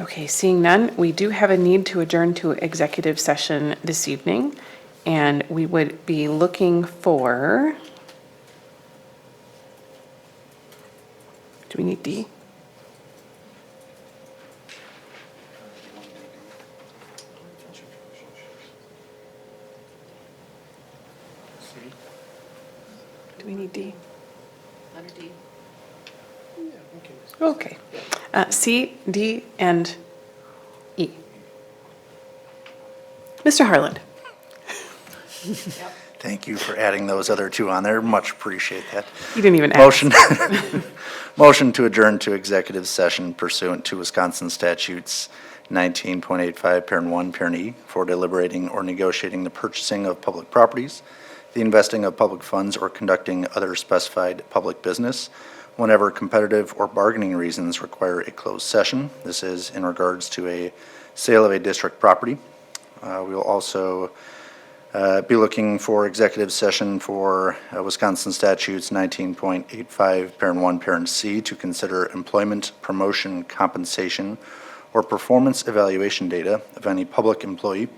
Okay, seeing none, we do have a need to adjourn to executive session this evening, and we would be looking for, do we need D? Do we need D? Letter D. Okay. C, D, and E. Mr. Harland. Thank you for adding those other two on there. Much appreciate that. You didn't even ask. Motion to adjourn to executive session pursuant to Wisconsin statutes 19.85, parent 1, parent E, for deliberating or negotiating the purchasing of public properties, the investing of public funds, or conducting other specified public business whenever competitive or bargaining reasons require a closed session. This is in regards to a sale of a district property. We will also be looking for executive session for Wisconsin statutes 19.85, parent 1, parent C, to consider employment, promotion, compensation, or performance evaluation data of any public employee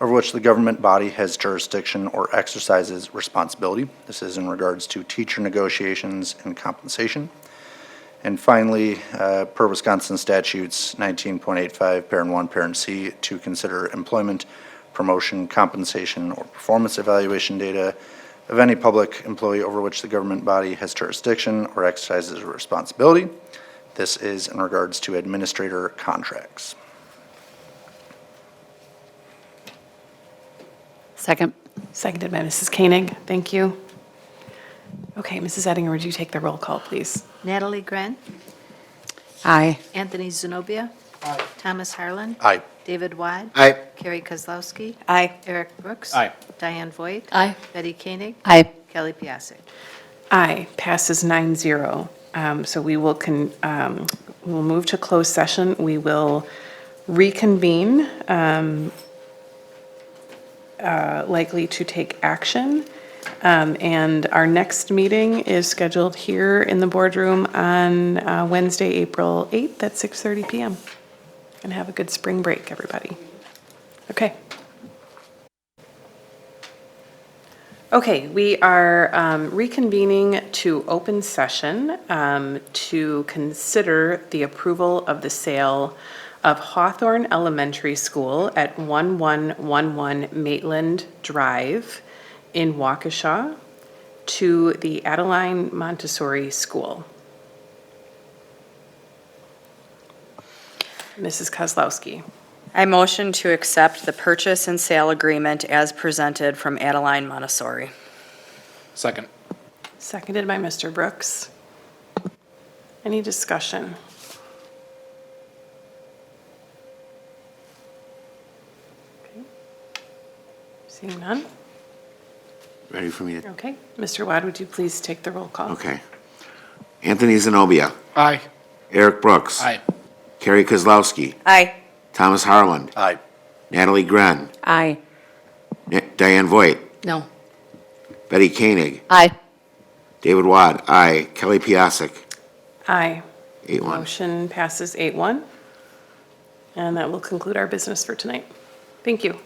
over which the government body has jurisdiction or exercises responsibility. This is in regards to teacher negotiations and compensation. And finally, per Wisconsin statutes 19.85, parent 1, parent C, to consider employment, promotion, compensation, or performance evaluation data of any public employee over which the government body has jurisdiction or exercises responsibility. This is in regards to administrator contracts. Second. Seconded by Mrs. Koenig. Thank you. Okay, Mrs. Ettinger, would you take the roll call, please? Natalie Gren, Aye. Anthony Zenobia. Aye. Thomas Harlan. Aye. David Wad. Aye. Carrie Kozlowski. Aye. Eric Brooks. Aye. Diane Voigt. Aye. Betty Koenig. Aye. Kelly Piasek. Aye, passes 9-0. So we will move to closed session. We will reconvene, likely to take action. And our next meeting is scheduled here in the boardroom on Wednesday, April 8th at 6:30 p.m. And have a good spring break, everybody. Okay. Okay, we are reconvening to open session to consider the approval of the sale of Hawthorne Elementary School at 1111 Maitland Drive in Waukesha to the Adeline Montessori School. Mrs. Kozlowski. I motion to accept the purchase and sale agreement as presented from Adeline Montessori. Second. Seconded by Mr. Brooks. Any discussion? Okay. Seeing none? Ready for me to? Okay. Mr. Wad, would you please take the roll call? Okay. Anthony Zenobia. Aye. Eric Brooks. Aye. Carrie Kozlowski. Aye. Thomas Harland. Aye. Natalie Gren. Aye. Diane Voigt. No. Betty Koenig. Aye. David Wad. Aye. Kelly Piasek. Aye. 8-1. Motion passes 8-1. And that will conclude our business for tonight. Thank you.